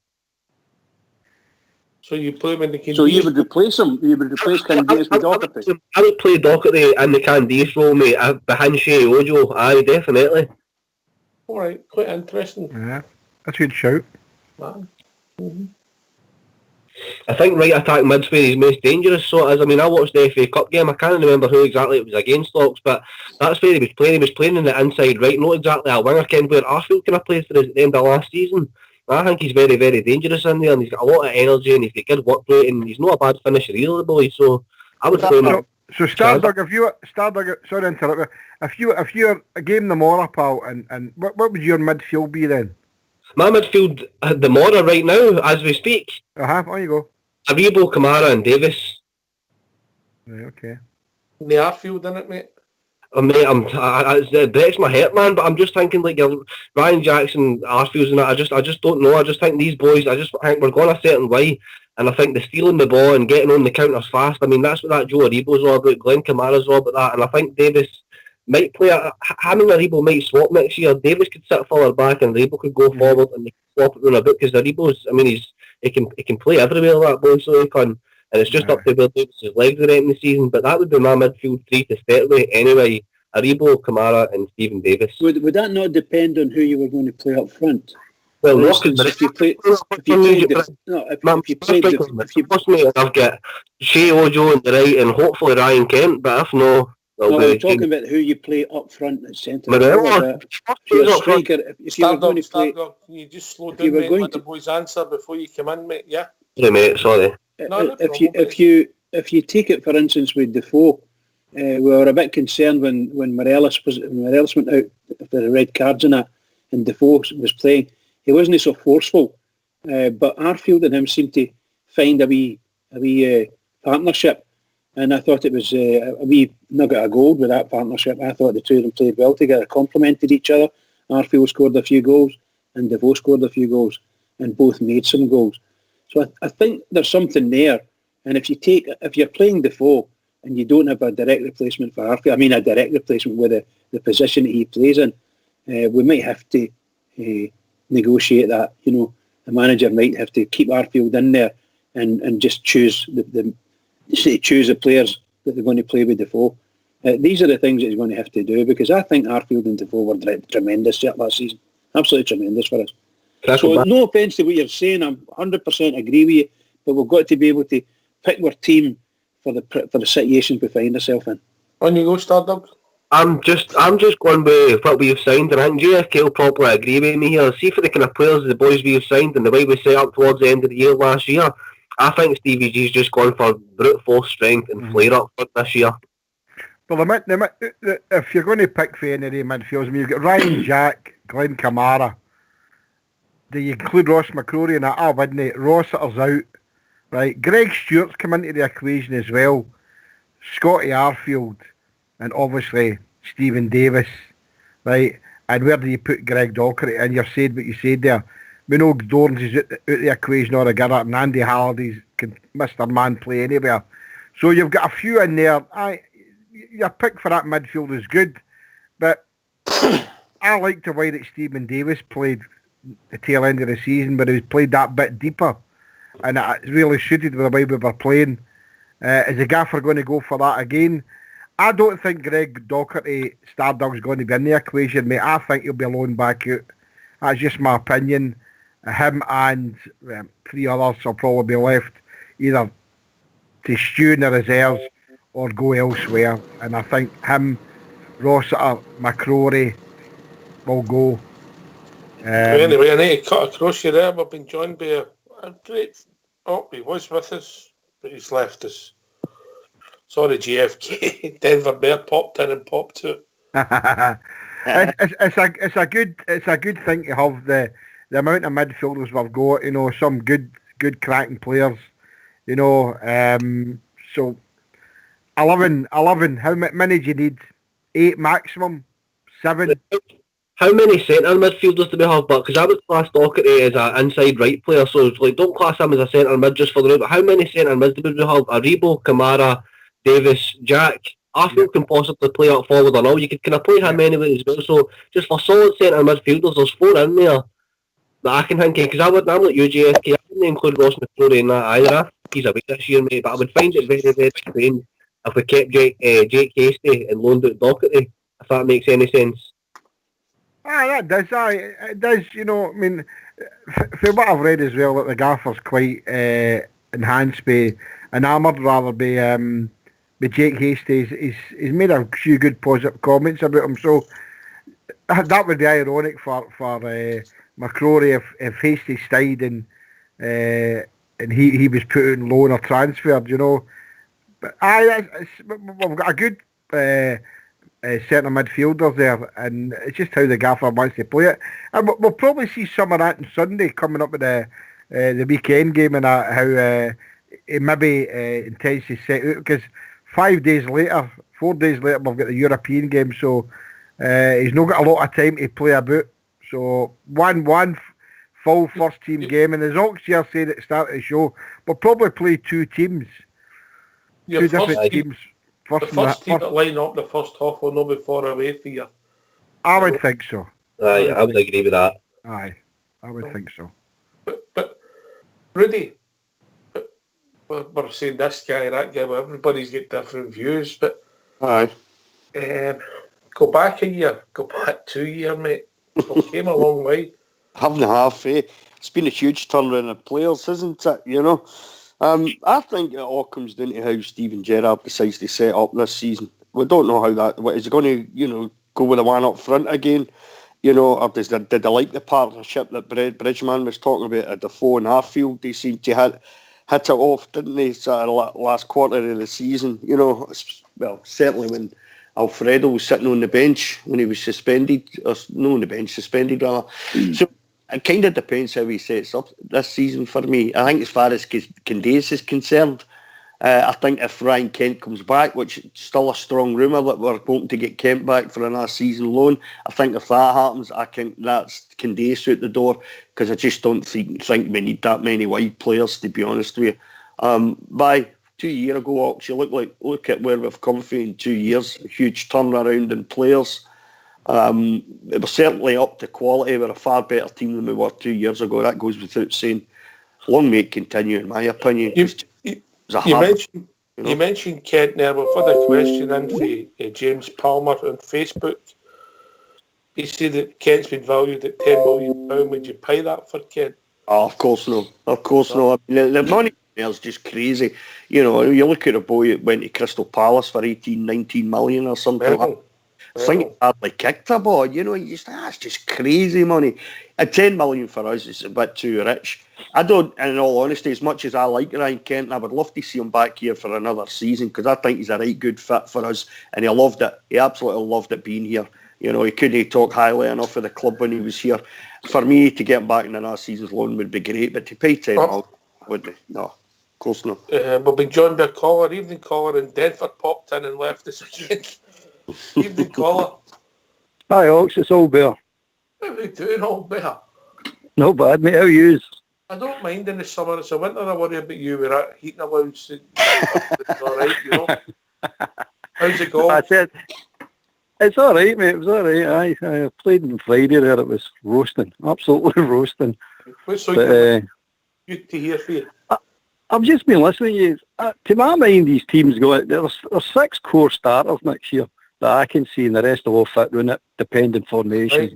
Speaker 1: So you play him in the Candice.
Speaker 3: So you would replace him? You would replace Candice with Docherty?
Speaker 11: I would play Docherty in the Candice role, mate, behind Shea Ojo. Aye, definitely.
Speaker 1: Alright, quite interesting.
Speaker 2: Yeah, that's a good shout.
Speaker 1: Mm-hmm.
Speaker 11: I think right attack mid's where he's most dangerous, so it is. I mean, I watched the FA Cup game. I can't remember who exactly it was against, Locks, but that's where he was playing. He was playing in the inside right, not exactly a winger, Ken, where Arfield kind of played for us at the end of last season. I think he's very, very dangerous in there, and he's got a lot of energy, and he's got good work rate, and he's not a bad finisher either, the boy. So I would play him.
Speaker 2: So Stardug, sorry to interrupt you. If you're a game the Mora, pal, and what would your midfield be then?
Speaker 11: My midfield, the Mora right now, as we speak.
Speaker 2: On you go.
Speaker 11: Aribo, Kamara, and Davis.
Speaker 2: Right, okay.
Speaker 1: The Arfield, isn't it, mate?
Speaker 11: Mate, it breaks my heart, man. But I'm just thinking, like, Ryan Jackson, Arfields, and that. I just don't know. I just think these boys. I just think we're going a certain way, and I think the stealing the ball and getting on the counters fast. I mean, that's what that Joe Aribo's all about. Glenn Kamara's all about that, and I think Davis might play. Him and Aribo might swap next year. Davis could sit further back, and Aribo could go forward, and they can swap it around a bit because Aribo's. I mean, he can play everywhere, that boy, so he can. And it's just up to Bill Davis's legs at the end of the season. But that would be my midfield three to start with anyway. Aribo, Kamara and Stephen Davis.
Speaker 3: Would that not depend on who you were going to play up front?
Speaker 11: Well,
Speaker 3: for instance, if you played
Speaker 11: I've got Shea Ojo on the right and hopefully Ryan Kent, but if no,
Speaker 3: I'm talking about who you play up front at centre.
Speaker 1: If you were going to play, can you just slow down, mate, let the boys answer before you come in, mate? Yeah.
Speaker 11: Hey, mate, sorry.
Speaker 3: If you take it, for instance, with Defoe, we were a bit concerned when Morelos went out for the red cards and that, and Defoe was playing. He wasn't so forceful, but Arfield and him seemed to find a wee partnership, and I thought it was a wee nugget of gold with that partnership. I thought the two of them played well together, complemented each other. Arfield scored a few goals, and Defoe scored a few goals, and both made some goals. So I think there's something there. And if you're playing Defoe and you don't have a direct replacement for Arfield, I mean a direct replacement with the position that he plays in, we might have to negotiate that. You know, the manager might have to keep Arfield in there and just choose the players that they're going to play with Defoe. These are the things that he's going to have to do, because I think Arfield and Defoe were tremendous last season. Absolutely tremendous for us. So no offence to what you're saying, I'm 100% agree with you, but we've got to be able to pick our team for the situations we find ourselves in.
Speaker 1: On you go, Stardog.
Speaker 11: I'm just going with what we've signed, and I think JFK will probably agree with me here. See for the kind of players the boys we've signed and the way we set up towards the end of the year last year, I think Stevie G's just gone for brute force strength and flare up this year.
Speaker 2: Well, if you're going to pick for any of the midfields, I mean, you've got Ryan Jack, Glenn Kamara. Do you include Ross McCrory in that? I wouldn't. Rossiter's out. Right. Greg Stewart's come into the equation as well. Scotty Arfield. And obviously Stephen Davis. Right. And where do you put Greg Docherty? And you said what you said there. We know Dorns is out the equation altogether, and Andy Halliday's Mr. Man play anywhere. So you've got a few in there. Your pick for that midfield is good. But I like the way that Stephen Davis played the tail end of the season, but he's played that bit deeper, and it really suited with the way we were playing. Is the gaffer going to go for that again? I don't think Greg Docherty Stardug's going to be in the equation, mate. I think he'll be alone back out. That's just my opinion. Him and three others will probably be left either to stew in the reserves or go elsewhere, and I think him, Rossiter, McCrory will go.
Speaker 1: Anyway, I need to cut across you there. We've been joined by a great... Oh, he was with us, but he's left us. Sorry, GFK. Denver Bear popped in and popped out.
Speaker 2: It's a good thing to have the amount of midfielders we've got. You know, some good cracking players You know, so 11. How many do you need? 8 maximum? 7?
Speaker 11: How many centre midfielders do we have? But because I would class Doherty as an inside right player, so it's like don't class him as a centre mid just for the route. But how many centre mids do we have? Aribo, Kamara, Davis, Jack. Arfield can possibly play up forward or no. You could kind of play him anyway as well. So just for solid centre midfielders, there's 4 in there that I can think of. Because I'm like you, JSK. I wouldn't include Ross McCrory in that either. I think he's a week this year, mate. But I would find it very, very strange if we kept Jake Hasty and loaned out Doherty, if that makes any sense.
Speaker 2: That does. It does. You know, I mean, for what I've read as well, that the gaffer's quite enhanced by enamoured rather by Jake Hasty. He's made a few good positive comments about him. So that would be ironic for McCrory if Hasty stayed and he was put on loan or transferred. You know, but we've got a good. Centre midfielders there, and it's just how the gaffer wants to play it. And we'll probably see some of that on Sunday coming up with the weekend game and how he maybe intends to set out, because 4 days later we've got the European game, so he's not got a lot of time to play about. So one full first team game, and as Oxia said at the start of the show, we'll probably play 2 teams, 2 different teams.
Speaker 1: The first team that line up the first half will not be far away for you.
Speaker 2: I would think so.
Speaker 11: Aye, I would agree with that.
Speaker 2: Aye, I would think so.
Speaker 1: But Rudy, we're saying this guy, that guy, everybody's got different views, but go back a year, go back 2 years, mate. We came a long way.
Speaker 9: Having a half, it's been a huge turnaround of players, isn't it? You know? I think it all comes down to how Steven Gerrard decides to set up this season. We don't know how that. Is he going to, go with the one up front again? Or did they like the partnership that Bridgman was talking about at Defoe and Arfield? They seemed to hit it off, didn't they? Last quarter of the season. Well, certainly when Alfredo was sitting on the bench when he was suspended, or no, on the bench, suspended rather. So. It kind of depends how he sets up this season for me. I think as far as Candace is concerned, I think if Ryan Kent comes back, which is still a strong rumour that we're hoping to get Kent back for another season loan, I think if that happens, I think that's Candace out the door, because I just don't think we need that many wide players, to be honest with you. By 2 years ago, actually, look at where we've come from in 2 years, a huge turnaround in players. It was certainly up to quality. We're a far better team than we were 2 years ago. That goes without saying. Long may it continue, in my opinion.
Speaker 1: You mentioned Kent there. We've had a question in for James Palmer on Facebook. He said that Kent's been valued at £10 million. Would you pay that for Kent?
Speaker 9: Oh, of course not. Of course not. I mean, the money there is just crazy. You look at a boy that went to Crystal Palace for 18, 19 million or something like that. I think he hardly kicked a ball, it's just crazy money. And 10 million for us is a bit too rich. I don't, in all honesty, as much as I like Ryan Kent, I would love to see him back here for another season, because I think he's a right good fit for us, and he loved it. He absolutely loved it being here. He couldn't talk highly enough of the club when he was here. For me, to get him back in another season's loan would be great, but to pay 10 million, would be? No, of course not.
Speaker 1: We've been joined by a caller, evening caller in Denford, popped in and left us again. Evening caller.
Speaker 12: Hi Ox, it's Old Bear.
Speaker 1: How are you doing, Old Bear?
Speaker 12: Not bad, mate. How are you?
Speaker 1: I don't mind in the summer. It's a winter. I worry about you. We're at heating allowance. It's all right, How's it going?
Speaker 12: I said, it's all right, mate. It was all right. I played on Friday there. It was roasting, absolutely roasting.
Speaker 1: So good to hear from you.
Speaker 12: I've just been listening to you. To my mind, these teams there's 6 core starters next year that I can see, and the rest will all fit around it, dependent formations.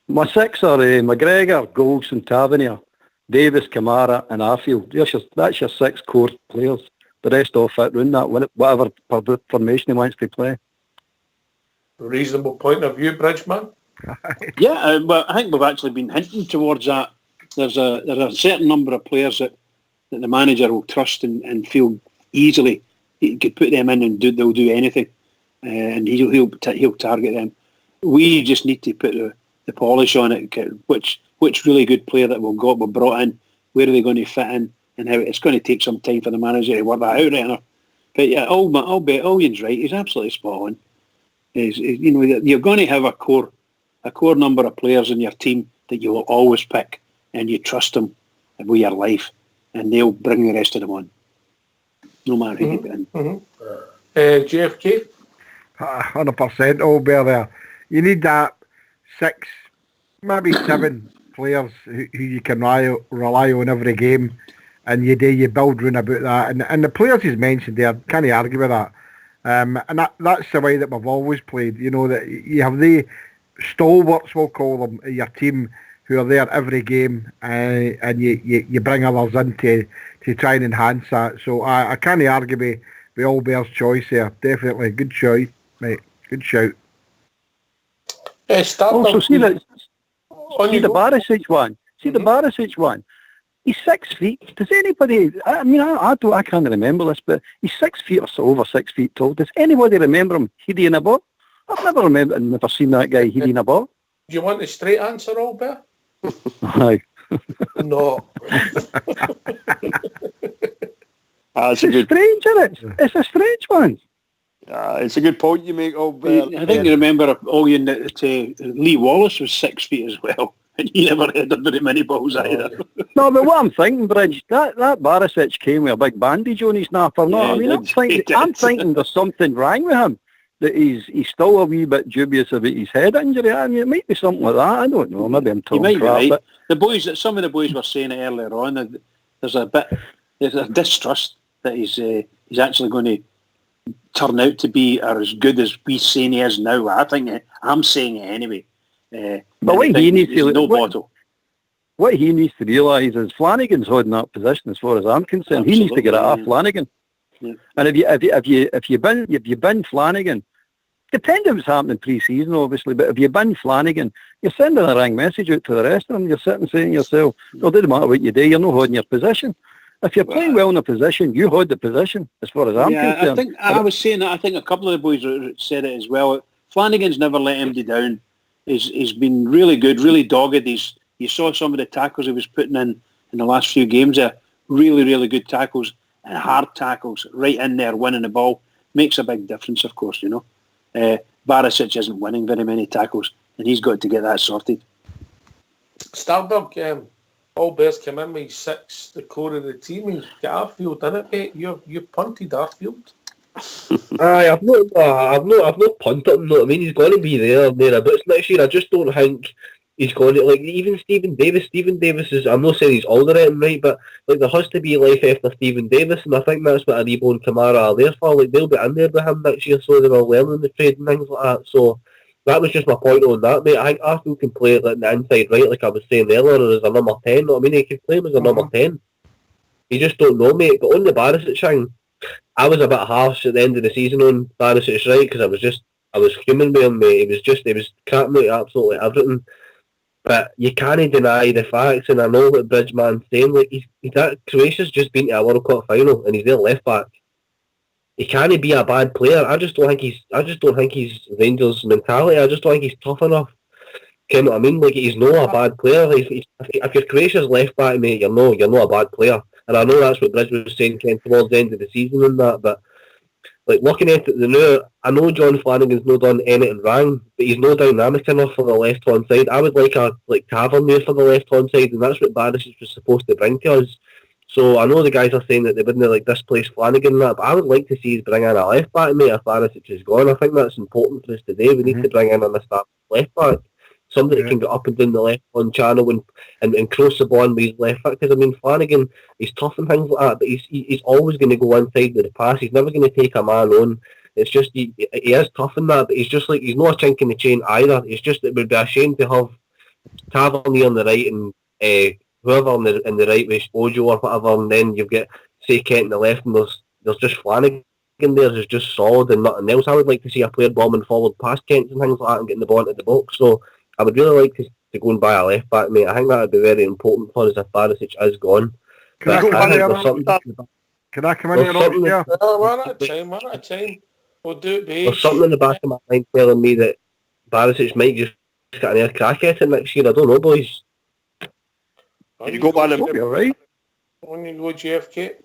Speaker 12: My 6 are McGregor, Goldson, Tavernier, Davis, Kamara and Arfield. That's your 6 core players. The rest all fit around that, whatever formation he wants to play.
Speaker 1: Reasonable point of view, Bridgman.
Speaker 3: Yeah, but I think we've actually been hinting towards that. There's a certain number of players that the manager will trust and feel easily he could put them in and they'll do anything, and he'll target them. We just need to put the polish on it. Which really good player that we've brought in, where are they going to fit in? and how it's going to take some time for the manager to work that out right enough. But yeah, I'll bet Ian's right. He's absolutely spot on. You know, you're going to have a core number of players in your team that you will always pick, and you trust them with your life, and they'll bring the rest of them on, no matter who you put in.
Speaker 1: JFK?
Speaker 2: 100% all there. You need that 6, maybe 7 players who you can rely on every game, and you build round about that. And the players he's mentioned there, can't argue with that. And that's the way that we've always played. You know, that you have the stalwarts, we'll call them, your team, who are there every game, and you bring others in to try and enhance that. So I can't argue with all Bears' choice there. Definitely, good shout, mate. Good shout.
Speaker 12: Also, see the Barisic one. See the Barisic one. He's 6 feet. Does anybody? I mean, I can't remember this, but he's 6 feet or so, over 6 feet tall. Does anybody remember him heading a ball? I've never seen that guy heading a ball.
Speaker 1: Do you want the straight answer, Albert?
Speaker 12: Aye.
Speaker 1: No.
Speaker 3: It's
Speaker 12: strange, isn't it? It's a strange one.
Speaker 9: It's a good point you make, Albert.
Speaker 3: I think you remember, Ian, that Lee Wallace was 6 feet as well. And he never headed very many balls either.
Speaker 12: No, but what I'm thinking, Bridge, that Barisic came with a big bandage on his napper. No, I mean, I'm thinking there's something wrong with him. That he's still a wee bit dubious about his head injury. I mean, it might be something like that. I don't know. Maybe I'm talking
Speaker 3: crap. Right.
Speaker 12: But
Speaker 3: Some of the boys were saying it earlier on. That there's a distrust that he's actually going to turn out to be as good as we saying he is now. I'm saying it anyway.
Speaker 12: But what he needs
Speaker 3: to
Speaker 12: what he needs to realise is Flanagan's holding that position as far as I'm concerned.
Speaker 3: Absolutely,
Speaker 12: he needs to get it off Flanagan.
Speaker 3: Yeah.
Speaker 12: And if you bin Flanagan, depending what's happening pre-season obviously, but if you bin Flanagan, you're sending a wrong message out to the rest of them. You're sitting saying to yourself, well, it doesn't matter what you do, you're not holding your position. If you're playing well in a position, you hold the position as far as I'm concerned.
Speaker 3: I was saying that. I think a couple of the boys said it as well. Flanagan's never let anybody down. He's been really good, really dogged. You saw some of the tackles he was putting in the last few games there. Really, really good tackles and hard tackles right in there, winning the ball. Makes a big difference, of course, you know. Barisic isn't winning very many tackles, and he's got to get that sorted.
Speaker 1: Starbuck, all Bears came in with 6, the core of the team, and got Arfield in it, mate. You punted Arfield.
Speaker 11: Aye, I've not punted him. I mean, he's going to be thereabouts next year. I just don't think he's going to, like, even Stephen Davis. Stephen Davis is, I'm not saying he's all the right, but like there has to be life after Stephen Davis, and I think that's what Aribo and Kamara are there for. Like, they'll be in there with him next year, so they're all learning the trade and things like that. So that was just my point on that, mate. I think Arthur can play like the inside right, like I was saying earlier, as a number 10. You know what I mean? He can play him as a number 10. You just don't know, mate. But on the Barisic thing, I was a bit harsh at the end of the season on Barisic, right? Because I was human with him, mate. He was crapping out absolutely everything. But you can't deny the facts, and I know what Bridgeman's saying. Like, Croatia's just been to a World Cup final, and he's their left back. He can't be a bad player. I just don't think he's Rangers mentality. I just don't think he's tough enough. You know what I mean? Like, he's not a bad player. If you're Croatia's left back, mate, you're not a bad player. And I know that's what Bridge was saying towards the end of the season and that, but like looking at it now, I know John Flanagan's not done anything wrong, but he's not dynamic enough for the left hand side. I would like a Tavernier for the left hand side, and that's what Barisic was supposed to bring to us. So I know the guys are saying that they wouldn't displace Flanagan and that, but I would like to see us bring in a left back, mate, if Barisic is gone. I think that's important for us today. We need to bring in a established left back. Somebody that can get up and down the left on channel and cross the ball with his left foot. Because I mean, Flanagan, he's tough and things like that, but he's always going to go inside with the pass. He's never going to take a man on. It's just he is tough in that, but he's just like, he's not a chink in the chain either. It's just, it would be a shame to have Tavernier on the right and whoever in the right with Ojo or whatever, and then you've got say Kent on the left, and there's just Flanagan there who's just solid and nothing else. I would like to see a player bombing forward past Kent and things like that and getting the ball into the box. So I would really like to go and buy a left back, mate. I think that would be very important for us if Barisic is gone.
Speaker 2: Can I come in here?
Speaker 1: One at a time. We'll do it, babe.
Speaker 9: There's something in the back of my mind telling me that Barisic might just get an air crack at it next year. I don't know, boys.
Speaker 11: You got one in
Speaker 12: right.
Speaker 1: On you go, JFK.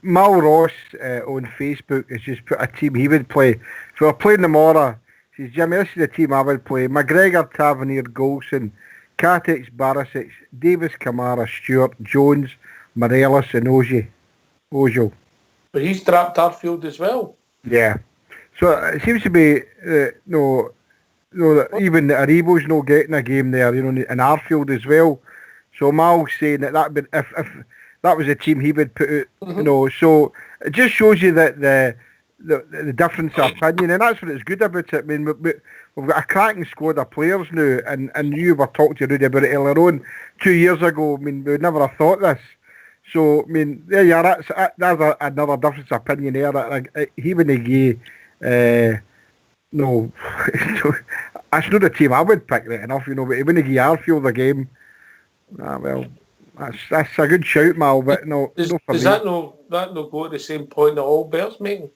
Speaker 2: Mal Ross on Facebook has just put a team he would play. So we're playing tomorrow. He says, Jimmy, this is the team I would play. McGregor, Tavernier, Golson, Katic, Barisic, Davis, Kamara, Stewart, Jones, Morelos and Ojo.
Speaker 1: But he's dropped Arfield as well.
Speaker 2: Yeah. So it seems to be, even Aribo's not getting a game there, and Arfield as well. So Mal's saying that would, if that was a team he would put out, so it just shows you that the difference of opinion, and that's what it's good about it. I mean, we've got a cracking squad of players now, and you were talking to Rudy about it earlier on. 2 years ago, I mean, we would never have thought this. So, I mean, there you are, that's another difference of opinion there. He wouldn't give, no, that's not the team I would pick right enough, but he wouldn't give Arfield the game. Well, that's a good shout, Mal, but no.
Speaker 1: Does that no go at the same point that all Bears making?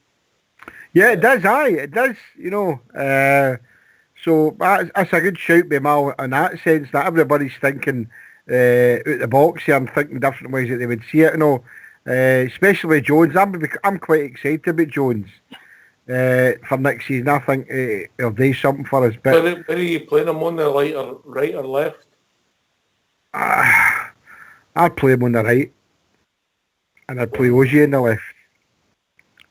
Speaker 2: Yeah, it does, it does, so that's a good shout by Mal in that sense, that everybody's thinking out the box here and thinking different ways that they would see it, especially with Jones. I'm quite excited about Jones for next season. I think he'll do something for us. But
Speaker 1: where are you playing him on, the right or left?
Speaker 2: I'd play him on the right, and I'd play Ogie on the left.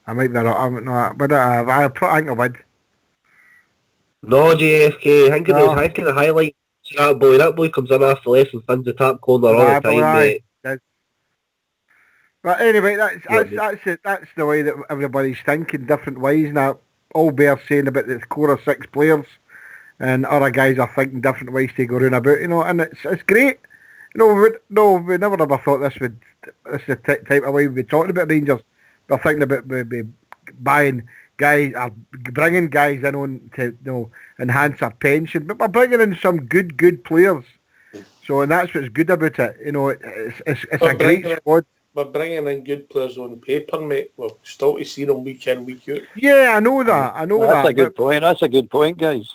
Speaker 2: I might be wrong, but I think I would.
Speaker 11: No, JFK, I think of the highlight. See that boy comes in off the left and finds the top corner all the time, mate.
Speaker 2: But anyway, that's it. That's the way that everybody's thinking, different ways. Now, all Bears saying about the core of 6 players, and other guys are thinking different ways to go around about, and it's great. We never ever thought this is the type of way we'd be talking about Rangers. We're thinking about buying guys, or bringing guys in on to enhance our pension, but we're bringing in some good players. So, and that's what's good about it. It's a great squad.
Speaker 1: We're bringing in good players on paper, mate. We're still to see them week in, week out.
Speaker 2: Yeah, I know that.
Speaker 12: That's a good point. That's a good point, guys.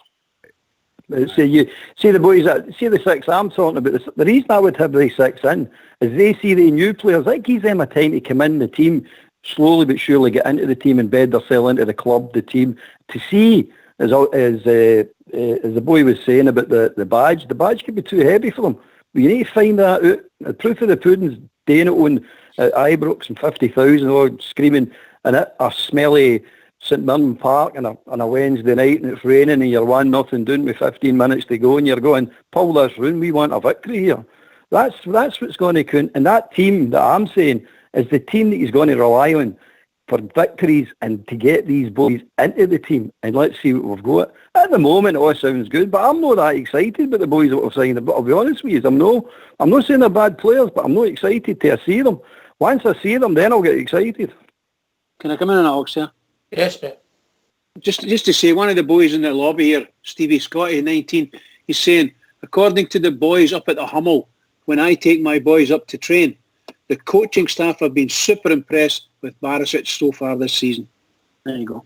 Speaker 12: See the boys, see the 6 I'm talking about. The reason I would have these 6 in is they see the new players. That gives them a time to come in the team, slowly but surely get into the team and bed themselves into the club, the team, to see, as the boy was saying about the badge could be too heavy for them. But you need to find that out. The proof of the pudding's doing it on Ibrox and 50,000 or screaming and a smelly St Mirren Park on a Wednesday night and it's raining and you're 1-0 down with 15 minutes to go and you're going, pull this round, we want a victory here. That's what's going to count. And that team that I'm saying is the team that he's going to rely on for victories and to get these boys into the team. And let's see what we've got. At the moment, it all sounds good, but I'm not that excited about the boys that we've signed. But I'll be honest with you, I'm not saying they're bad players, but I'm not excited till I see them. Once I see them, then I'll get excited.
Speaker 3: Can I come in and Alex here?
Speaker 1: Yes, mate.
Speaker 3: Just to say, one of the boys in the lobby here, Stevie Scotty, 19, he's saying, according to the boys up at the Hummel, when I take my boys up to train, the coaching staff have been super impressed with Barisic so far this season. There you go.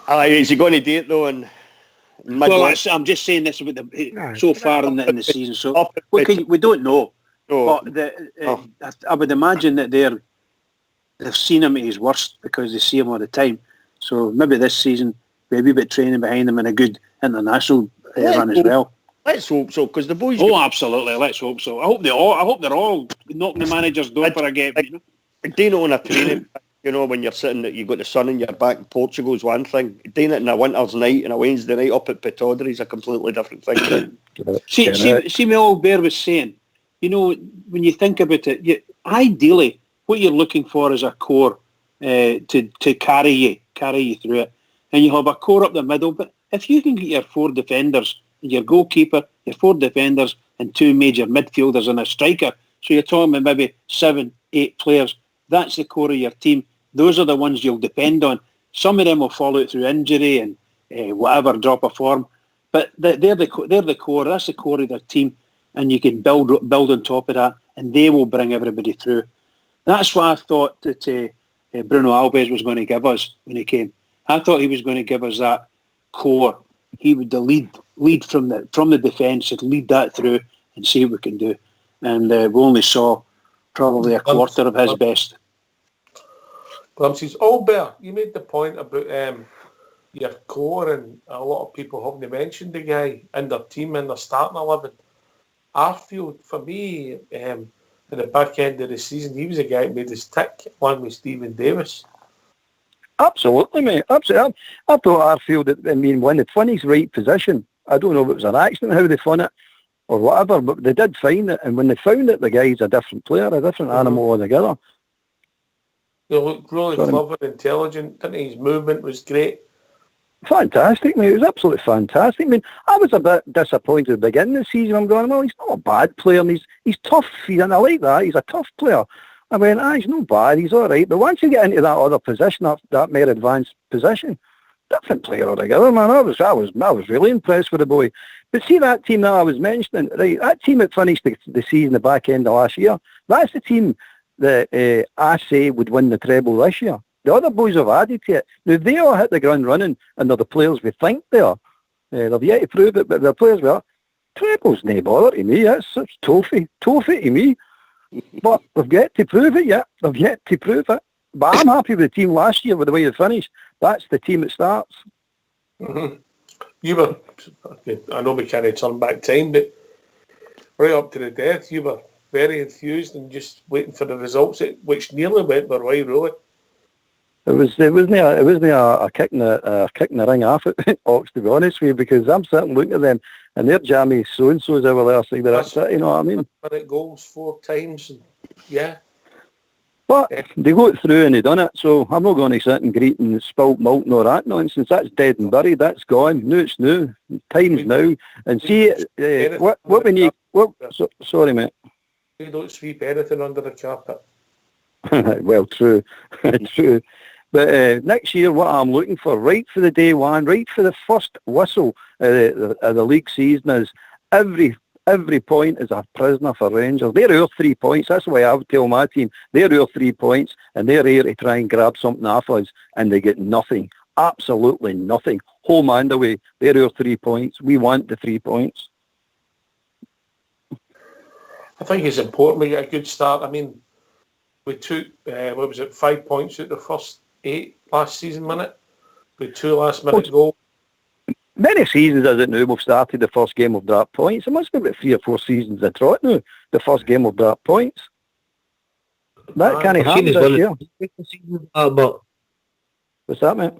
Speaker 9: Is he going to do it though?
Speaker 3: I'm just saying this about so far in the season. So we don't know. But I would imagine that they've seen him at his worst because they see him all the time. So maybe this season, maybe a bit training behind them and a good international run as well.
Speaker 9: Let's hope so, because the boys.
Speaker 3: Oh, absolutely. Let's hope so. I hope they're all knocking the manager's door for a game.
Speaker 9: Doing it on a training, when you're sitting, you've got the sun in your back. Portugal is one thing. Doing it in a winter's night and a Wednesday night up at Pittodrie is a completely different thing.
Speaker 3: see, my old bear was saying, when you think about it, ideally, what you're looking for is a core to carry you through it, and you have a core up the middle. But if you can get your 4 defenders, your goalkeeper, your 4 defenders, and 2 major midfielders and a striker, so you're talking about maybe 7, 8 players. That's the core of your team. Those are the ones you'll depend on. Some of them will fall out through injury and whatever, drop of form, but they're the core. That's the core of their team, and you can build on top of that, and they will bring everybody through. That's what I thought that Bruno Alves was going to give us when he came. I thought he was going to give us that core. He would lead from the defence and lead that through and see what we can do. and we only saw probably a quarter of his best.
Speaker 1: Glimpses. Oh, Bear, you made the point about your core, and a lot of people haven't mentioned the guy in their team, in their starting 11. Arfield, for me, at the back end of the season, he was a guy that made us tick, along with Stephen Davis.
Speaker 12: Absolutely, mate. Absolutely. I thought Arfield, when they won his right position, I don't know if it was an accident how they won it or whatever, but they did find it, and when they found it, the guy's a different player, a different animal altogether.
Speaker 1: He looked really clever, intelligent, didn't he? His movement was great.
Speaker 12: Fantastic, mate. It was absolutely fantastic. I mean, I was a bit disappointed at the beginning of the season. I'm going, well, he's not a bad player, and he's tough, and I like that. He's a tough player. I went, he's not bad, he's all right. But once you get into that other position, that more advanced position, different player altogether, man. I was really impressed with the boy. But see that team that I was mentioning, right? That team that finished the season, the back end of last year, that's the team that I say would win the treble this year. The other boys have added to it. Now, they all hit the ground running, and they're the players we think they are. They've yet to prove it, but the players we are. Treble's no bother to me. That's such toffee to me. But they've yet to prove it yet. They've yet to prove it. But I'm happy with the team last year, with the way they finished. That's the team that starts.
Speaker 1: Mm-hmm. You were, I know we can't turn back time, but right up to the death, you were very enthused and just waiting for the results, which nearly went their way, really.
Speaker 12: It wasn't a kick in the ring off it, Ox, to be honest with you, because I'm sitting looking at them and they're jammy so-and-so's over there, saying that's it, you know what I mean?
Speaker 1: Minute goals 4 times, and yeah.
Speaker 12: But they got through and they done it, so I'm not going to sit and greet and spilt milk and all that nonsense. That's dead and buried, that's gone. No, it's new. Time's now. And see, what we need... sorry, mate.
Speaker 1: We don't sweep anything under the carpet.
Speaker 12: Well, true. True. But next year, what I'm looking for, right for the day one, right for the first whistle of the league season, is every point is a prisoner for Rangers. They're our 3 points. That's the way I would tell my team. They're our 3 points, and they're here to try and grab something off us, and they get nothing. Absolutely nothing. Home and away. They're our 3 points. We want the 3 points.
Speaker 1: I think it's important we get a good start. I mean, we took, 5 points out the first 8 last season, minute, with 2 last-minute goals.
Speaker 12: Many seasons as it now, we've started the first game of dropped points. It must be about 3 or 4 seasons of trot now, the first game of dropped points. That can't happen this year. What's that, mate?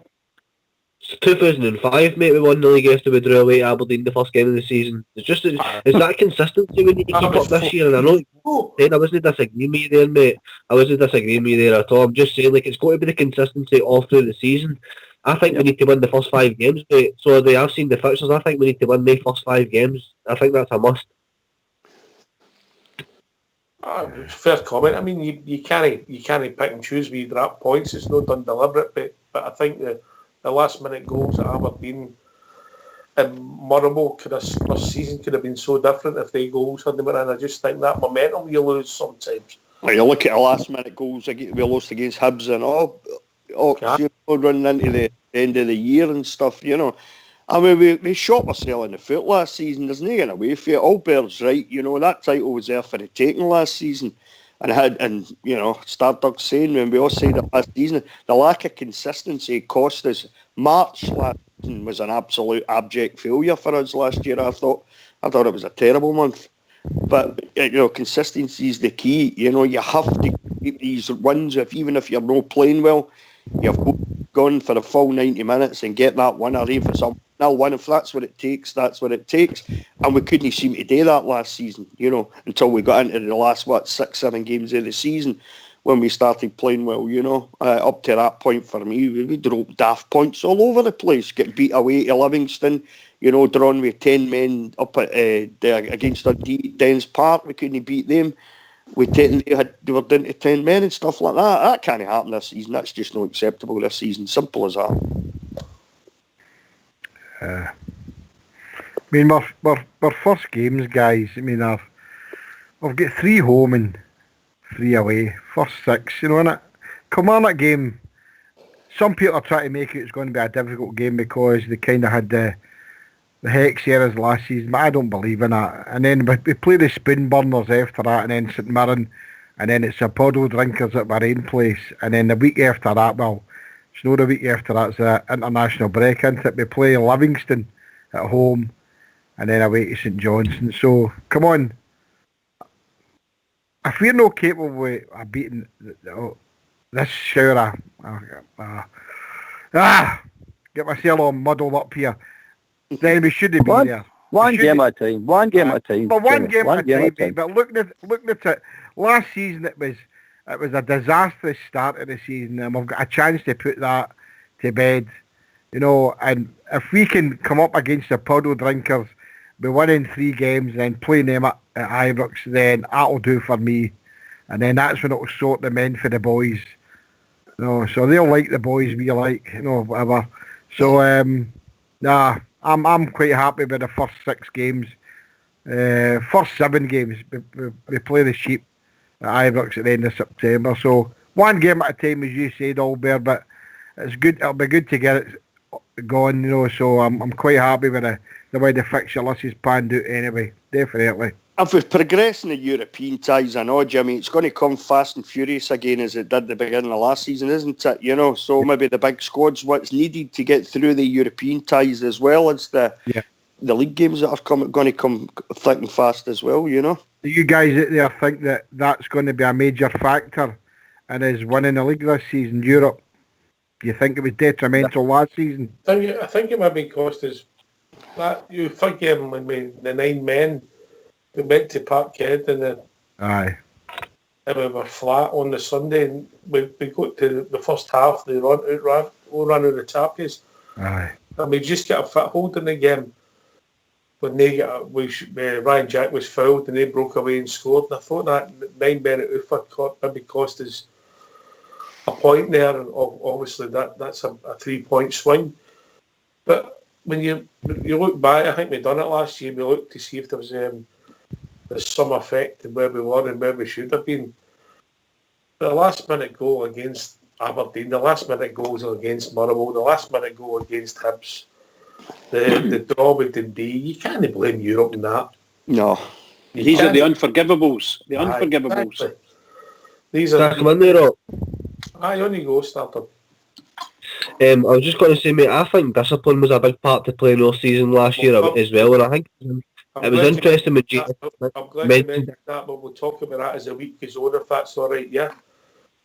Speaker 11: 2005, mate, we won the league after we drew away at Aberdeen the first game of the season. It's just, is that consistency we need to keep up this year? And I know, I wasn't disagreeing with you there, mate. I wasn't disagreeing with you there at all. I'm just saying, it's got to be the consistency all through the season. I think we need to win the first 5 games, mate. So I've seen the fixtures. I think we need to win the first 5 games. I think that's a must.
Speaker 1: Fair comment. I mean, you can't pick and choose where you drop points. It's not done deliberate, but I think the last-minute goals at Aberdeen and Murrable this season could have been so different if they goals hadn't been in. I just think that momentum you lose sometimes.
Speaker 9: Well, you look at the last-minute goals we lost against Hibs and running into the end of the year and stuff, you know. I mean, we shot ourselves in the foot last season. There's no getting away from it. Albert's right, you know, that title was there for the taking last season. And you know, Starduck's saying, when we all said it last season, the lack of consistency cost us. March last season was an absolute abject failure for us last year. I thought it was a terrible month. But, you know, consistency is the key. You know, you have to keep these wins, even if you're not playing well. You've gone for the full 90 minutes and get that win, or even some nil win. If that's what it takes, that's what it takes. And we couldn't seem to do that last season, you know, until we got into the last, 6-7 games of the season when we started playing well, you know. Up to that point for me, we dropped daft points all over the place. Get beat away to Livingston, you know, drawn with 10 men up at against Dundee, Dens Park. We couldn't beat them. They were down to 10 men and stuff like that. That can't happen this season. That's just not acceptable this season. Simple as that.
Speaker 2: I mean, our first games, guys. I mean, I've got 3 home and 3 away. First 6, you know, innit? Kilmarnock game, some people are trying to make it's going to be a difficult game because they kind of had the the Hex eras last season, but I don't believe in that. And then we play the Spoon Burners after that, and then St Mirren, and then it's the Puddle Drinkers at my own place, and then the week after that, well, it's not the week after that, it's the international break, isn't it? We play Livingston at home, and then away to St Johnstone. So, come on. If we're not capable of beating this shower, get myself all muddled up here, then we shouldn't be there.
Speaker 12: One game at a time. One game at a time.
Speaker 2: But one game at a time. But looking at it, last season it was a disastrous start of the season, and we've got a chance to put that to bed, you know. And if we can come up against the Puddle Drinkers, be winning 3 games, and then playing them at Ibrox, then that'll do for me. And then that's when it'll sort the men for the boys. You know, so they'll like the boys, we like, you know, whatever. So I'm quite happy with the first 6 games. First 7 games, we play the Sheep at Ibrox at the end of September. So one game at a time, as you said, Albert, but it's good. It'll be good to get it going, you know. So I'm quite happy with the way the fixture list is panned out anyway. Definitely.
Speaker 9: If we progress in the European ties, I know, Jimmy, it's going to come fast and furious again as it did at the beginning of last season, isn't it? You know, so maybe the big squad's what's needed to get through the European ties as well as the league games that are going to come thick and fast as well, you know.
Speaker 2: Do you guys out there think that that's going to be a major factor in us winning the league this season, Europe? Do you think it was detrimental last season?
Speaker 1: I think it might be cost us. You think when the 9 men we went to Parkhead and we were flat on the Sunday, and we got to the first half, the run of the Tappies.
Speaker 2: Aye.
Speaker 1: And we just got a foothold in the game when Ryan Jack was fouled and they broke away and scored. And I thought that 9 men at Ufa maybe cost us a point there, and obviously that's a 3-point swing. But when you look back, I think we done it last year. We looked to see if there was some effect in where we were and where we should have been. The last minute goal against Aberdeen, the last minute goals against Motherwell, the last minute goal against Hibs, the draw with Dundee, you can't blame Europe in that.
Speaker 3: No. These are the unforgivables. The unforgivables.
Speaker 1: Exactly. These are...
Speaker 11: Come in there, Rob.
Speaker 1: Aye, on you go, Starter.
Speaker 11: I was just going to say, mate, I think discipline was a big part to play in our season last year as well, and I think it was interesting when
Speaker 1: I'm glad you mentioned that, but we'll talk about that as the week goes on, if that's all right, yeah?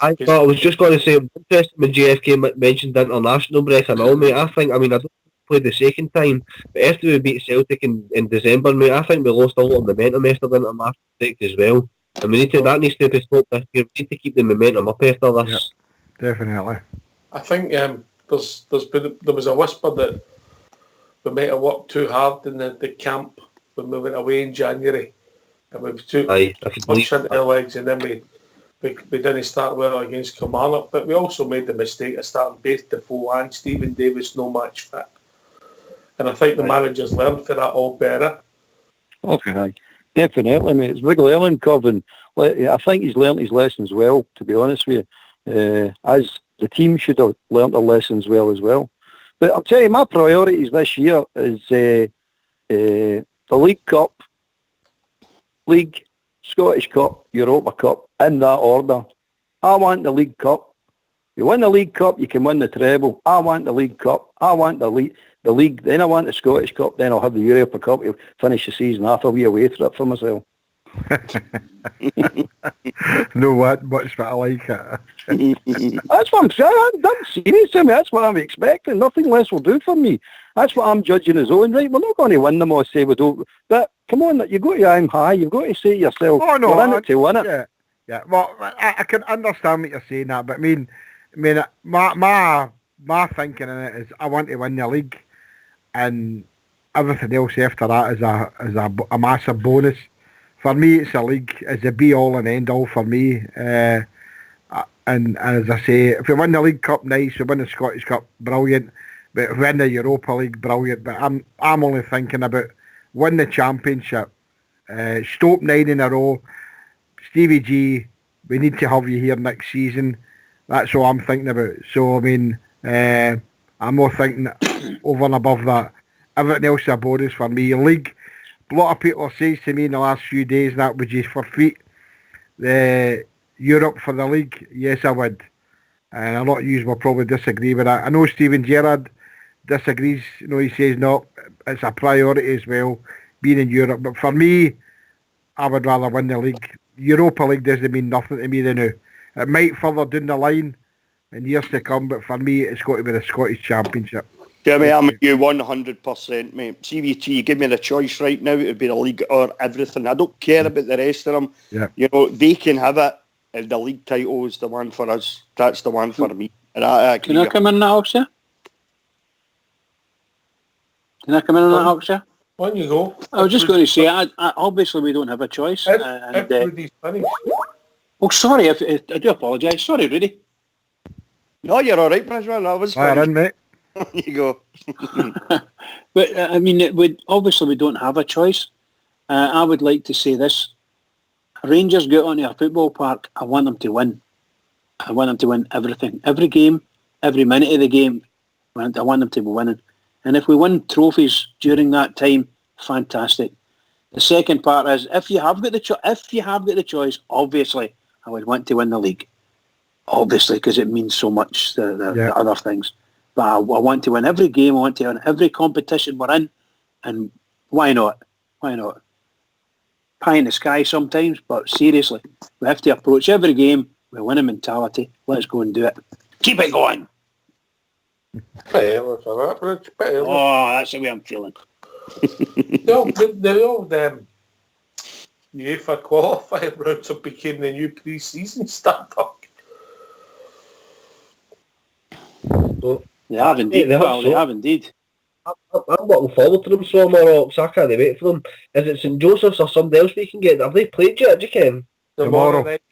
Speaker 11: I was just going to say, interesting when JFK mentioned international break and all, mate. I don't play the second time, but after we beat Celtic in December, mate, I think we lost a lot of momentum after the international break as well. And that needs to be stopped this year. We need to keep the momentum up after this.
Speaker 2: Yeah, definitely.
Speaker 1: I think there was a whisper that we might have worked too hard in the camp when we went away in January, and we took much into the legs, and then we didn't start well against Kilmarnock, but we also made the mistake of starting both Defoe and Stephen Davis no match fit, and I think the managers learned for that all better.
Speaker 12: Okay, definitely, mate. It's a big learning curve, and I think he's learnt his lessons well, to be honest with you, as the team should have learnt their lessons well as well. But I'll tell you, my priorities this year is the League Cup, League, Scottish Cup, Europa Cup, in that order. I want the League Cup. You win the League Cup, you can win the treble. I want the League Cup. I want the league. Then I want the Scottish Cup. Then I'll have the Europa Cup to finish the season. Half a wee away trip for myself.
Speaker 2: No, much, but I like it.
Speaker 12: That's what I'm saying. I'm serious, I mean, that's what I'm expecting. Nothing less will do for me. That's what I'm judging as own. Right, we're not going to win them or say we don't. But come on, you've got to aim high. You've got to say to yourself, we're in it to win it.
Speaker 2: Yeah. Well, I can understand what you're saying that, but I mean, my thinking in it is I want to win the league, and everything else after that is a massive bonus. For me, it's a league. It's a be-all and end-all for me. And as I say, if we win the League Cup, nice. We win the Scottish Cup, brilliant. But if we win the Europa League, brilliant. But I'm only thinking about win the Championship, stop 9 in a row. Stevie G, we need to have you here next season. That's all I'm thinking about. So, I mean, I'm more thinking over and above that. everything else is a bonus for me. League, a lot of people say to me in the last few days that would you forfeit the Europe for the league? Yes, I would. And a lot of you will probably disagree with that. I know Steven Gerrard disagrees. You know, he says no, it's a priority as well, being in Europe. But for me, I would rather win the league. Europa League doesn't mean nothing to me now. It might further down the line in years to come, but for me, it's got to be the Scottish Championship.
Speaker 9: Jeremy, I'm with you 100%, mate. CVT, you give me the choice right now, it would be the league or everything. I don't care about the rest of them.
Speaker 2: Yeah.
Speaker 9: You know, they can have it. If the league title is the one for us, that's the one for me. And I agree.
Speaker 3: Can I come in now, sir? Can I come in on that, Oxford?
Speaker 1: On you go.
Speaker 3: I was just going to say, obviously we don't have a choice.
Speaker 1: Everybody's finished.
Speaker 3: Oh, sorry, I do apologise. Sorry, Rudy.
Speaker 9: No, you're all right, Bridgman. I was
Speaker 2: fine, mate.
Speaker 9: You go.
Speaker 3: But, I mean, obviously we don't have a choice. I would like to say this. Rangers get onto a football park, I want them to win. I want them to win everything. Every game, every minute of the game, I want them to be winning. And if we win trophies during that time, fantastic. The second part is, if you have got the choice, obviously, I would want to win the league. Obviously, because it means so much, the other things. But I want to win every game, I want to win every competition we're in, and why not? Why not? Pie in the sky sometimes, but seriously, we have to approach every game with a winning mentality. Let's go and do it. Keep it going!
Speaker 1: Bit early for that, Rich. Bit early.
Speaker 3: Oh, that's the way I'm feeling.
Speaker 1: The old UEFA qualifying rounds have became the new pre-season standard.
Speaker 3: They have indeed. They have indeed.
Speaker 11: I'm looking forward to them so much. I can't wait for them. Is it St Joseph's or somebody else we can get? Have they played yet? Do you can?
Speaker 1: Tomorrow night,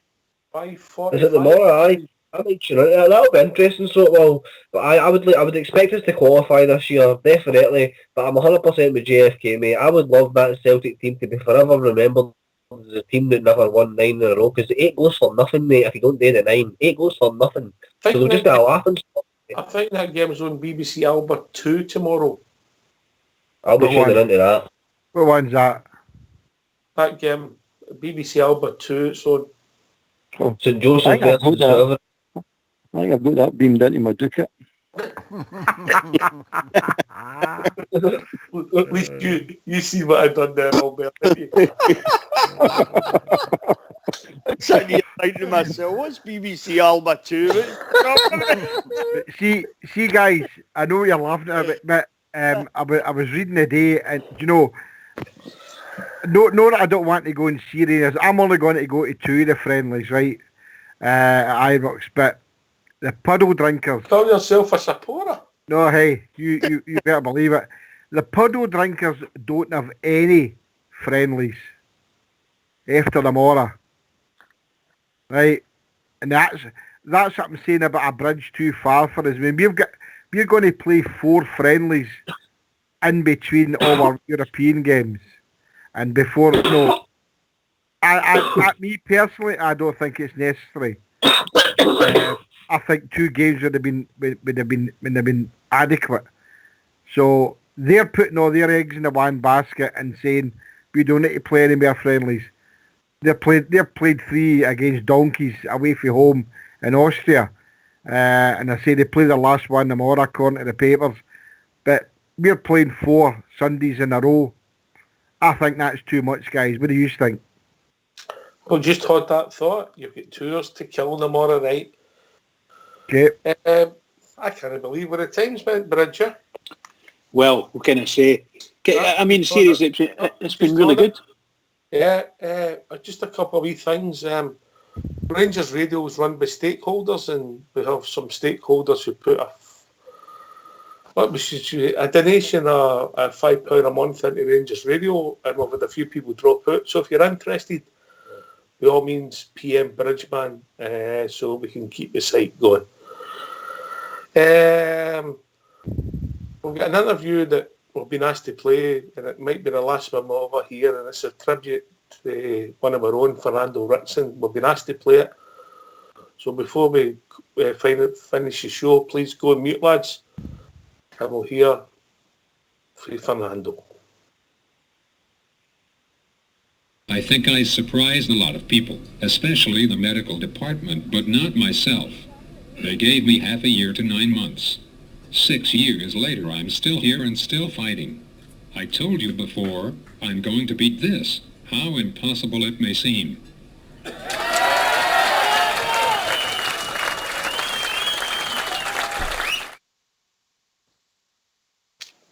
Speaker 1: 5:45.
Speaker 11: Is it tomorrow? Aye. I might tune in. That'll be interesting. So but I would expect us to qualify this year, definitely. But I'm 100% with JFK, mate. I would love that Celtic team to be forever remembered as a team that never won 9 in a row. Because 8 goals for nothing, mate. If you don't do the 9, 8 goals for nothing. So they'll just be a laughing stock.
Speaker 1: I think that game's on BBC Alba 2 tomorrow.
Speaker 11: I'll be tuning into that.
Speaker 2: What one's that?
Speaker 1: That game, BBC Alba 2, it's on.
Speaker 11: Oh, St Joseph's versus whoever.
Speaker 12: I think I've got that beamed into my ducat.
Speaker 1: At least you see what I've done there, Albert.
Speaker 9: Sitting here thinking to myself, what's BBC Alba 2?
Speaker 2: see, guys, I know you're laughing at it, but I was reading the day, and you know, no that I don't want to go in serious. I'm only going to go to 2 of the friendlies, right? At Ibrox, but the puddle drinkers.
Speaker 1: Call yourself a supporter.
Speaker 2: No, hey, you better believe it. The puddle drinkers don't have any friendlies after the Mora. Right? And that's what I'm saying about a bridge too far for us. I mean, we're going to play 4 friendlies in between all our European games. And before, no. Me personally, I don't think it's necessary. I think 2 games would have been adequate. So they're putting all their eggs in the one basket and saying we don't need to play any more friendlies. They've played 3 against Donkeys away from home in Austria, and I say they played the last one tomorrow according to the papers. But we're playing 4 Sundays in a row. I think that's too much, guys. What do you think?
Speaker 1: Well, just had that thought. You've got 2 hours to kill tomorrow night.
Speaker 2: Okay.
Speaker 1: I can't believe where the time's went, Bridger.
Speaker 3: Well, what can I say? I mean, seriously, it's been really good.
Speaker 1: Yeah, just a couple of wee things. Rangers Radio is run by stakeholders, and we have some stakeholders who put a donation of £5 a month into Rangers Radio, and we've had a few people drop out. So if you're interested, by all means, PM Bridgeman, so we can keep the site going. We've got an interview that we've been asked to play, and it might be the last one over here, and it's a tribute to one of our own, Fernando Rickson. We've been asked to play it. So before we finish the show, please go and mute, lads, and we'll hear Fernando.
Speaker 13: I think I surprised a lot of people, especially the medical department, but not myself. They gave me half a year to 9 months. 6 years later, I'm still here and still fighting. I told you before, I'm going to beat this, how impossible it may seem.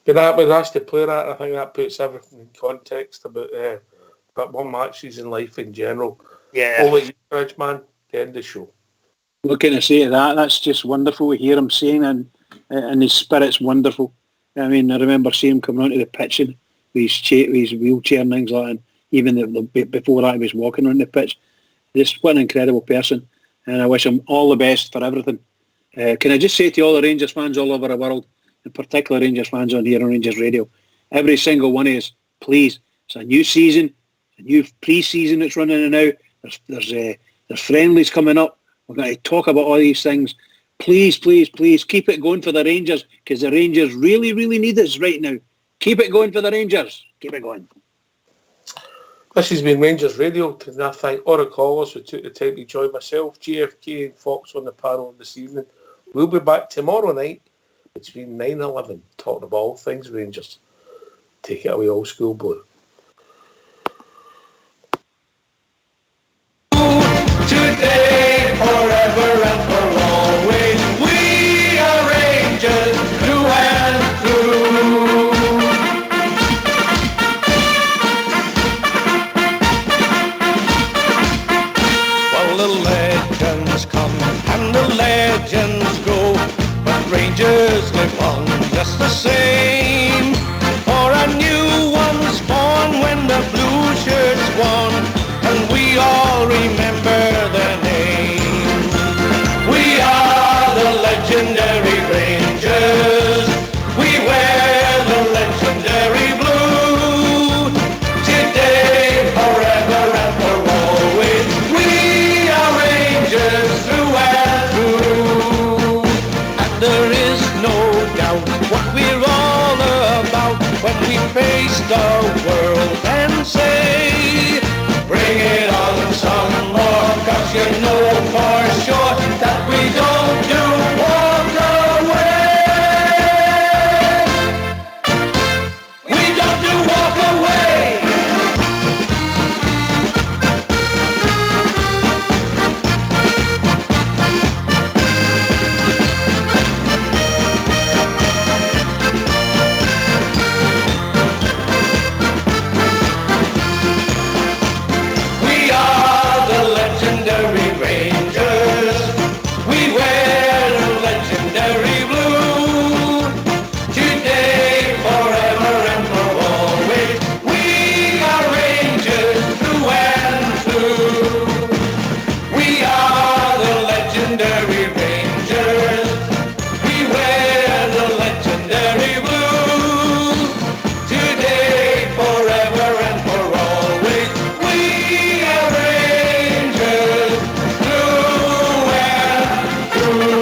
Speaker 1: But that was asked to play that. I think that puts everything in context about one matches in life in general.
Speaker 3: Yeah.
Speaker 1: Over you, Reg, man. The end of the show.
Speaker 3: What can I say to that? That's just wonderful to hear him saying, and his spirit's wonderful. I mean, I remember seeing him coming onto the pitch and with his wheelchair and things like that. And even before that, he was walking on the pitch. Just what an incredible person. And I wish him all the best for everything. Can I just say to all the Rangers fans all over the world, in particular Rangers fans on here on Rangers Radio, every single one of us, please, it's a new season, a new pre-season that's running now. There's friendlies coming up. We're going to talk about all these things. Please, please, please keep it going for the Rangers, because the Rangers really, really need this right now. Keep it going for the Rangers. Keep it going.
Speaker 1: This has been Rangers Radio. And I thank all the callers who took the time to join myself, JFK and Fox on the panel this evening. We'll be back tomorrow night between 9 and 11, talking about all things Rangers. Take it away, Old School Blue.
Speaker 10: Today, forever and for always, we are Rangers through and through. Well, the legends come and the legends go, but Rangers live on just the same. For a new one's born when the blue shirts won, and we all remember their name. We are the legendary Rangers. We wear the legendary blue. Today, forever and for always, we are Rangers through and through. And there is no doubt what we're all about when we face the world and say, bring it on some more, 'cause you know for sure that we don't do walk away. We don't do walk away. We are the legendary Rangers. We wear the legendary blue. Today, forever and for always, we are Rangers through and through. We are the legendary Rangers. We wear the legendary blue. Today, forever and for always, we are Rangers through and through.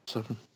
Speaker 14: Seven.